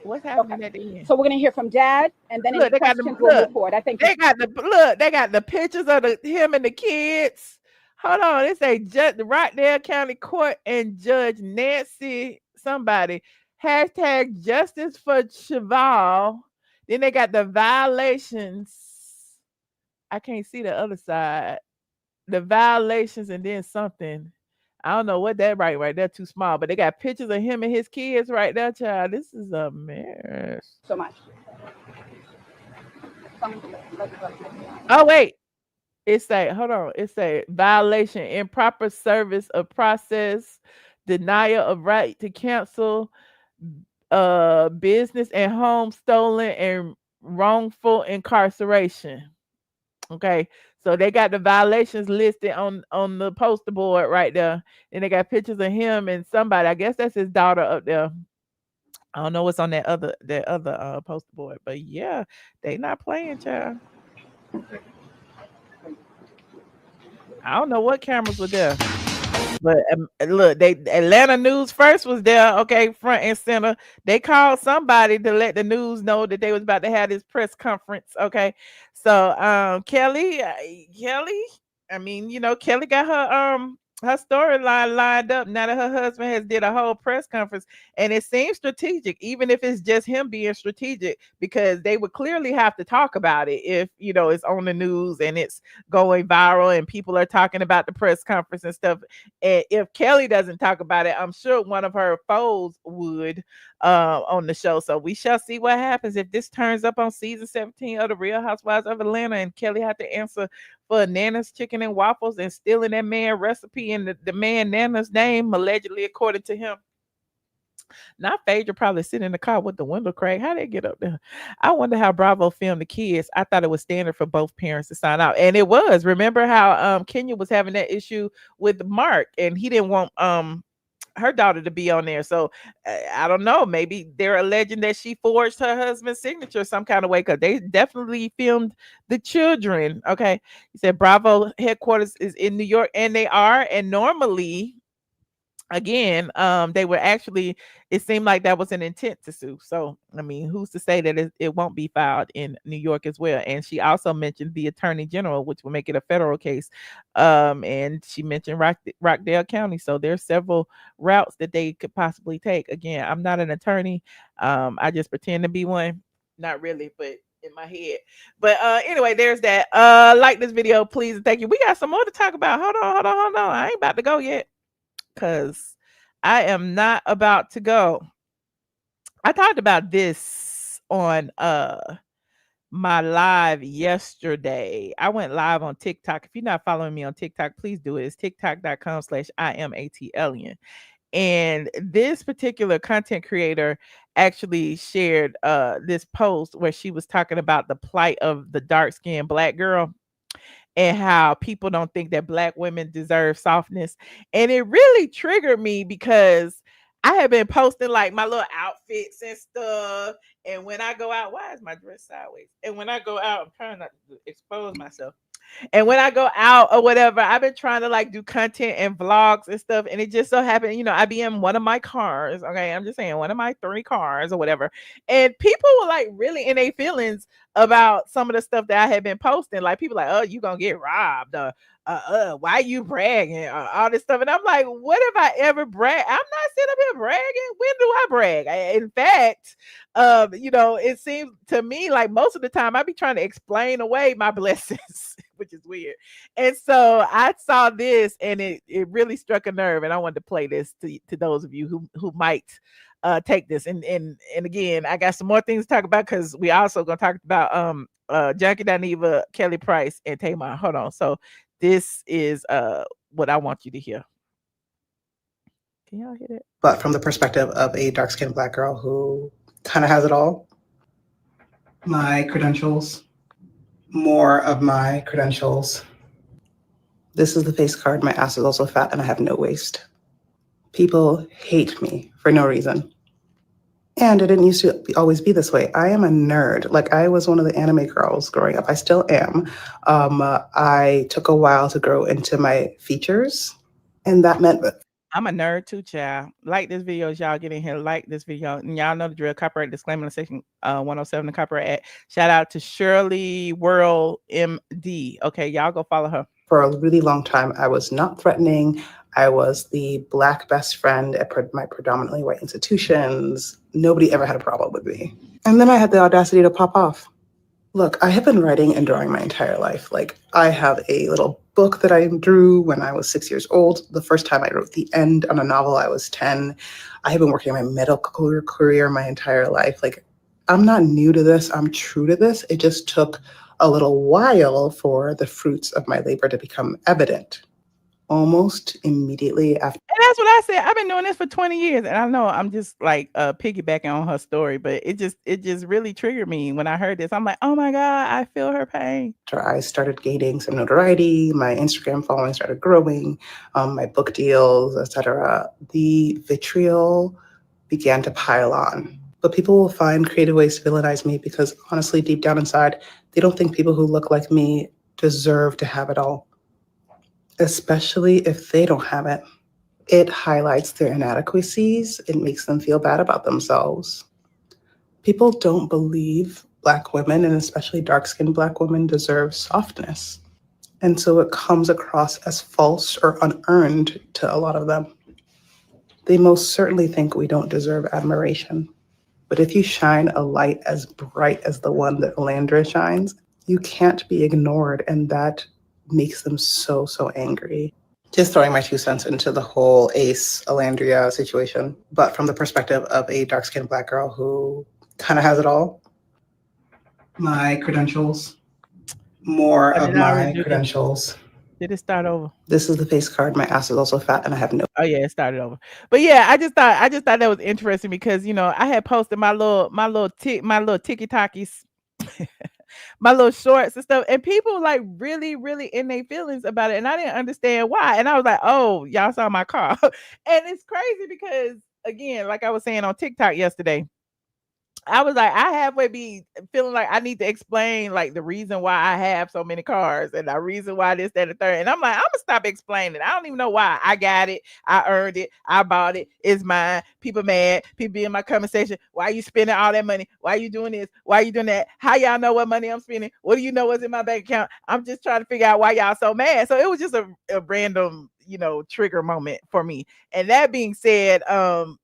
[SPEAKER 1] What's happening at the end?
[SPEAKER 15] So we're going to hear from Dad, and then any questions we'll move forward. I think
[SPEAKER 1] they got the pictures of him and the kids. Hold on, it say the Rockdale County Court and Judge Nancy somebody Hashtag justice for Cheval. Then they got the violations. I can't see the other side. The violations and then something. I don't know what that right there too small, but they got pictures of him and his kids right there, child. This is a mess.
[SPEAKER 15] So much.
[SPEAKER 1] Oh wait, it's a hold on. It's a violation, improper service of process, denial of right to cancel, business and home stolen, and wrongful incarceration. Okay, so they got the violations listed on the poster board right there, and they got pictures of him and somebody. I guess that's his daughter up there. I don't know what's on that other poster board, but yeah, they not playing, child. I don't know what cameras were there, but look, they Atlanta News First was there, okay, front and center. They called somebody to let the news know that they was about to have this press conference, okay. So Kelli, I mean, you know, Kelli got her storyline lined up now that her husband has did a whole press conference, and it seems strategic, even if it's just him being strategic, because they would clearly have to talk about it if, you know, it's on the news and it's going viral and people are talking about the press conference and stuff. And if Kelli doesn't talk about it, I'm sure one of her foes would on the show. So we shall see what happens if this turns up on season 17 of the Real Housewives of Atlanta and Kelli had to answer for Nana's chicken and waffles and stealing that man recipe and the man Nana's name, allegedly, according to him. Not Phaedra probably sitting in the car with the window cracked. How they get up there? I wonder how Bravo filmed the kids. I thought it was standard for both parents to sign out, and it was. Remember how Kenya was having that issue with Mark, and he didn't want her daughter to be on there. So I don't know. Maybe they're alleging that she forged her husband's signature some kind of way, because they definitely filmed the children. Okay, he said Bravo headquarters is in New York, and they are. And normally, again, they were actually, it seemed like that was an intent to sue. So I mean, who's to say that it won't be filed in New York as well? And she also mentioned the attorney general, which will make it a federal case, and she mentioned Rockdale County. So there's several routes that they could possibly take. Again, I'm not an attorney, I just pretend to be one. Not really, but in my head. But anyway, there's that. Like this video, please, and thank you. We got some more to talk about. Hold on. I ain't about to go yet, because I am not about to go. I talked about this on my live yesterday. I went live on TikTok. If you're not following me on TikTok, please do it. It's tiktok.com/IamATLien. And this particular content creator actually shared this post where she was talking about the plight of the dark-skinned Black girl, and how people don't think that Black women deserve softness. And it really triggered me, because I have been posting like my little outfits and stuff. And when I go out, why is my dress sideways? And when I go out, I'm trying not to expose myself. And when I go out or whatever, I've been trying to like do content and vlogs and stuff. And it just so happened, you know, I be in one of my cars. Okay. I'm just saying, one of my 3 cars or whatever. And people were like really in their feelings about some of the stuff that I had been posting. Like people like, oh, you gonna get robbed. Why you bragging? All this stuff. And I'm like, what have I ever bragged? I'm not sitting up here bragging. When do I brag? In fact, you know, it seems to me like most of the time I be trying to explain away my blessings, which is weird. And so I saw this and it really struck a nerve, and I wanted to play this to those of you who might take this. And again, I got some more things to talk about, because we also gonna talk about Junkie Dineva, Kelly Price, and Tamar. Hold on. So this is what I want you to hear. Can y'all hear it?
[SPEAKER 16] But from the perspective of a dark-skinned Black girl who kind of has it all. My credentials, more of my credentials. This is the face card. My ass is also fat and I have no waist. People hate me for no reason. And it didn't used to always be this way. I am a nerd. Like, I was one of the anime girls growing up. I still am. I took a while to grow into my features. And that meant that
[SPEAKER 1] I'm a nerd too, child. Like this video as y'all get in here. Like this video. And y'all know the drill. Copyright disclaimer in section 107, the Copyright Act. Shout out to Shirley World MD. Okay, y'all go follow her.
[SPEAKER 16] For a really long time, I was not threatening. I was the Black best friend at my predominantly white institutions. Nobody ever had a problem with me. And then I had the audacity to pop off. Look, I have been writing and drawing my entire life. Like, I have a little book that I drew when I was 6 years old. The first time I wrote the end on a novel, I was 10. I have been working on my medical career my entire life. Like, I'm not new to this. I'm true to this. It just took a little while for the fruits of my labor to become evident. Almost immediately after.
[SPEAKER 1] And that's what I said. I've been doing this for 20 years. And I know I'm just like piggybacking on her story, but it just really triggered me when I heard this. I'm like, oh my God, I feel her pain.
[SPEAKER 16] I started gaining some notoriety. My Instagram following started growing, my book deals, etc. The vitriol began to pile on. But people will find creative ways to villainize me because honestly, deep down inside, they don't think people who look like me deserve to have it all. Especially if they don't have it. It highlights their inadequacies. It makes them feel bad about themselves. People don't believe Black women, and especially dark-skinned Black women, deserve softness. And so it comes across as false or unearned to a lot of them. They most certainly think we don't deserve admiration. But if you shine a light as bright as the one that Alandra shines, you can't be ignored, and that makes them so angry. Just throwing my 2 cents into the whole Ace Alandria situation, but from the perspective of a dark-skinned Black girl who kind of has it all. My credentials, more of my credentials.
[SPEAKER 1] Did it start over?
[SPEAKER 16] This is the face card. My ass is also fat and I have no.
[SPEAKER 1] Oh yeah, it started over. But yeah, I just thought that was interesting because, you know, I had posted my little tiki-takis. My little shorts and stuff, and people like really in their feelings about it, and I didn't understand why. And I was like, oh, y'all saw my car. And it's crazy because, again, like I was saying on TikTok yesterday, I was like, I halfway be feeling like I need to explain like the reason why I have so many cars and the reason why this, that, and third. And I'm like, I'm gonna stop explaining. I don't even know why. I got it. I earned it. I bought it. It's mine. People mad. People be in my conversation. Why are you spending all that money? Why are you doing this? Why are you doing that? How y'all know what money I'm spending? What do you know what's in my bank account? I'm just trying to figure out why y'all so mad. So it was just a random, you know, trigger moment for me. And that being said,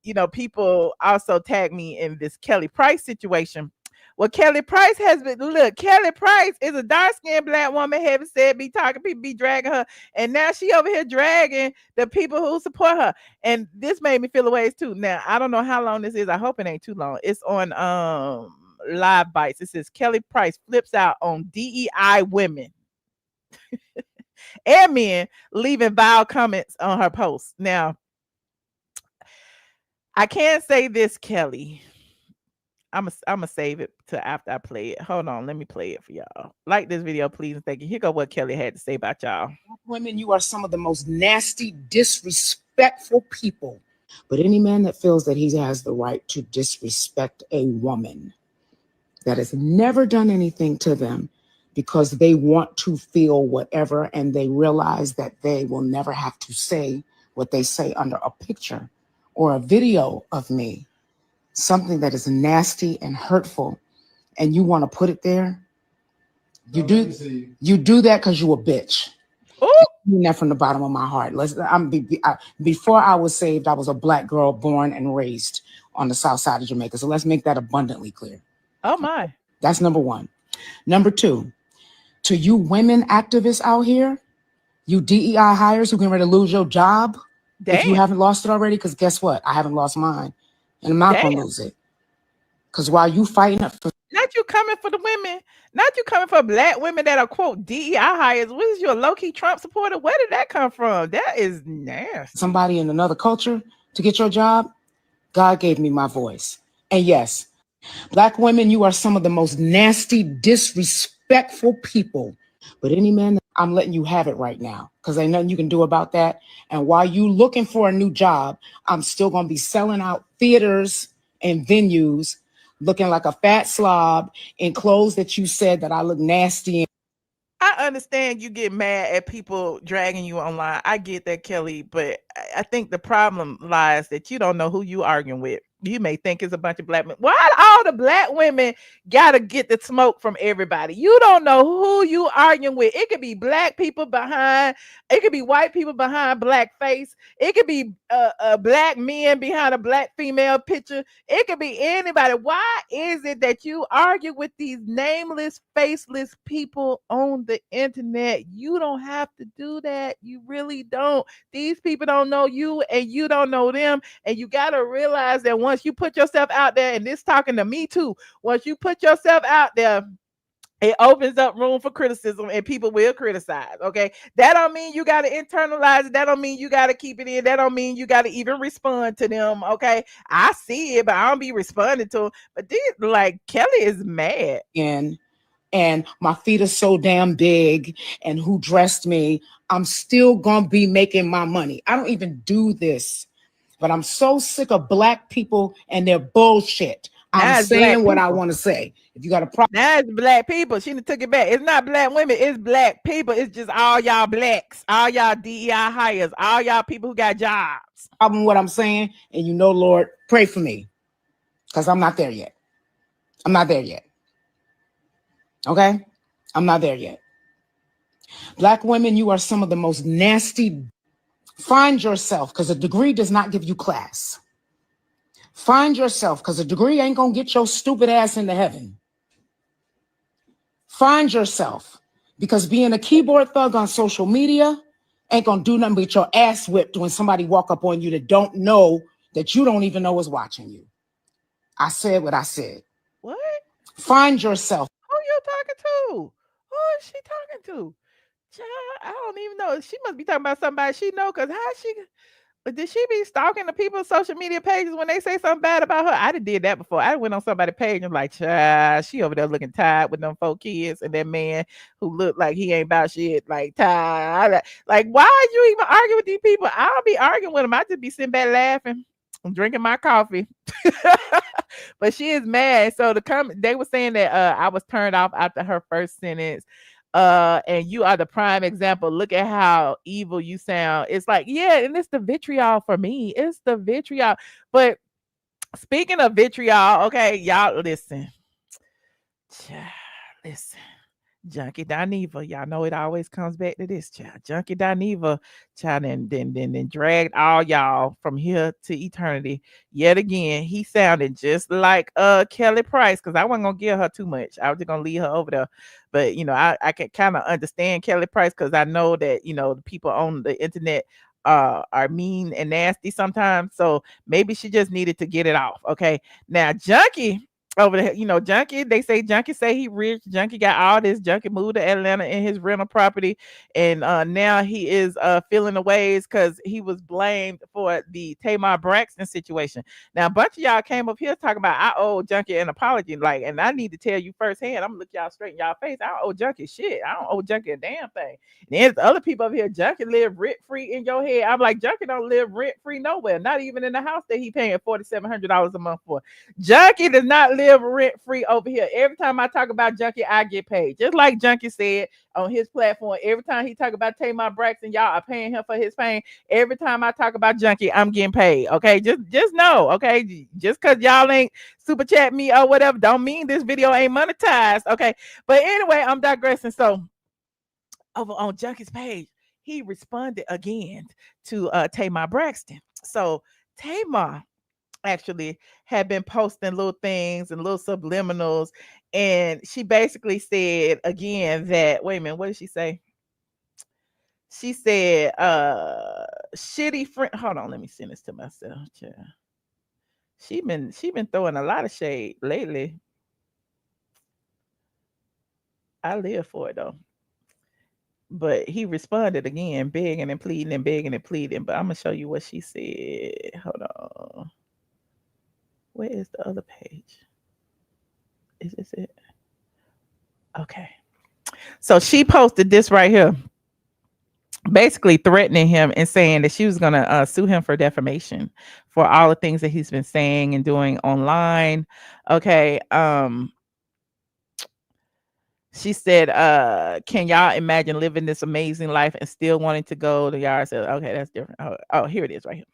[SPEAKER 1] you know, people also tag me in this Kelly Price situation. Well, Kelli Price has been, look, Kelli Price is a dark-skinned Black woman, heavy said, be talking, people be dragging her, and now she over here dragging the people who support her. And this made me feel a ways too. Now, I don't know how long this is. I hope it ain't too long. It's on Live Bites. It says Kelli Price flips out on DEI women and men leaving vile comments on her post. Now, I can't say this, Kelly. I'm gonna save it to after I play it. Hold on, let me play it for y'all. Like this video, please, and thank you. Here go what Kelly had to say about y'all.
[SPEAKER 17] Women, you are some of the most nasty, disrespectful people. But any man that feels that he has the right to disrespect a woman that has never done anything to them because they want to feel whatever and they realize that they will never have to say what they say under a picture or a video of me, something that is nasty and hurtful, and you want to put it there, you do that because you a bitch. I mean that from the bottom of my heart. Before I was saved, I was a Black girl born and raised on the south side of Jamaica. So let's make that abundantly clear.
[SPEAKER 1] Oh my.
[SPEAKER 17] That's number one. Number two, to you women activists out here, you DEI hires who get ready to lose your job, if you haven't lost it already, because guess what? I haven't lost mine. And I'm not going to lose it. Because while you fighting up for...
[SPEAKER 1] Not you coming for the women. Not you coming for Black women that are, quote, DEI hires. What is you, a low-key Trump supporter? Where did that come from? That is nasty.
[SPEAKER 17] Somebody in another culture to get your job, God gave me my voice. And yes, Black women, you are some of the most nasty, disrespectful people. But any man, I'm letting you have it right now because ain't nothing you can do about that. And while you looking for a new job, I'm still going to be selling out theaters and venues looking like a fat slob in clothes that you said that I look nasty in.
[SPEAKER 1] I understand you get mad at people dragging you online. I get that, Kelly, but I think the problem lies that you don't know who you arguing with. You may think it's a bunch of Black men. Why all the black women gotta get the smoke from everybody. You don't know who you arguing with. It could be black people behind, it could be white people behind black face, it could be black men behind a black female picture, it could be anybody. Why is it that you argue with these nameless, faceless people on the internet? You don't have to do that. You really don't. These people don't know you and you don't know them. And you got to realize that once you put yourself out there, and this talking to me too, once you put yourself out there, it opens up room for criticism and people will criticize. Okay. That don't mean you got to internalize it. That don't mean you got to keep it in. That don't mean you got to even respond to them. Okay. I see it, but I don't be responding to them. But this, like, Kelli is mad.
[SPEAKER 17] And my feet are so damn big, and who dressed me, I'm still gonna be making my money. I don't even do this, but I'm so sick of black people and their bullshit. I'm saying what I want to say. If you got a problem,
[SPEAKER 1] that's black people. She took it back. It's not black women, it's black people. It's just all y'all blacks, all y'all DEI hires, all y'all people who got jobs.
[SPEAKER 17] Problem what I'm saying, and you know, Lord, pray for me, because I'm not there yet. I'm not there yet. Okay? I'm not there yet. Black women, you are some of the most nasty. Find yourself, because a degree does not give you class. Find yourself, because a degree ain't going to get your stupid ass into heaven. Find yourself, because being a keyboard thug on social media ain't going to do nothing but get your ass whipped when somebody walk up on you that don't know, that you don't even know is watching you. I said what I said.
[SPEAKER 1] What?
[SPEAKER 17] Find yourself.
[SPEAKER 1] Who you talking to? Who is she talking to? Child, I don't even know. She must be talking about somebody she know, because how she... Did she be stalking the people's social media pages when they say something bad about her? I did that before. I went on somebody's page and like, child, she over there looking tired with them 4 kids and that man who looked like he ain't about shit, like tired. Like, why are you even arguing with these people? I don't be arguing with them. I just be sitting back laughing. I'm drinking my coffee. But she is mad. So they were saying that I was turned off after her first sentence. And you are the prime example. Look at how evil you sound. It's like, yeah, and it's the vitriol for me. It's the vitriol. But speaking of vitriol, okay, y'all listen. Listen. Junkie Dineva, y'all know it always comes back to this, child. Junkie Dineva, child, and then dragged all y'all from here to eternity. Yet again, he sounded just like Kelly Price, because I wasn't gonna give her too much. I was just gonna leave her over there. But you know, I can kind of understand Kelly Price, because I know that, you know, the people on the internet are mean and nasty sometimes. So maybe she just needed to get it off. Okay. Now, Junkie over there, you know, Junkie, they say Junkie say he rich. Junkie got all this. Junkie moved to Atlanta in his rental property, and now he is feeling the ways because he was blamed for the Tamar Braxton situation. Now a bunch of y'all came up here talking about I owe Junkie an apology, like, and I need to tell you firsthand. I'm gonna look y'all straight in y'all face. I don't owe Junkie shit. I don't owe Junkie a damn thing. And there's other people over here. Junkie live rent free in your head. I'm like, Junkie don't live rent free nowhere, not even in the house that he paying $4,700 a month for. Junkie does not live rent free over here. Every time I talk about Junkie, I get paid. Just like Junkie said on his platform, every time he talk about Tamar Braxton, y'all are paying him for his pain. Every time I talk about Junkie, I'm getting paid. Okay, just know. Okay, just because y'all ain't super chat me or whatever, don't mean this video ain't monetized. Okay, but anyway, I'm digressing. So over on Junkie's page, he responded again to Tamar Braxton. So Tamar actually had been posting little things and little subliminals, and she basically said again that, wait a minute, what did she say? She said shitty friend. Hold on, let me send this to myself. Yeah. She been throwing a lot of shade lately. I live for it though. But he responded again, begging and pleading and begging and pleading. But I'm gonna show you what she said. Hold on. Where is the other page? Is this it? Okay. So she posted this right here, basically threatening him and saying that she was going to sue him for defamation for all the things that he's been saying and doing online. Okay. She said, can y'all imagine living this amazing life and still wanting to go to yard sale? Okay, that's different. Oh, here it is right here.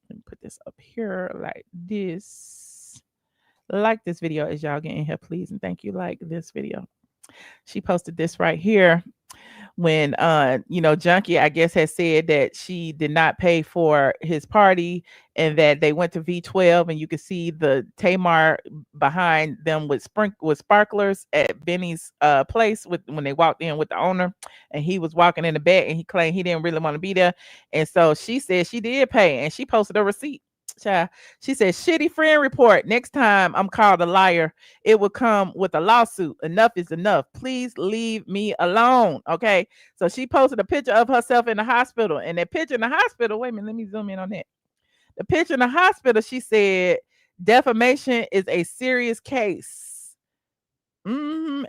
[SPEAKER 1] Let me put this up here like this. Like this video as y'all get in here, please, and thank you. Like this video. She posted this right here when Junkie, I guess, has said that she did not pay for his party and that they went to V12, and you could see the Tamar behind them with sparklers at Benny's place when they walked in with the owner, and he was walking in the back and he claimed he didn't really want to be there. And so she said she did pay, and she posted a receipt. She said, shitty friend report. Next time I'm called a liar, it will come with a lawsuit. Enough is enough. Please leave me alone. Okay. So she posted a picture of herself in the hospital. And that picture in the hospital, wait a minute, let me zoom in on that. The picture in the hospital, she said, defamation is a serious case. And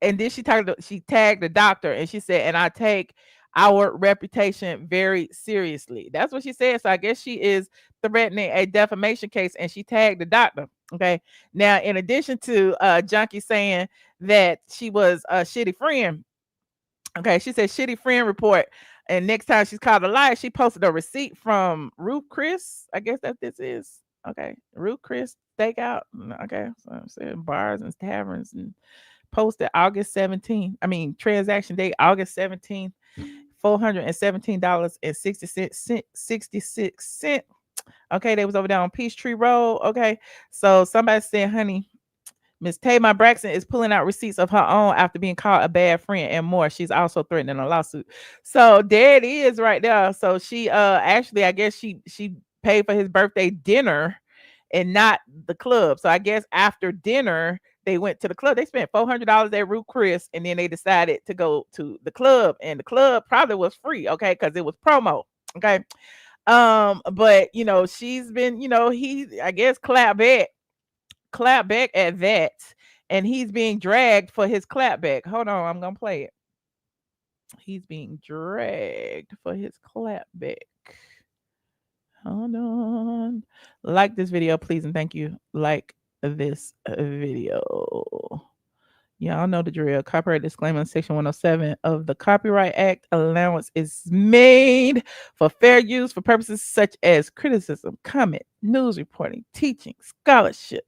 [SPEAKER 1] then she tagged the doctor, and she said, and I take our reputation very seriously. That's what she said. So I guess she is threatening a defamation case, and she tagged the doctor. Okay. Now, in addition to Junkie saying that she was a shitty friend, okay, she said shitty friend report. And next time she's called a liar, she posted a receipt from Ruth Chris. I guess that this is. Okay. Ruth Chris Stakeout. Okay. So I'm saying bars and taverns, and posted August 17th. I mean, transaction date August 17th. $417.66. Okay, they was over there on Peachtree Road. Okay, so somebody said, honey, Miss Tamar Braxton is pulling out receipts of her own after being called a bad friend and more. She's also threatening a lawsuit. So there it is right there. So she actually, I guess she paid for his birthday dinner and not the club. So I guess after dinner, they went to the club. They spent $400 at Ruth Chris, and then they decided to go to the club, and the club probably was free, okay, because it was promo, okay. But she's been, he, I guess, clap back at that, and he's being dragged for his clapback. Hold on, I'm gonna play it. He's being dragged for his clapback. Hold on. Like this video, please, and thank you. Like this video. Y'all know the drill. Copyright disclaimer in Section 107 of the Copyright Act. Allowance is made for fair use for purposes such as criticism, comment, news reporting, teaching, scholarship,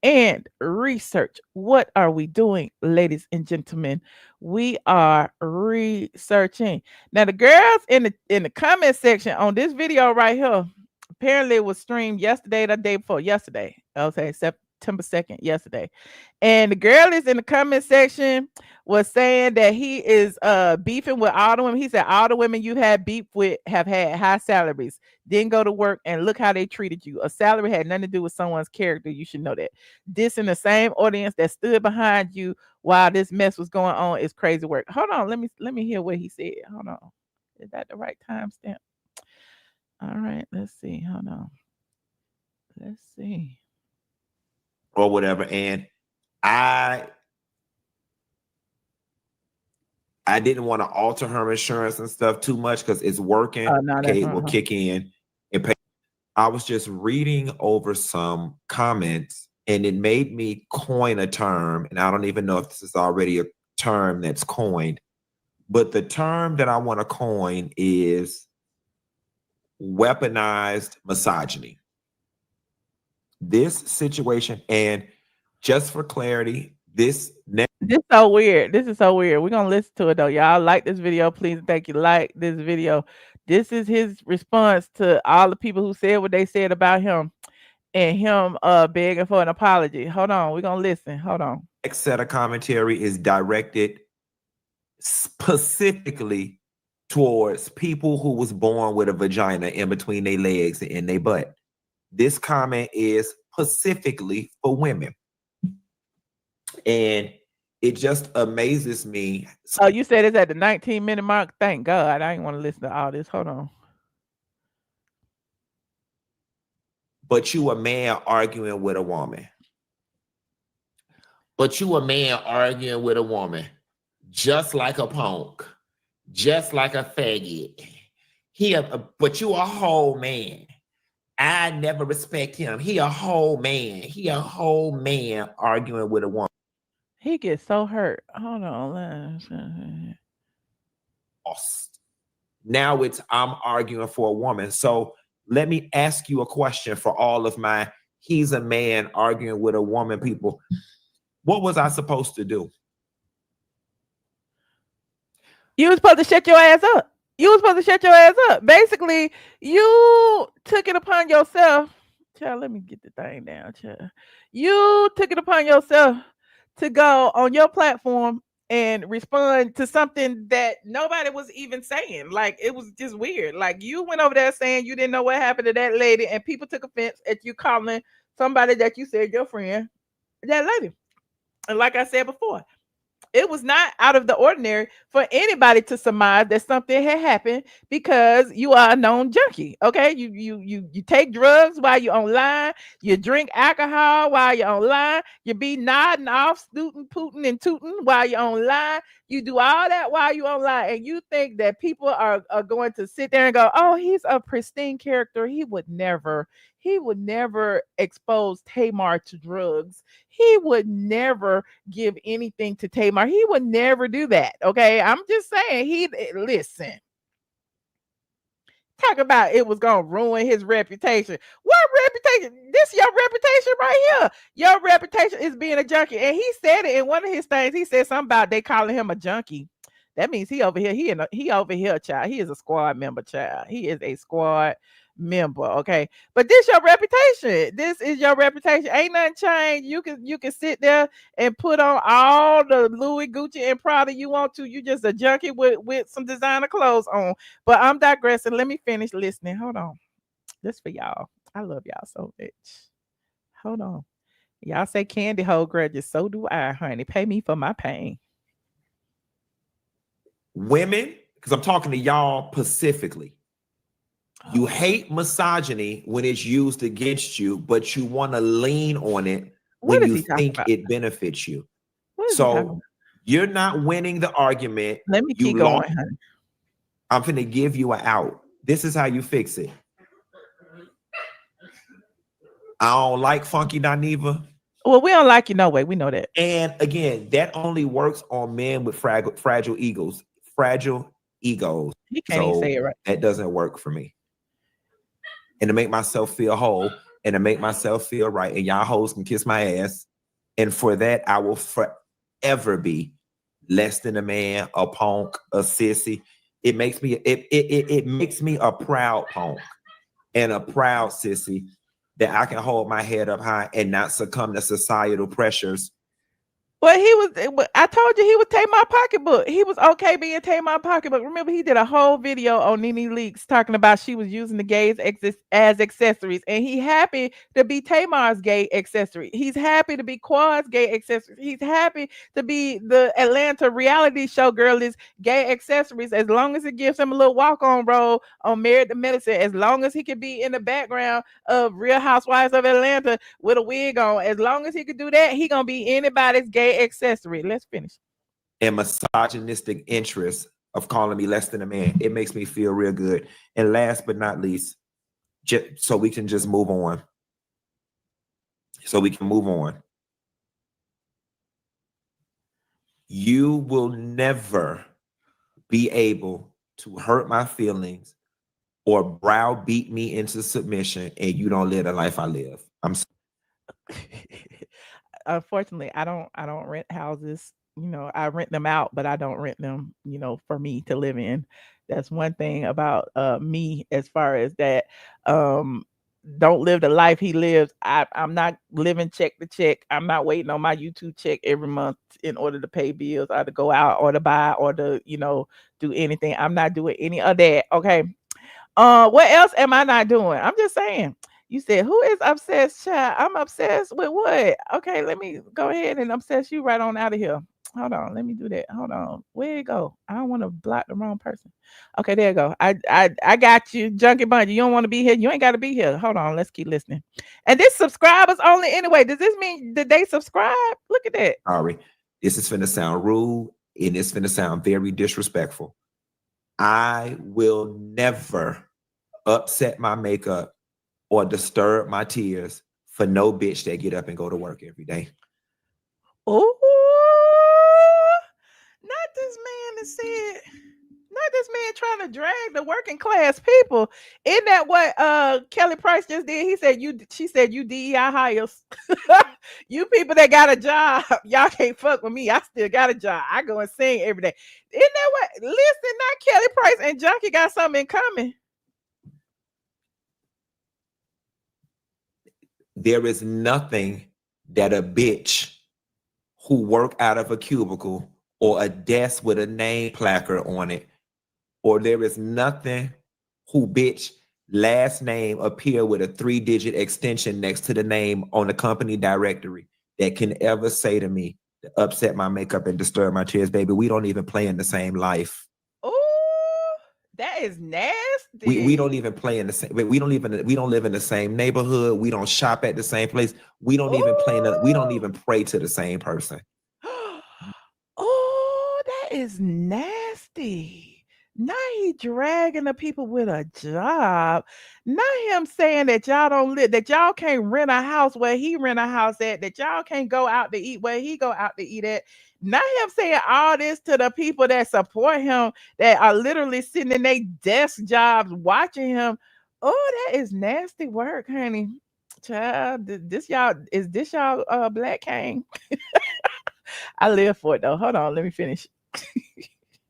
[SPEAKER 1] and research. What are we doing, ladies and gentlemen? We are researching. Now, the girls in the comment section on this video right here, apparently it was streamed yesterday, the day before yesterday. Okay, September 2nd, yesterday. And the girl is in the comment section was saying that he is beefing with all the women. He said all the women you had beef with have had high salaries, didn't go to work, and look how they treated you. A salary had nothing to do with someone's character. You should know that. This in the same audience that stood behind you while this mess was going on is crazy work. Hold on, let me hear what he said. Hold on. Is that the right timestamp? All right, let's see. Hold on. Let's see.
[SPEAKER 18] Or whatever. And I didn't want to alter her insurance and stuff too much because it's working. Okay, will kick in and pay. I was just reading over some comments, and it made me coin a term, and I don't even know if this is already a term that's coined, but the term that I want to coin is weaponized misogyny. This situation, and just for clarity, this is
[SPEAKER 1] so weird. This is so weird. We're gonna listen to it though. Y'all like this video, please. Thank you. Like this video. This is his response to all the people who said what they said about him, and him begging for an apology. Hold on, we're gonna listen. Hold on.
[SPEAKER 18] Next set of commentary is directed specifically towards people who was born with a vagina in between their legs and their butt. This comment is specifically for women. And it just amazes me.
[SPEAKER 1] Oh, you said it's at the 19-minute mark? Thank God. I didn't want to listen to all this. Hold on.
[SPEAKER 18] But you a man arguing with a woman. But you a man arguing with a woman. Just like a punk. Just like a faggot. But you a whole man. I never respect him. He a whole man. He a whole man arguing with a woman.
[SPEAKER 1] He gets so hurt. Hold on.
[SPEAKER 18] Now I'm arguing for a woman. So let me ask you a question for all of my he's a man arguing with a woman. People, what was I supposed to do?
[SPEAKER 1] You was supposed to shut your ass up. You was supposed to shut your ass up. Basically, you took it upon yourself. Child, let me get the thing down, child. You took it upon yourself to go on your platform and respond to something that nobody was even saying. Like, it was just weird. Like, you went over there saying you didn't know what happened to that lady, and people took offense at you calling somebody that you said your friend that lady. And like I said before, it was not out of the ordinary for anybody to surmise that something had happened because you are a known junkie. Okay, you take drugs while you're online. You drink alcohol while you're online. You be nodding off, snooting, pooting, and tooting while you're online. You do all that while you're online, and you think that people are going to sit there and go, "Oh, he's a pristine character. He would never expose Tamar to drugs. He would never give anything to Tamar. He would never do that." Okay, I'm just saying. Listen. Talk about it was gonna ruin his reputation. What reputation? This your reputation right here. Your reputation is being a junkie. And he said it in one of his things. He said something about they calling him a junkie. That means he over here. He over here, child. He is a squad member, child. He is a squad member. Okay, but this your reputation. This is your reputation. Ain't nothing changed. You can sit there and put on all the Louis, Gucci, and Prada you want to. You just a junkie with some designer clothes on. But I'm digressing. Let me finish listening. Hold on. This for y'all. I love y'all so much. Hold on. Y'all say Kandi hold grudges. So do I, honey. Pay me for my pain.
[SPEAKER 18] Women, because I'm talking to y'all specifically. You hate misogyny when it's used against you, but you want to lean on it when you think it benefits you. So you're not winning the argument.
[SPEAKER 1] Let me keep going, honey.
[SPEAKER 18] I'm finna give you an out. This is how you fix it. I don't like Funky Dineva.
[SPEAKER 1] Well, we don't like you no way. We know that.
[SPEAKER 18] And again, that only works on men with fragile egos. Fragile egos.
[SPEAKER 1] He can't even say it right.
[SPEAKER 18] That doesn't work for me. And to make myself feel whole and to make myself feel right, and y'all hoes can kiss my ass. And for that, I will forever be less than a man, a punk, a sissy. It makes me it makes me a proud punk and a proud sissy that I can hold my head up high and not succumb to societal pressures.
[SPEAKER 1] Well, I told you he would take my pocketbook. He was okay being take my pocketbook. Remember, he did a whole video on Nene Leakes talking about she was using the gays as accessories. And he happy to be Tamar's gay accessory. He's happy to be Quad's gay accessory. He's happy to be the Atlanta reality show girl's gay accessories, as long as it gives him a little walk-on role on Married to Medicine, as long as he could be in the background of Real Housewives of Atlanta with a wig on. As long as he could do that, he gonna be anybody's gay accessory. Let's finish.
[SPEAKER 18] And misogynistic interest of calling me less than a man. It makes me feel real good. And last but not least, so we can just move on. You will never be able to hurt my feelings or browbeat me into submission, and you don't live the life I live. I'm
[SPEAKER 1] unfortunately, I don't rent houses. You know, I rent them out, but I don't rent them, you know, for me to live in. That's one thing about me as far as that. Don't live the life he lives. I'm not living check to check. I'm not waiting on my YouTube check every month in order to pay bills or to go out or to buy or to, you know, do anything. I'm not doing any of that. Okay. What else am I not doing? I'm just saying. You said, who is obsessed, child? I'm obsessed with what? Okay, let me go ahead and obsess you right on out of here. Hold on, let me do that. Hold on. Where it go? I don't want to block the wrong person. Okay, there you go. I got you, Junkie Bungie. You don't want to be here. You ain't got to be here. Hold on, let's keep listening. And this subscribers only anyway. Does this mean that they subscribe? Look at that.
[SPEAKER 18] Sorry. This is finna sound rude and it's finna sound very disrespectful. I will never upset my makeup or disturb my tears for no bitch that get up and go to work every day.
[SPEAKER 1] Oh, not this man that at this man trying to drag the working class people. Isn't that what Kelly Price just did? She said you DEI hires. You people that got a job, y'all can't fuck with me. I still got a job. I go and sing every day. Isn't that what? Listen, not Kelly Price and Junkie got something in common.
[SPEAKER 18] There is nothing that a bitch who work out of a cubicle or a desk with a name placard on it, or there is nothing who bitch last name appear with a 3-digit extension next to the name on the company directory that can ever say to me to upset my makeup and disturb my chairs. Baby, we don't even play in the same life.
[SPEAKER 1] Oh, that is nasty.
[SPEAKER 18] We don't even play in the same. We don't live in the same neighborhood. We don't shop at the same place. We don't even we don't even pray to the same person.
[SPEAKER 1] Oh, that is nasty. Not he dragging the people with a job. Not him saying that y'all don't live, that y'all can't rent a house where he rent a house at, that y'all can't go out to eat where he go out to eat at. Not him saying all this to the people that support him, that are literally sitting in their desk jobs watching him. Oh, that is nasty work, honey. Child, this y'all Black King? I live for it though. Hold on, let me finish.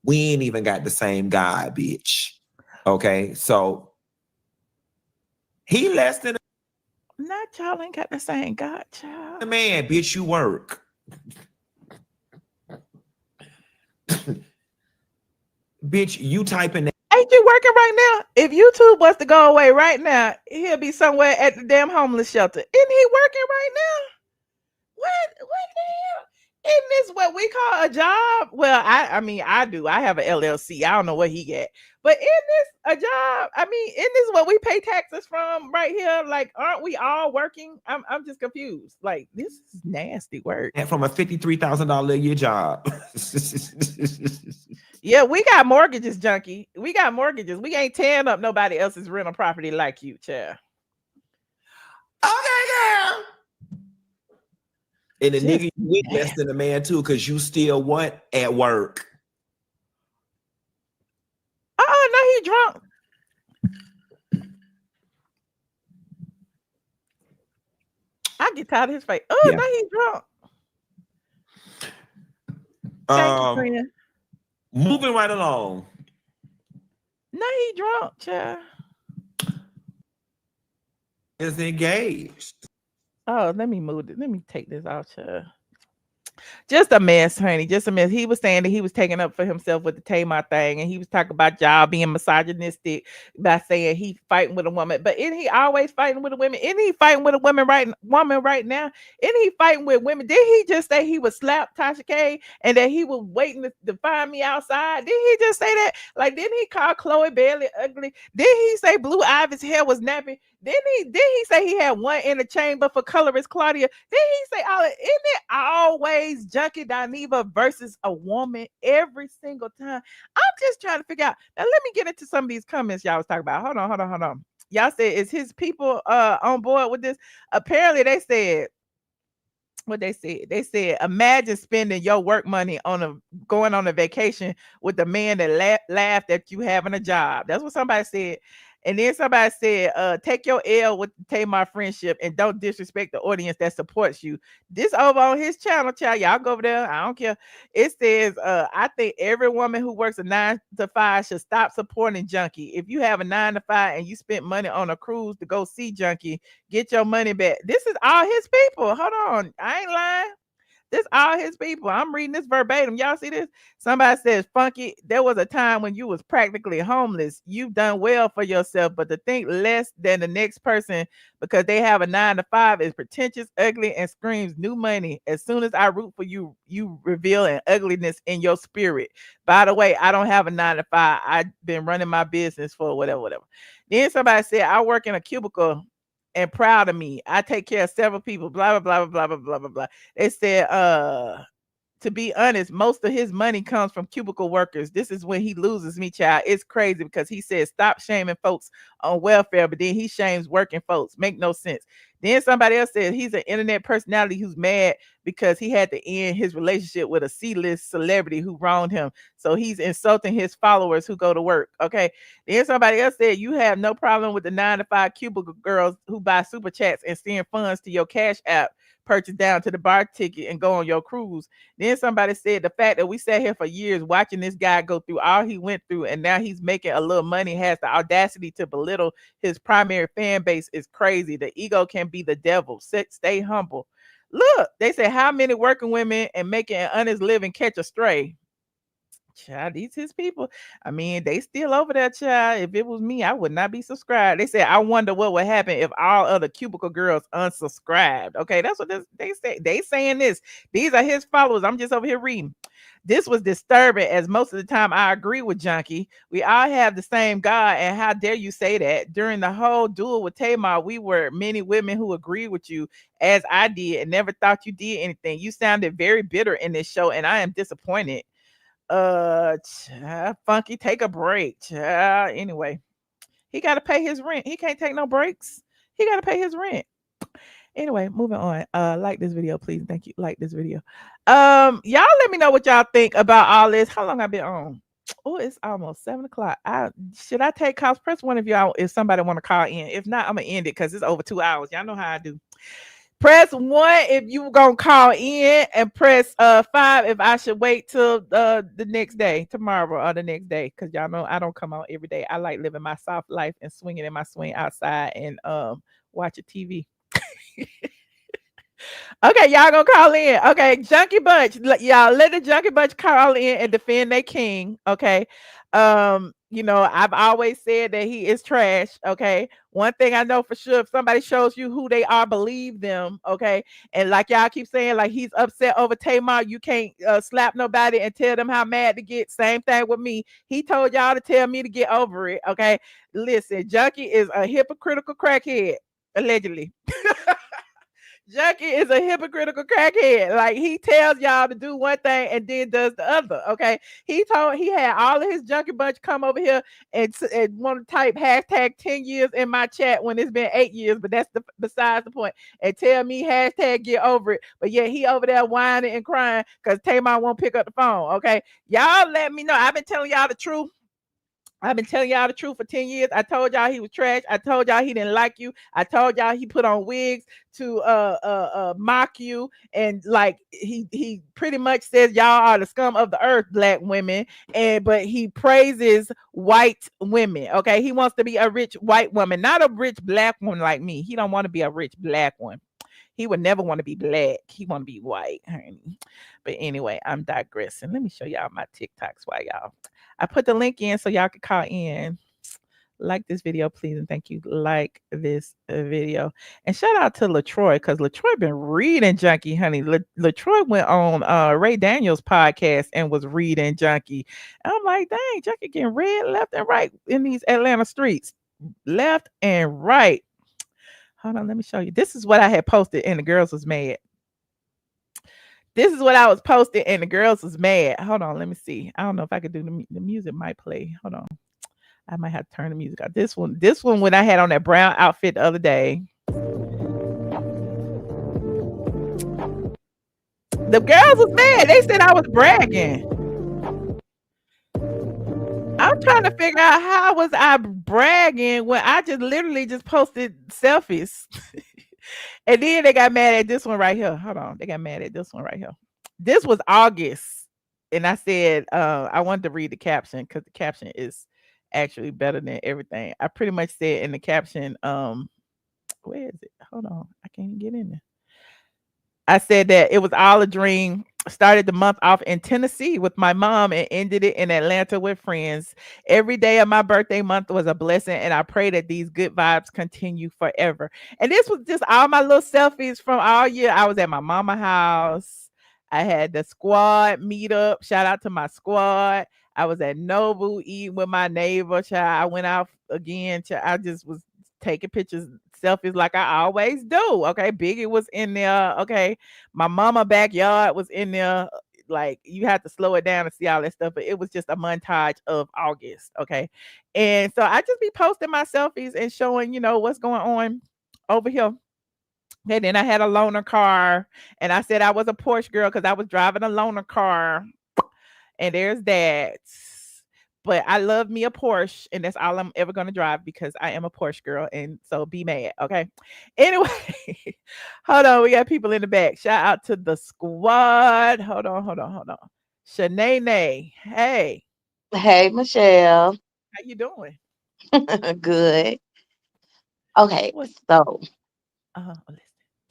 [SPEAKER 18] We ain't even got the same guy, bitch. Okay, so he less than
[SPEAKER 1] not y'all ain't got the same God, child.
[SPEAKER 18] Man, bitch, you work. Bitch, you typing that.
[SPEAKER 1] Ain't you working right now? If YouTube was to go away right now, he'll be somewhere at the damn homeless shelter. Isn't he working right now? What the hell? Isn't this what we call a job? Well, I mean, I do. I have an LLC. I don't know what he get. But isn't this a job? I mean, isn't this what we pay taxes from right here? Like, aren't we all working? I'm just confused. Like, this is nasty work.
[SPEAKER 18] And from a $53,000 a year job.
[SPEAKER 1] Yeah, we got mortgages, Junkie. We got mortgages. We ain't tearing up nobody else's rental property like you, child.
[SPEAKER 18] Okay, girl. And the nigga you with less than a man too, because you still what? At work.
[SPEAKER 1] Oh, no, he drunk. I get tired of his face. Oh, yeah. No, he drunk. Thank you, friend.
[SPEAKER 18] Moving right along.
[SPEAKER 1] No, he drunk, child.
[SPEAKER 18] Is engaged.
[SPEAKER 1] Oh, let me move it. Let me take this out, child. Just a mess, honey. Just a mess. He was saying that he was taking up for himself with the Tamar thing, and he was talking about y'all being misogynistic by saying he fighting with a woman. But isn't he always fighting with a woman? Isn't he fighting with a woman right now? Isn't he fighting with women? Did he just say he would slap Tasha K and that he was waiting to find me outside? Did he just say that? Like, didn't he call Chloe Bailey ugly? Did he say Blue Ivy's hair was nappy? Did he say he had one in the chamber for colorist Claudia? Did he say all? Isn't it always Junkie Dineva versus a woman every single time? I'm just trying to figure out. Now let me get into some of these comments y'all was talking about. Hold on. Y'all said, is his people on board with this? Apparently they said what they said. They said, imagine spending your work money on going on a vacation with the man that laughed at you having a job. That's what somebody said. And then somebody said, take your L with the Tamar friendship and don't disrespect the audience that supports you. This over on his channel, child. Y'all go over there. I don't care. It says, I think every woman who works a 9 to 5 should stop supporting Junkie. If you have a 9 to 5 and you spent money on a cruise to go see Junkie, get your money back. This is all his people. Hold on. I ain't lying. This all his people. I'm reading this verbatim. Y'all see this? Somebody says, Funky, there was a time when you was practically homeless. You've done well for yourself, but to think less than the next person because they have a 9 to 5 is pretentious, ugly, and screams new money. As soon as I root for you, you reveal an ugliness in your spirit. By the way, I don't have a 9 to 5. I've been running my business for whatever. Then somebody said, I work in a cubicle and proud of me. I take care of several people, blah, blah, blah, blah, blah, blah, blah, blah. They said, to be honest, most of his money comes from cubicle workers. This is when he loses me, child. It's crazy because he says stop shaming folks on welfare, but then he shames working folks. Make no sense. Then somebody else said he's an internet personality who's mad because he had to end his relationship with a C-list celebrity who wronged him. So he's insulting his followers who go to work. Okay. Then somebody else said you have no problem with the 9-to-5 cubicle girls who buy super chats and send funds to your Cash App purchase down to the bar ticket and go on your cruise. Then somebody said the fact that we sat here for years watching this guy go through all he went through and now he's making a little money, has the audacity to belittle his primary fan base is crazy. The ego can be the devil. Stay humble. Look, they say how many working women and making an honest living catch a stray. Child, these his people. I mean, they still over there, child. If it was me, I would not be subscribed. They said, I wonder what would happen if all other cubicle girls unsubscribed. Okay, that's what they say. They saying this. These are his followers. I'm just over here reading. This was disturbing, as most of the time I agree with Junkie. We all have the same God, and how dare you say that? During the whole duel with Tamar, we were many women who agreed with you, as I did, and never thought you did anything. You sounded very bitter in this show, and I am disappointed. Funky, take a break. Anyway, he got to pay his rent. He can't take no breaks. He got to pay his rent. Anyway, moving on. Like this video, please. Thank you. Like this video. Y'all let me know what y'all think about all this. How long I been on? Oh, it's almost 7:00. Should I take calls? Press one if y'all, if somebody want to call in. If not, I'm gonna end it because it's over 2 hours. Y'all know how I do. Press 1 if you gonna call in, and press 5 if I should wait till the next day, tomorrow or the next day, because y'all know I don't come out every day. I like living my soft life and swinging in my swing outside and watching TV. Okay, y'all gonna call in. Okay, Junkie Bunch, y'all let the Junkie Bunch call in and defend their king. Okay, you know, I've always said that he is trash. Okay, one thing I know for sure, if somebody shows you who they are, believe them. Okay, and like y'all keep saying, like he's upset over Tamar, you can't slap nobody and tell them how mad to get. Same thing with me. He told y'all to tell me to get over it. Okay, listen, Junkie is a hypocritical crackhead, allegedly. Junkie is a hypocritical crackhead. Like he tells y'all to do one thing and then does the other. Okay. He had all of his Junkie Bunch come over here and want to type hashtag 10 years in my chat when it's been 8 years, but that's besides the point. And tell me hashtag get over it. But yeah, he over there whining and crying because Tamar won't pick up the phone. Okay. Y'all let me know. I've been telling y'all the truth. I've been telling y'all the truth for 10 years. I told y'all he was trash. I told y'all he didn't like you. I told y'all he put on wigs to mock you, and like he pretty much says y'all are the scum of the earth, black women, but he praises white women. Okay, he wants to be a rich white woman, not a rich black woman like me. He don't want to be a rich black one. He would never want to be black. He want to be white, honey. But anyway, I'm digressing. Let me show y'all my TikToks while y'all. I put the link in so y'all can call in. Like this video, please, and thank you. Like this video. And shout out to LaTocha, because LaTocha been reading Junkie, honey. LaTocha went on Ray Daniels' podcast and was reading Junkie. And I'm like, dang, Junkie getting read left and right in these Atlanta streets. Left and right. Hold on, let me show you. This is what I had posted, and the girls was mad. This is what I was posting, and the girls was mad. Hold on, let me see. I don't know if I could do the music might play. Hold on. I might have to turn the music out. This one when I had on that brown outfit the other day. The girls was mad. They said I was bragging. I'm trying to figure out how was I bragging when I just literally just posted selfies. And then they got mad at this one right here. Hold on. They got mad at this one right here. This was August. And I said, I wanted to read the caption because the caption is actually better than everything. I pretty much said in the caption, where is it? Hold on. I can't even get in there. I said that it was all a dream. Started the month off in Tennessee with my mom and ended it in Atlanta with friends. Every day of my birthday month was a blessing, and I pray that these good vibes continue forever. And this was just all my little selfies from all year. I was at my mama's house. I had the squad meetup. Shout out to my squad. I was at Noble eating with my neighbor. Child. I went out again. Child. I just was taking pictures, selfies like I always do. Okay, Biggie was in there. Okay, my mama backyard was in there. like you have to slow it down to see all that stuff. But it was just a montage of August, okay. And so I just be posting my selfies and showing, what's going on over here. And then I had a loaner car, and I said I was a Porsche girl because I was driving a loaner car. And there's that. But I love me a Porsche, and that's all I'm ever gonna drive because I am a Porsche girl, and so be mad, okay? Anyway, hold on, we got people in the back. Shout out to the squad. Hold on. Shanae, hey.
[SPEAKER 19] Hey, Michelle.
[SPEAKER 1] How you doing?
[SPEAKER 19] Good. Okay, so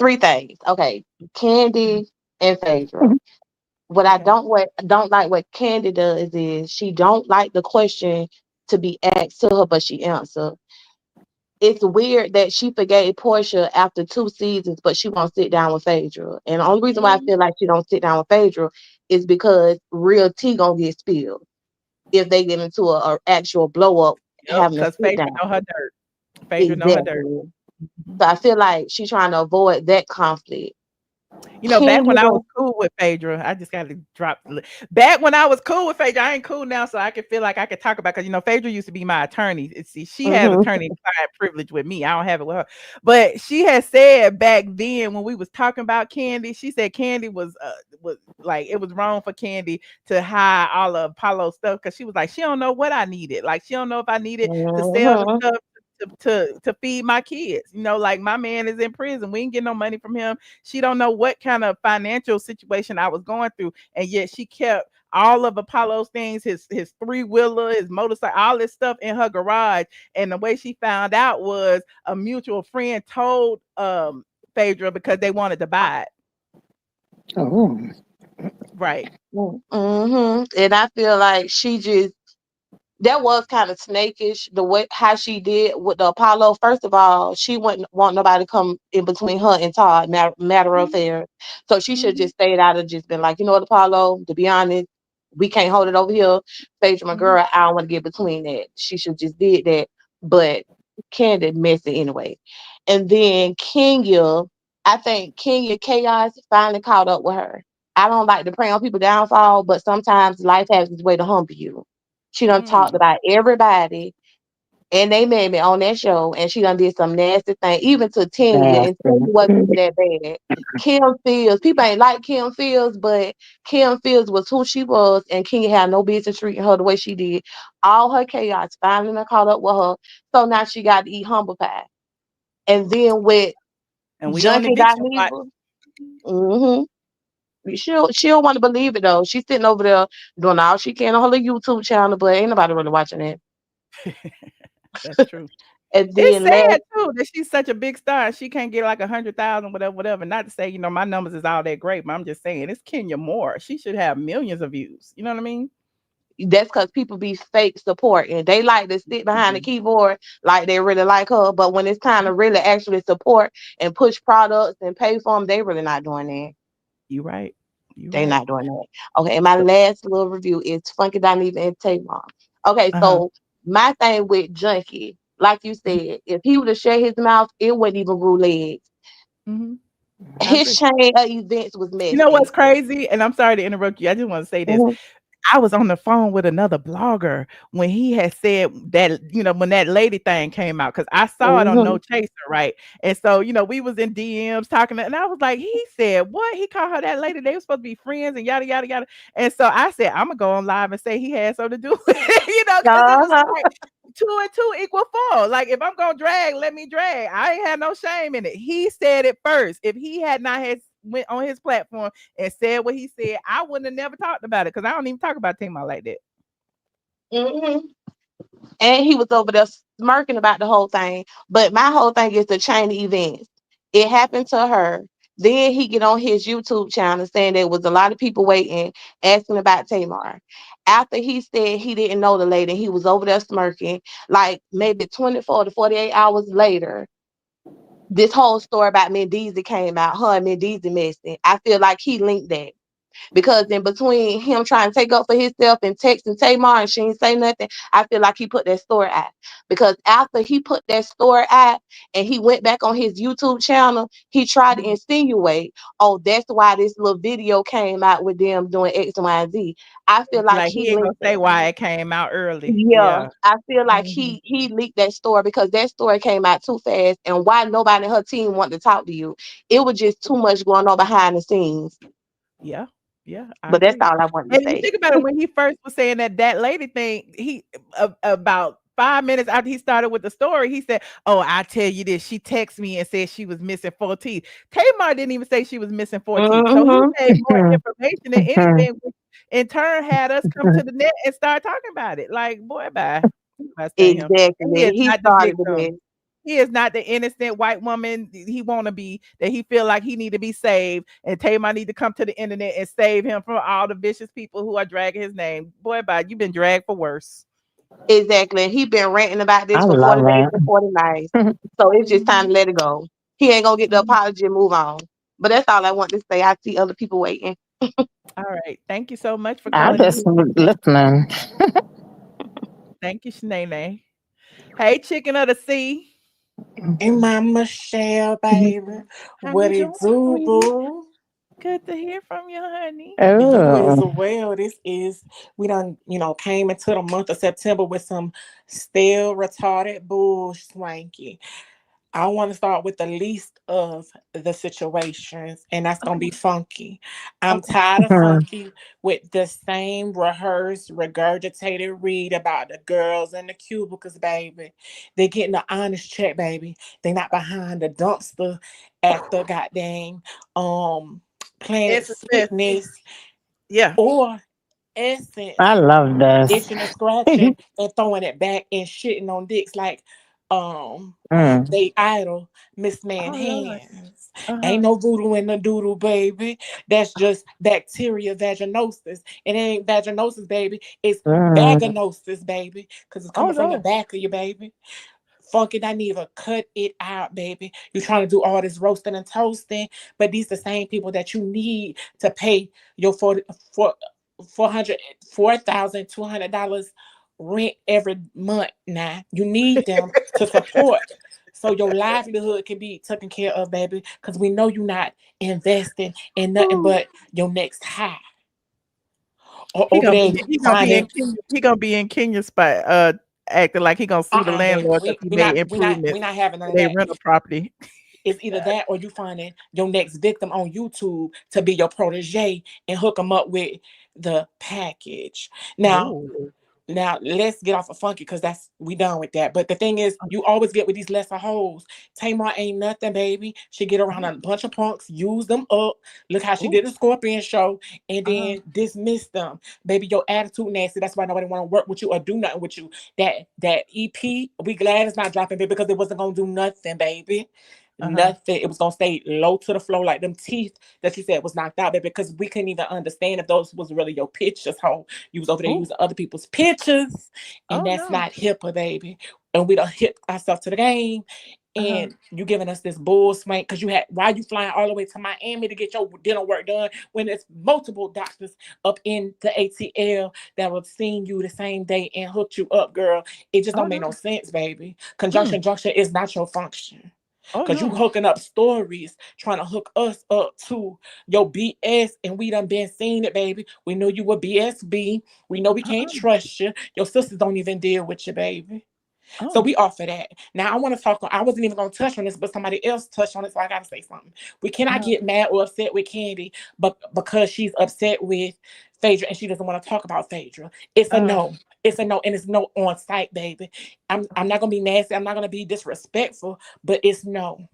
[SPEAKER 19] three things. Okay, Kandi and Phaedra. What I don't like what Kandi does is she don't like the question to be asked to her, but she answered. It's weird that she forgave Portia after 2 seasons, but she won't sit down with Phaedra. And the only reason why I feel like she don't sit down with Phaedra is because real tea gonna get spilled if they get into a actual blow up having to sit
[SPEAKER 1] Phaedra
[SPEAKER 19] down.
[SPEAKER 1] know her dirt. Phaedra know her dirt.
[SPEAKER 19] So I feel like she's trying to avoid that conflict.
[SPEAKER 1] Back when I was cool with Phaedra, I just got to drop. Back when I was cool with Phaedra, I ain't cool now, so I can feel like I could talk about, because Phaedra used to be my attorney. See, she has attorney-client privilege with me. I don't have it with her. But she had said back then when we was talking about Kandi, she said Kandi was like, it was wrong for Kandi to hide all of Apollo stuff, because she was like, she don't know what I needed. Like, she don't know if I needed to sell the stuff to feed my kids. Like, my man is in prison. We ain't getting no money from him. She don't know what kind of financial situation I was going through, and yet she kept all of Apollo's things, his 3-wheeler, his motorcycle, all this stuff in her garage. And the way she found out was a mutual friend told Phaedra because they wanted to buy it.
[SPEAKER 19] Oh,
[SPEAKER 1] right.
[SPEAKER 19] And I feel like that was kind of snakish, the way how she did with the Apollo. First of all, she wouldn't want nobody to come in between her and Todd, matter of fair. So she should just stayed out and just been like, what, Apollo, to be honest, we can't hold it over here. Phaedra, my girl, I don't want to get between that. She should just did that. But Kandi messy anyway. And then Kenya, I think Kenya Chaos finally caught up with her. I don't like to prey on people's downfall, but sometimes life has its way to humble you. She done talked about everybody and they made me on that show, and she done did some nasty thing, even to Tanya, and Tanya wasn't even that bad. Kim Fields, people ain't like Kim Fields, but Kim Fields was who she was, and Kenya had no business treating her the way she did. All her chaos finally done caught up with her, so now she got to eat humble pie. And then with Junkie Dineva, she'll want to believe it though. She's sitting over there doing all she can on her little YouTube channel, but ain't nobody really watching that.
[SPEAKER 1] That's true.
[SPEAKER 19] And
[SPEAKER 1] it's
[SPEAKER 19] then
[SPEAKER 1] sad too that she's such a big star. She can't get like 100,000, whatever. Not to say, my numbers is all that great, but I'm just saying it's Kenya Moore. She should have millions of views. You know what I mean?
[SPEAKER 19] That's because people be fake supporting. They like to sit behind the keyboard like they really like her, but when it's time to really actually support and push products and pay for them, they really not doing that.
[SPEAKER 1] You're right.
[SPEAKER 19] They're not doing that. Okay, and my last little review is Funky Dineva and Tamar. Okay, so my thing with Junkie, like you said, if he would have shut his mouth, it wouldn't even grew legs. His chain of events was messy.
[SPEAKER 1] You know what's crazy? And I'm sorry to interrupt you. I just want to say this. I was on the phone with another blogger when he had said that, when that lady thing came out, because I saw it on No Chaser, right? And so, we was in DMs talking, and I was like, he said, what? He called her that lady. They were supposed to be friends and yada, yada, yada. And so I said, I'm going to go on live and say he had something to do with it, because it was like 2 and 2 equal 4. Like, if I'm going to drag, let me drag. I ain't had no shame in it. He said it first. If he had not went on his platform and said what he said, I wouldn't have never talked about it, because I don't even talk about Tamar like that.
[SPEAKER 19] And he was over there smirking about the whole thing. But my whole thing is the chain of events. It happened to her. Then he get on his YouTube channel saying there was a lot of people waiting, asking about Tamar. After he said he didn't know the lady, he was over there smirking. Like maybe 24 to 48 hours later, this whole story about Mendeezy came out. Her and Mendeezy messing. I feel like he linked that. Because in between him trying to take up for himself and texting Tamar and she ain't say nothing, I feel like he put that story out. Because after he put that story out and he went back on his YouTube channel, he tried to insinuate, oh, that's why this little video came out with them doing X, Y, and Z. I feel like
[SPEAKER 1] he ain't gonna say why it came out early.
[SPEAKER 19] Yeah, I feel like he leaked that story because that story came out too fast, and why nobody in her team wanted to talk to you. It was just too much going on behind the scenes.
[SPEAKER 1] Yeah.
[SPEAKER 19] But that's all I wanted to
[SPEAKER 1] And
[SPEAKER 19] say.
[SPEAKER 1] you think about it, when he first was saying that lady thing, he about 5 minutes after he started with the story, he said, "Oh, I tell you this, she texted me and said she was missing 4 teeth." Tamar didn't even say she was missing 4 teeth, so he gave more information than anything, which in turn had us come to the net and start talking about it. Like, boy, bye.
[SPEAKER 19] Exactly. He started the mess.
[SPEAKER 1] He is not the innocent white woman he want to be, that he feel like he need to be saved, and Tamar need to come to the internet and save him from all the vicious people who are dragging his name. Boy, bye, you've been dragged for worse.
[SPEAKER 19] Exactly. He been ranting about this for 40 days and 40 nights. So it's just time to let it go. He ain't gonna get the apology and move on. But that's all I want to say. I see other people waiting.
[SPEAKER 1] All right. Thank you so much for
[SPEAKER 20] I'm
[SPEAKER 1] calling.
[SPEAKER 20] just listening.
[SPEAKER 1] Thank you, Shanae. Hey, chicken of the sea.
[SPEAKER 21] And my Michelle, baby. What it do, boo?
[SPEAKER 1] Good to hear from you, honey.
[SPEAKER 21] You as well. This is, we done, came into the month of September with some still retarded bull swanky. I want to start with the least of the situations, and that's going to be funky. I'm tired of funky with the same rehearsed, regurgitated read about the girls in the cubicles, baby. They're getting the honest check, baby. They're not behind the dumpster at the goddamn Planet Fitness.
[SPEAKER 1] Yeah.
[SPEAKER 21] Or Essence.
[SPEAKER 20] I love this.
[SPEAKER 21] Itching and scratching and throwing it back and shitting on dicks like they idol Miss Man Hands. Ain't no voodoo in the doodle, baby. That's just bacteria vaginosis. It ain't vaginosis, baby. It's vaginosis, baby. Because it's coming from the back of you, baby. Funky, I need to cut it out, baby. You're trying to do all this roasting and toasting, but these the same people that you need to pay your $4,200 rent every month. Now you need them to support, so your livelihood can be taken care of, baby. Because we know you're not investing in nothing but your next high. Or
[SPEAKER 1] He
[SPEAKER 21] over there,
[SPEAKER 1] he gonna be in Kenya's spot, acting like he gonna sue the landlord because he made improvements.
[SPEAKER 21] We're not having none of
[SPEAKER 1] they
[SPEAKER 21] that.
[SPEAKER 1] rental property.
[SPEAKER 21] It's either that or you finding your next victim on YouTube to be your protege and hook them up with the package. Now let's get off of funky because we done with that. But the thing is, you always get with these lesser hoes. Tamar ain't nothing, baby. She get around a bunch of punks, use them up. Look how she did the Scorpion show and then dismiss them. Baby, your attitude nasty. That's why nobody want to work with you or do nothing with you. That EP, we glad it's not dropping, baby, because it wasn't gonna do nothing, baby. Nothing. It was gonna stay low to the floor like them teeth that you said was knocked out, baby, because we couldn't even understand if those was really your pictures. How you was over there using other people's pictures, and that's not HIPAA, baby. And we done hit ourselves to the game, and you giving us this bull swank because why you flying all the way to Miami to get your dental work done when there's multiple doctors up in the ATL that will see you the same day and hook you up, girl. It just don't make no sense, baby. Conjunction junction is not your function. Because you hooking up stories, trying to hook us up to your BS, and we done been seeing it, baby. We know you were BSB. We know we can't trust you. Your sisters don't even deal with you, baby. So we offer that. Now I want to talk. I wasn't even going to touch on this, but somebody else touched on it, so I got to say something. We cannot get mad or upset with Kandi, but because she's upset with Phaedra and she doesn't want to talk about Phaedra. It's a no. It's a no, and it's no on site, baby. I'm not gonna be nasty. I'm not gonna be disrespectful, but it's no.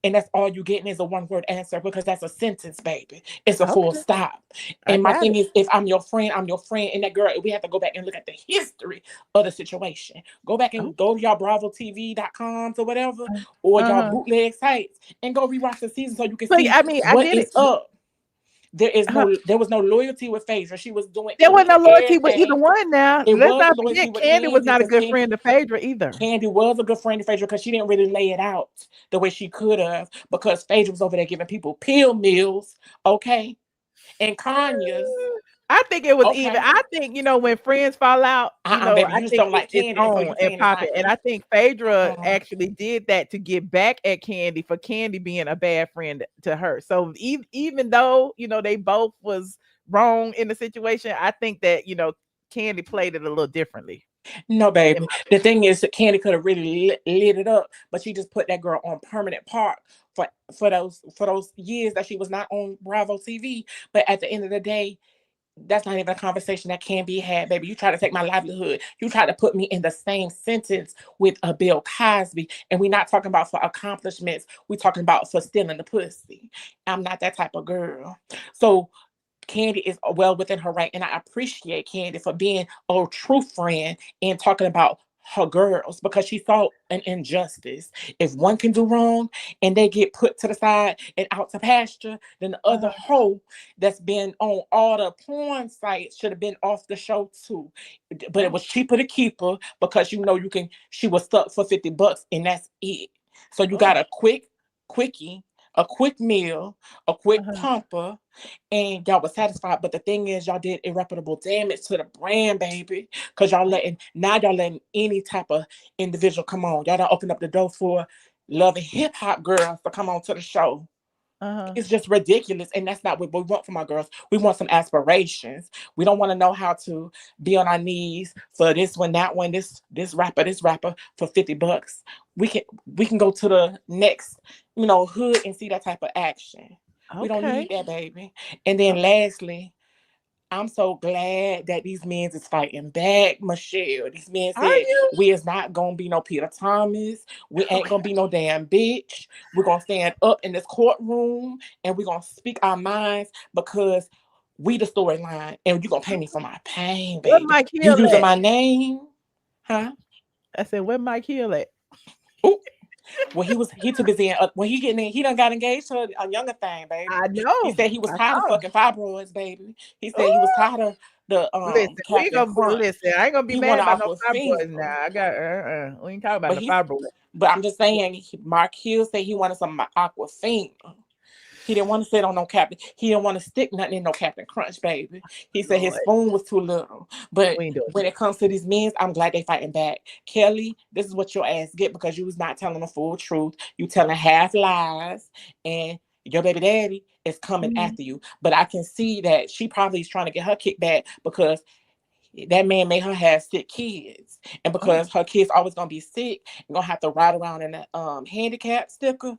[SPEAKER 21] And that's all you getting is a one-word answer because that's a sentence, baby. It's a full stop. And my thing is, if I'm your friend, I'm your friend. And that girl, we have to go back and look at the history of the situation. Go back and go to y'all BravoTV.coms or whatever, or y'all bootleg sites, and go rewatch the season so you can see what is up. There was no loyalty with Phaedra. She was doing.
[SPEAKER 1] There was no loyalty with either one. Now
[SPEAKER 21] let's
[SPEAKER 1] not forget, Kandi was not a good friend to Phaedra either.
[SPEAKER 21] Kandi was a good friend to Phaedra because she didn't really lay it out the way she could have because Phaedra was over there giving people pill meals. Okay. and Kanye's.
[SPEAKER 1] I think it was even. I think, when friends fall out,
[SPEAKER 21] baby,
[SPEAKER 1] I
[SPEAKER 21] you just
[SPEAKER 1] think
[SPEAKER 21] don't like
[SPEAKER 1] it's
[SPEAKER 21] Kandi, so
[SPEAKER 1] on
[SPEAKER 21] you
[SPEAKER 1] and
[SPEAKER 21] saying it's
[SPEAKER 1] popping.
[SPEAKER 21] not
[SPEAKER 1] And I think Phaedra actually did that to get back at Kandi for Kandi being a bad friend to her. So even though, they both was wrong in the situation, I think that, Kandi played it a little differently.
[SPEAKER 21] No, baby. The thing is that Kandi could have really lit it up, but she just put that girl on permanent park for those years that she was not on Bravo TV. But at the end of the day, that's not even a conversation that can be had, baby. You try to take my livelihood. You try to put me in the same sentence with a Bill Cosby. And we're not talking about for accomplishments. We're talking about for stealing the pussy. I'm not that type of girl. So Kandi is well within her right. And I appreciate Kandi for being a true friend and talking about her girls, because she saw an injustice. If one can do wrong and they get put to the side and out to pasture, then the other hoe that's been on all the porn sites should have been off the show too. But it was cheaper to keep her because she was stuck for $50 and that's it. So you got a quickie, a quick meal, a quick pumper, and y'all was satisfied. But the thing is, y'all did irreparable damage to the brand, baby, because y'all letting any type of individual come on. Y'all don't open up the door for loving hip hop girls to come on to the show. It's just ridiculous, and that's not what we want from our girls. We want some aspirations. We don't want to know how to be on our knees for this one, that one, this rapper for $50. We can go to the next, hood and see that type of action. Okay. We don't need that, baby. And then lastly, I'm so glad that these men is fighting back, Michelle. These men said we is not gonna be no Peter Thomas. We ain't gonna be no damn bitch. We're gonna stand up in this courtroom and we're gonna speak our minds because we the storyline and you gonna pay me for my pain, baby.
[SPEAKER 1] Mike
[SPEAKER 21] You
[SPEAKER 1] Hill
[SPEAKER 21] using
[SPEAKER 1] at?
[SPEAKER 21] my name, huh?
[SPEAKER 1] I said, where Mike Hill at?
[SPEAKER 21] Ooh. Well, he too busy. When he done got engaged to a younger thing, baby.
[SPEAKER 1] I know.
[SPEAKER 21] He said he was tired of fucking fibroids, baby. He said he was tired of the
[SPEAKER 1] listen, I ain't gonna be mad about no fibroids now. I got we ain't talking about the fibroids.
[SPEAKER 21] But I'm just saying, Mark Hill said he wanted some Aquafina. He didn't want to sit on no Captain. He didn't want to stick nothing in no Captain Crunch, baby. He said his spoon was too little. But when it comes to these men, I'm glad they fighting back. Kelli, this is what your ass get because you was not telling the full truth. You telling half lies, and your baby daddy is coming after you. But I can see that she probably is trying to get her kickback because that man made her have sick kids. And because her kids always gonna be sick and gonna have to ride around in a handicap sticker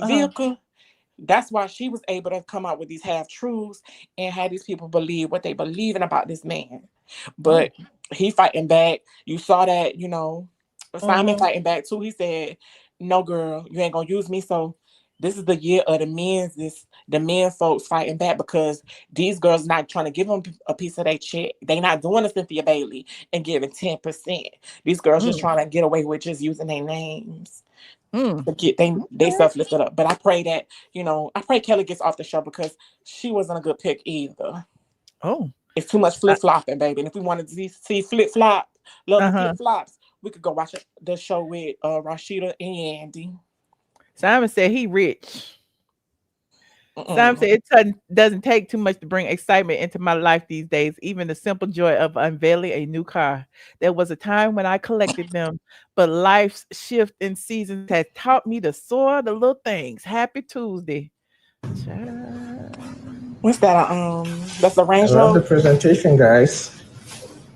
[SPEAKER 21] vehicle. That's why she was able to come out with these half-truths and have these people believe what they believe in about this man. But he fighting back. You saw that, Simon fighting back too. He said, no, girl, you ain't gonna use me. So this is the year of the men folks fighting back because these girls not trying to give them a piece of their check. They not doing a Cynthia Bailey and giving 10%. These girls just trying to get away with just using their names. To get they stuff lifted up. But I pray that, I pray Kelli gets off the show because she wasn't a good pick either. It's too much flip-flopping, baby. And if we wanted to see flip-flop, love the flip-flops, we could go watch the show with Rashida and Andy.
[SPEAKER 1] Simon said he rich. Simon said it doesn't take too much to bring excitement into my life these days. Even the simple joy of unveiling a new car. There was a time when I collected them, but life's shift in seasons has taught me to soar the little things. Happy Tuesday.
[SPEAKER 21] What's that? That's a Range
[SPEAKER 2] I love
[SPEAKER 21] Rover?
[SPEAKER 2] the presentation, guys.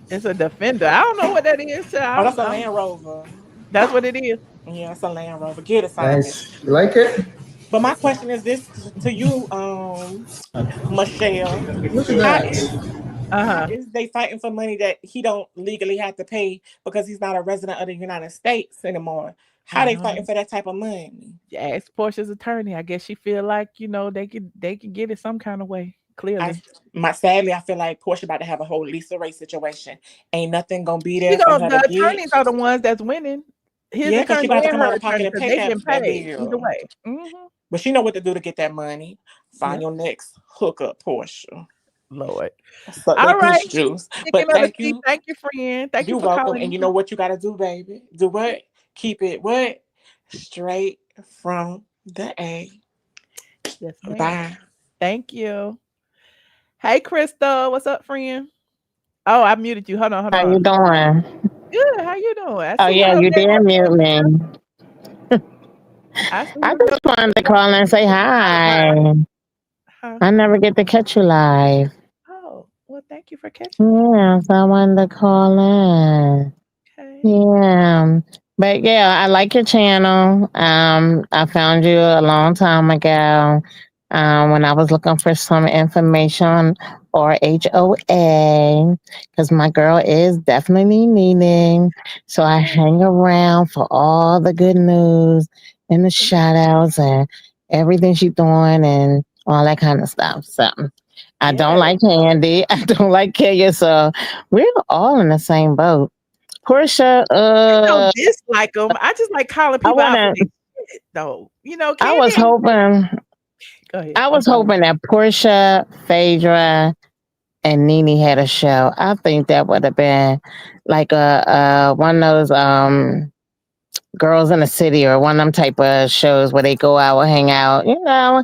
[SPEAKER 1] It's a Defender. I don't know what that is.
[SPEAKER 21] That's a Land Rover.
[SPEAKER 1] That's what it is.
[SPEAKER 21] Yeah, it's a Land Rover. Get it, Simon.
[SPEAKER 2] Nice. You like it?
[SPEAKER 21] But my question is this to you, Michelle.
[SPEAKER 2] Look at that.
[SPEAKER 21] How is they fighting for money that he don't legally have to pay because he's not a resident of the United States anymore? How they fighting for that type of money?
[SPEAKER 1] Ask Portia's attorney. I guess she feel like, they can get it some kind of way. Clearly.
[SPEAKER 21] Sadly, I feel like Portia about to have a whole Lisa Ray situation. Ain't nothing gonna be there for her
[SPEAKER 1] the
[SPEAKER 21] to
[SPEAKER 1] attorneys are the ones that's winning.
[SPEAKER 21] Yeah, because she got to come out of pocket and pay that
[SPEAKER 1] bill. Either way.
[SPEAKER 21] But she know what to do to get that money. Find your next hookup, Portia.
[SPEAKER 1] Lord.
[SPEAKER 21] All right. Juice. But thank you.
[SPEAKER 1] Thank you, friend. Thank you for
[SPEAKER 21] welcome.
[SPEAKER 1] calling.
[SPEAKER 21] And you know what you got to do, baby? Do what? Keep it what? Straight from the A.
[SPEAKER 1] Yes, ma'am.
[SPEAKER 21] Bye.
[SPEAKER 1] Thank you. Hey, Crystal. What's up, friend? Oh, I muted you. Hold on.
[SPEAKER 20] How you doing?
[SPEAKER 1] Good. How you doing? I
[SPEAKER 20] Oh
[SPEAKER 1] see your
[SPEAKER 20] yeah,
[SPEAKER 1] little
[SPEAKER 20] you did mute me.
[SPEAKER 1] I see
[SPEAKER 20] I
[SPEAKER 1] your
[SPEAKER 20] just wanted to call and say hi.
[SPEAKER 1] Huh?
[SPEAKER 20] I never get to catch you live.
[SPEAKER 1] Oh, well, thank you for catching me.
[SPEAKER 20] Yeah, so I wanted to call in.
[SPEAKER 1] Okay.
[SPEAKER 20] Yeah. But yeah, I like your channel. I found you a long time ago. When I was looking for some information or RHOA, because my girl is definitely needing. So I hang around for all the good news and the shout outs and everything she's doing and all that kind of stuff. So I don't like Kandi. I don't like Kenya. So we're all in the same boat. Portia,
[SPEAKER 1] I don't dislike them. I just like calling people out for
[SPEAKER 20] wanna-
[SPEAKER 1] their shit, though. You know,
[SPEAKER 20] I was
[SPEAKER 1] Kandi.
[SPEAKER 20] hoping
[SPEAKER 1] Go ahead.
[SPEAKER 20] I was hoping that Portia, Phaedra, and Nene had a show. I think that would have been like a one of those Girls in the City or one of them type of shows where they go out and hang out, you know,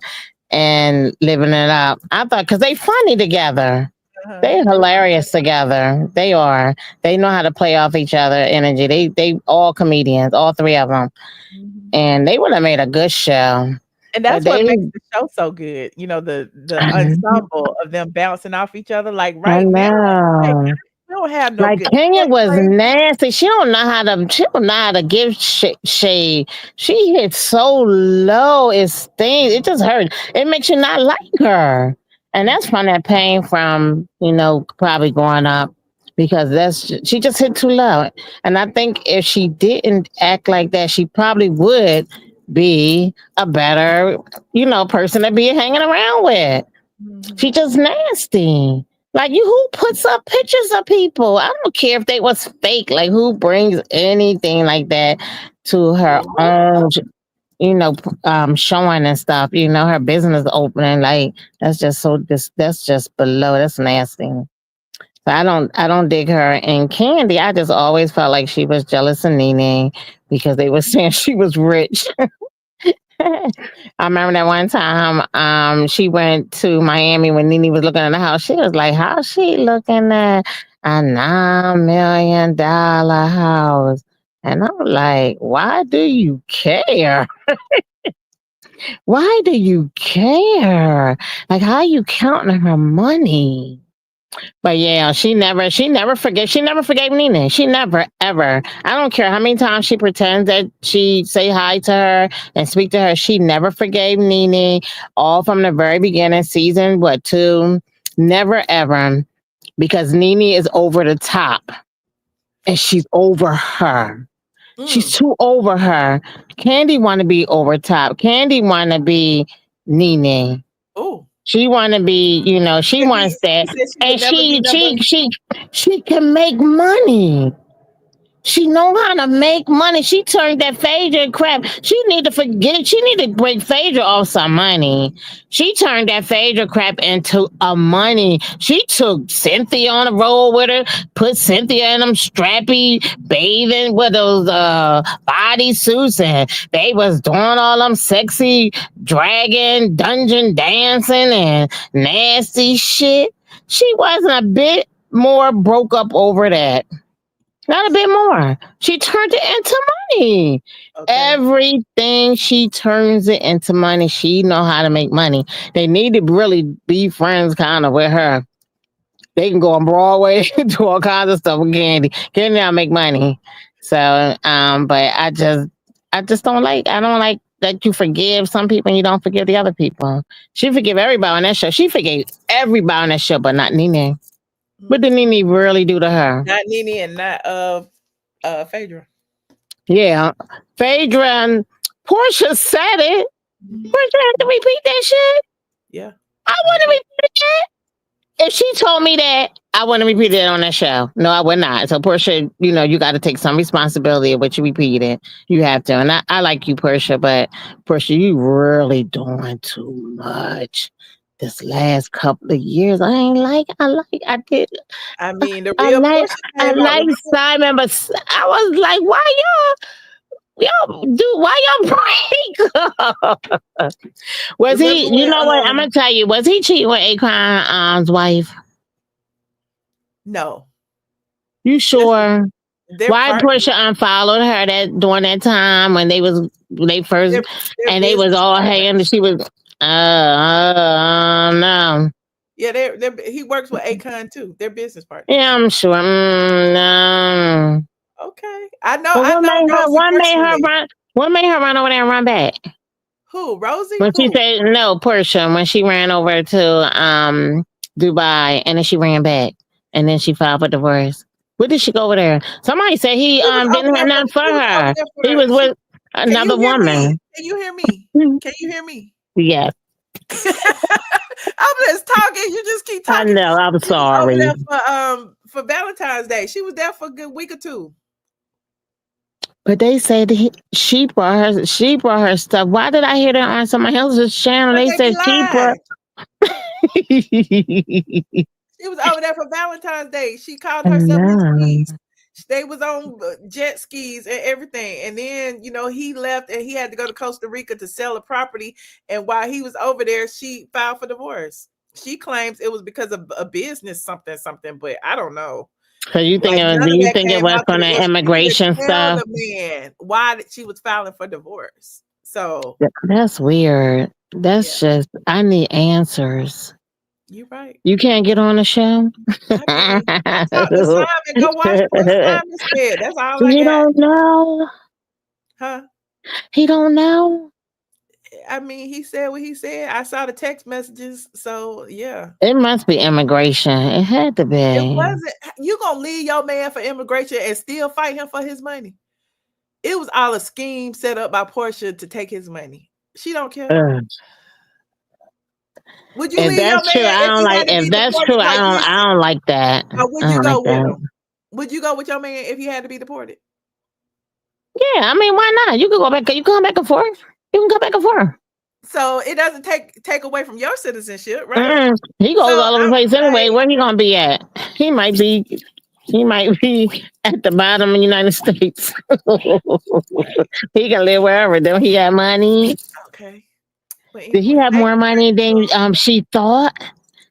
[SPEAKER 20] and living it up. I thought because they funny together. They're hilarious together. They are. They know how to play off each other energy. They all comedians, all three of them, and they would have made a good show.
[SPEAKER 1] And that's what makes the show so good. You know, the ensemble of them bouncing off each other. Like right now, like, we don't have no
[SPEAKER 20] Like
[SPEAKER 1] good.
[SPEAKER 20] Kenya was nasty. She don't know how to give shade. She hits so low. It stings. It just hurts. It makes you not like her. And that's from that pain from, probably growing up because she just hit too low. And I think if she didn't act like that, she probably would be a better, person to be hanging around with. She just nasty. Like who puts up pictures of people? I don't care if they was fake. Like who brings anything like that to her own, showing and stuff. Her business opening. Like that's just that's just below. That's nasty. So I don't dig her. And Kandi, I just always felt like she was jealous of Nene because they were saying she was rich. I remember that one time she went to Miami when Nene was looking at the house. She was like, how's she looking at a $9 million house? And I'm like, why do you care? Why do you care? Like, how are you counting her money? But yeah, she never forgave. She never forgave Nene. She never, ever. I don't care how many times she pretends that she say hi to her and speak to her. She never forgave Nene. All from the very beginning, season 2. Never, ever. Because Nene is over the top. And she's over her. She's too over her. Kandi want to be over top. Kandi want to be Nene.
[SPEAKER 1] Oh.
[SPEAKER 20] She want to be, she wants that. And she can make money. She know how to make money. She turned that Phaedra crap. She need to break Phaedra off some money. She turned that Phaedra crap into a money. She took Cynthia on the road with her, put Cynthia in them strappy bathing with those body suits, and they was doing all them sexy dragon dungeon dancing and nasty shit. She wasn't a bit more broke up over that. Not a bit more. She turned it into money. Okay. Everything she turns it into money. She know how to make money. They need to really be friends kind of with her. They can go on Broadway, do all kinds of stuff with Kandi. Kandi now make money. So, but I just don't like that you forgive some people and you don't forgive the other people. She forgive everybody on that show. She forgave everybody on that show, but not Nene. What did Nene really do to her?
[SPEAKER 1] Not Nene and not Phaedra.
[SPEAKER 20] Yeah. Phaedra and Portia said it. Portia had to repeat that shit.
[SPEAKER 1] Yeah.
[SPEAKER 20] I wouldn't repeat it. If she told me that, I wouldn't repeat it on that show. No, I would not. So Portia, you got to take some responsibility of what you repeated. You have to. And I like you, Portia, but Portia, you really doing too much. This last couple of years, I did.
[SPEAKER 1] I mean, the real Portia came out.
[SPEAKER 20] Simon, but I was like, why y'all break Was he? You know what? I'm gonna tell you. Was he cheating with Akon's wife?
[SPEAKER 1] No.
[SPEAKER 20] You sure? Why Portia unfollowed her during that time when they first and they was all hanging and she was no.
[SPEAKER 1] Yeah, he works with Akon too. They're business partners.
[SPEAKER 20] Yeah, I'm sure. No.
[SPEAKER 1] Okay, I know.
[SPEAKER 20] Well,
[SPEAKER 1] I know.
[SPEAKER 20] What made her run? What made her run over there and run back?
[SPEAKER 1] Who, Rosie?
[SPEAKER 20] When she said no, Portia. When she ran over to Dubai and then she ran back and then she filed for divorce. What did she go over there? Somebody said he didn't have nothing for her. He was with another woman.
[SPEAKER 1] Can you hear me? Can you hear me?
[SPEAKER 20] Yes.
[SPEAKER 1] I'm just talking. You just keep talking.
[SPEAKER 20] I know. I'm sorry.
[SPEAKER 1] Over there for Valentine's Day, she was there for a good week or two.
[SPEAKER 20] But they said she brought her stuff. Why did I hear that on somebody else's channel? They said she brought.
[SPEAKER 1] She was over there for Valentine's Day. She called herself Miss Skis. They was on jet skis and everything. And then, he left and he had to go to Costa Rica to sell a property. And while he was over there, she filed for divorce. She claims it was because of a business something, but I don't know.
[SPEAKER 20] So you think it was from the immigration stuff?
[SPEAKER 1] The man why she was filing for divorce. So
[SPEAKER 20] that's weird. That's just I need answers.
[SPEAKER 1] You're right.
[SPEAKER 20] You can't get on the show.
[SPEAKER 1] Talk to Simon. Go watch what Simon said. That's all I got.
[SPEAKER 20] Don't know.
[SPEAKER 1] Huh?
[SPEAKER 20] He don't know.
[SPEAKER 1] I mean, he said what he said. I saw the text messages. So yeah.
[SPEAKER 20] It must be immigration. It had to be.
[SPEAKER 1] It wasn't. You gonna leave your man for immigration and still fight him for his money? It was all a scheme set up by Portia to take his money. She don't care. Would you leave your man?
[SPEAKER 20] I don't like. If that's true, I don't like that.
[SPEAKER 1] Or would you go with him? Would you go with your man if he had to be deported?
[SPEAKER 20] Yeah, I mean, why not? You can go back. You come back and forth. You can go back and forth.
[SPEAKER 1] So it doesn't take away from your citizenship, right?
[SPEAKER 20] He goes all over the place anyway. Where he gonna be at? He might be at the bottom of the United States. He can live wherever. Don't he have money?
[SPEAKER 1] Okay.
[SPEAKER 20] Did he have more money than she thought?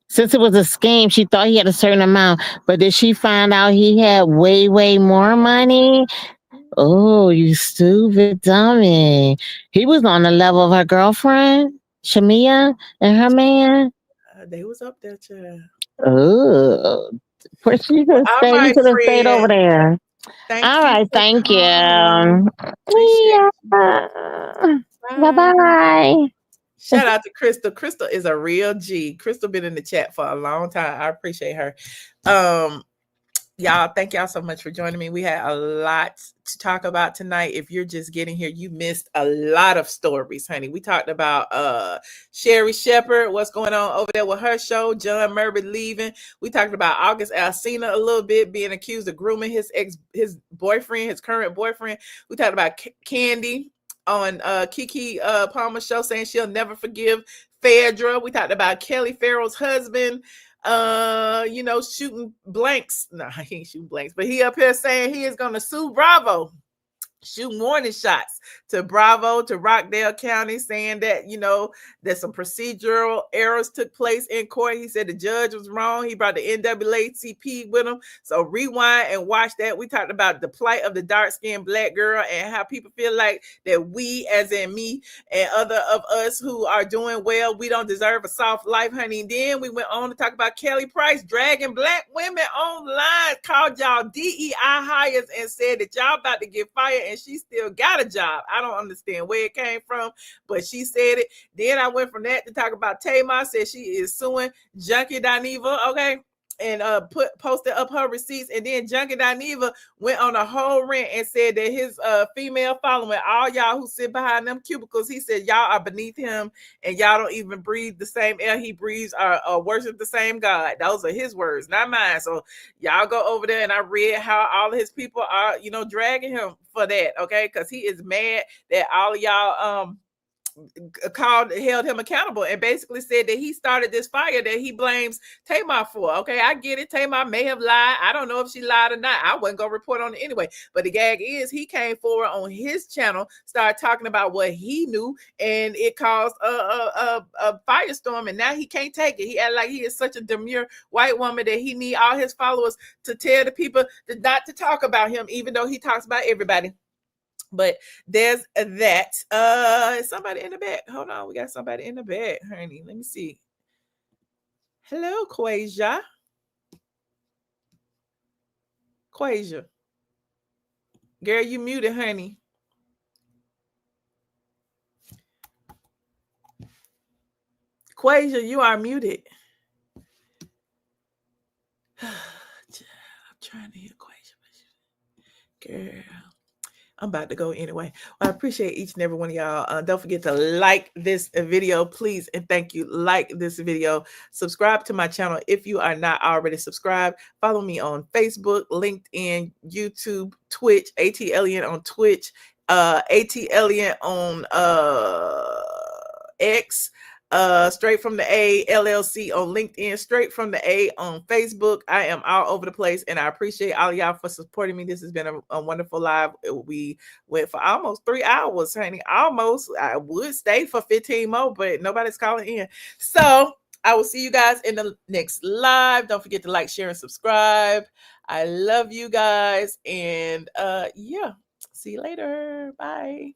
[SPEAKER 20] Since it was a scheme, she thought he had a certain amount. But did she find out he had way, way more money? Oh, you stupid dummy. He was on the level of her girlfriend, Shamia, and her man.
[SPEAKER 1] They was up there, child.
[SPEAKER 20] Oh. You could have stayed over there. Thank you. Yeah. Bye-bye.
[SPEAKER 1] Shout out to Crystal. Crystal is a real G. Crystal been in the chat for a long time. I appreciate her. Y'all, thank y'all so much for joining me. We had a lot to talk about tonight. If you're just getting here, you missed a lot of stories, honey. We talked about Sherri Shepherd, what's going on over there with her show, Jawn Murray leaving. We talked about August Alsina a little bit, being accused of grooming his boyfriend, his current boyfriend. We talked about Kandi on Keke Palmer's show, saying she'll never forgive Phaedra. We talked about Kelli Ferrell's husband, shooting blanks. No, he ain't shooting blanks, but he up here saying he is going to sue Bravo, shoot warning shots to Bravo, to Rockdale County, saying that, that some procedural errors took place in court. He said the judge was wrong. He brought the NAACP with him. So rewind and watch that. We talked about the plight of the dark-skinned Black girl and how people feel like that we, as in me and other of us who are doing well, we don't deserve a soft life, honey. And then we went on to talk about Kelly Price dragging Black women online, called y'all DEI hires and said that y'all about to get fired, and she still got a job. I don't understand where it came from, but she said it. Then I went from that to talk about Tamar, said she is suing Junkie Dineva, okay, and posted up her receipts. And then Junkie Dineva went on a whole rant and said that his female following, all y'all who sit behind them cubicles, he said y'all are beneath him and y'all don't even breathe the same air he breathes or worship the same God. Those are his words, not mine. So y'all go over there, and I read how all of his people are, dragging him for that, okay? Because he is mad that all of y'all held him accountable and basically said that he started this fire that he blames Tamar for. Okay, I get it. Tamar may have lied. I don't know if she lied or not. I wasn't gonna report on it anyway. But the gag is he came forward on his channel, started talking about what he knew, and it caused a firestorm. And now he can't take it. He acted like he is such a demure white woman that he need all his followers to tell the people not to talk about him, even though he talks about everybody. But there's that. Is somebody in the back? Hold on, we got somebody in the back, honey. Let me see. Hello, Quasia. Quasia. Girl, you muted, honey. Quasia, you are muted. I'm trying to hear Quasia. Girl. I'm about to go anyway. Well, I appreciate each and every one of y'all. Don't forget to like this video, please. And thank you. Like this video. Subscribe to my channel if you are not already subscribed. Follow me on Facebook, LinkedIn, YouTube, Twitch, ATLien on Twitch, ATLien on X. Straight from the A LLC on LinkedIn, Straight from the A on Facebook. I am all over the place, and I appreciate all of y'all for supporting me. This has been a wonderful live. We went for almost 3 hours, honey. Almost. I would stay for 15 more, but nobody's calling in. So I will see you guys in the next live. Don't forget to like, share, and subscribe. I love you guys, and yeah, see you later. Bye.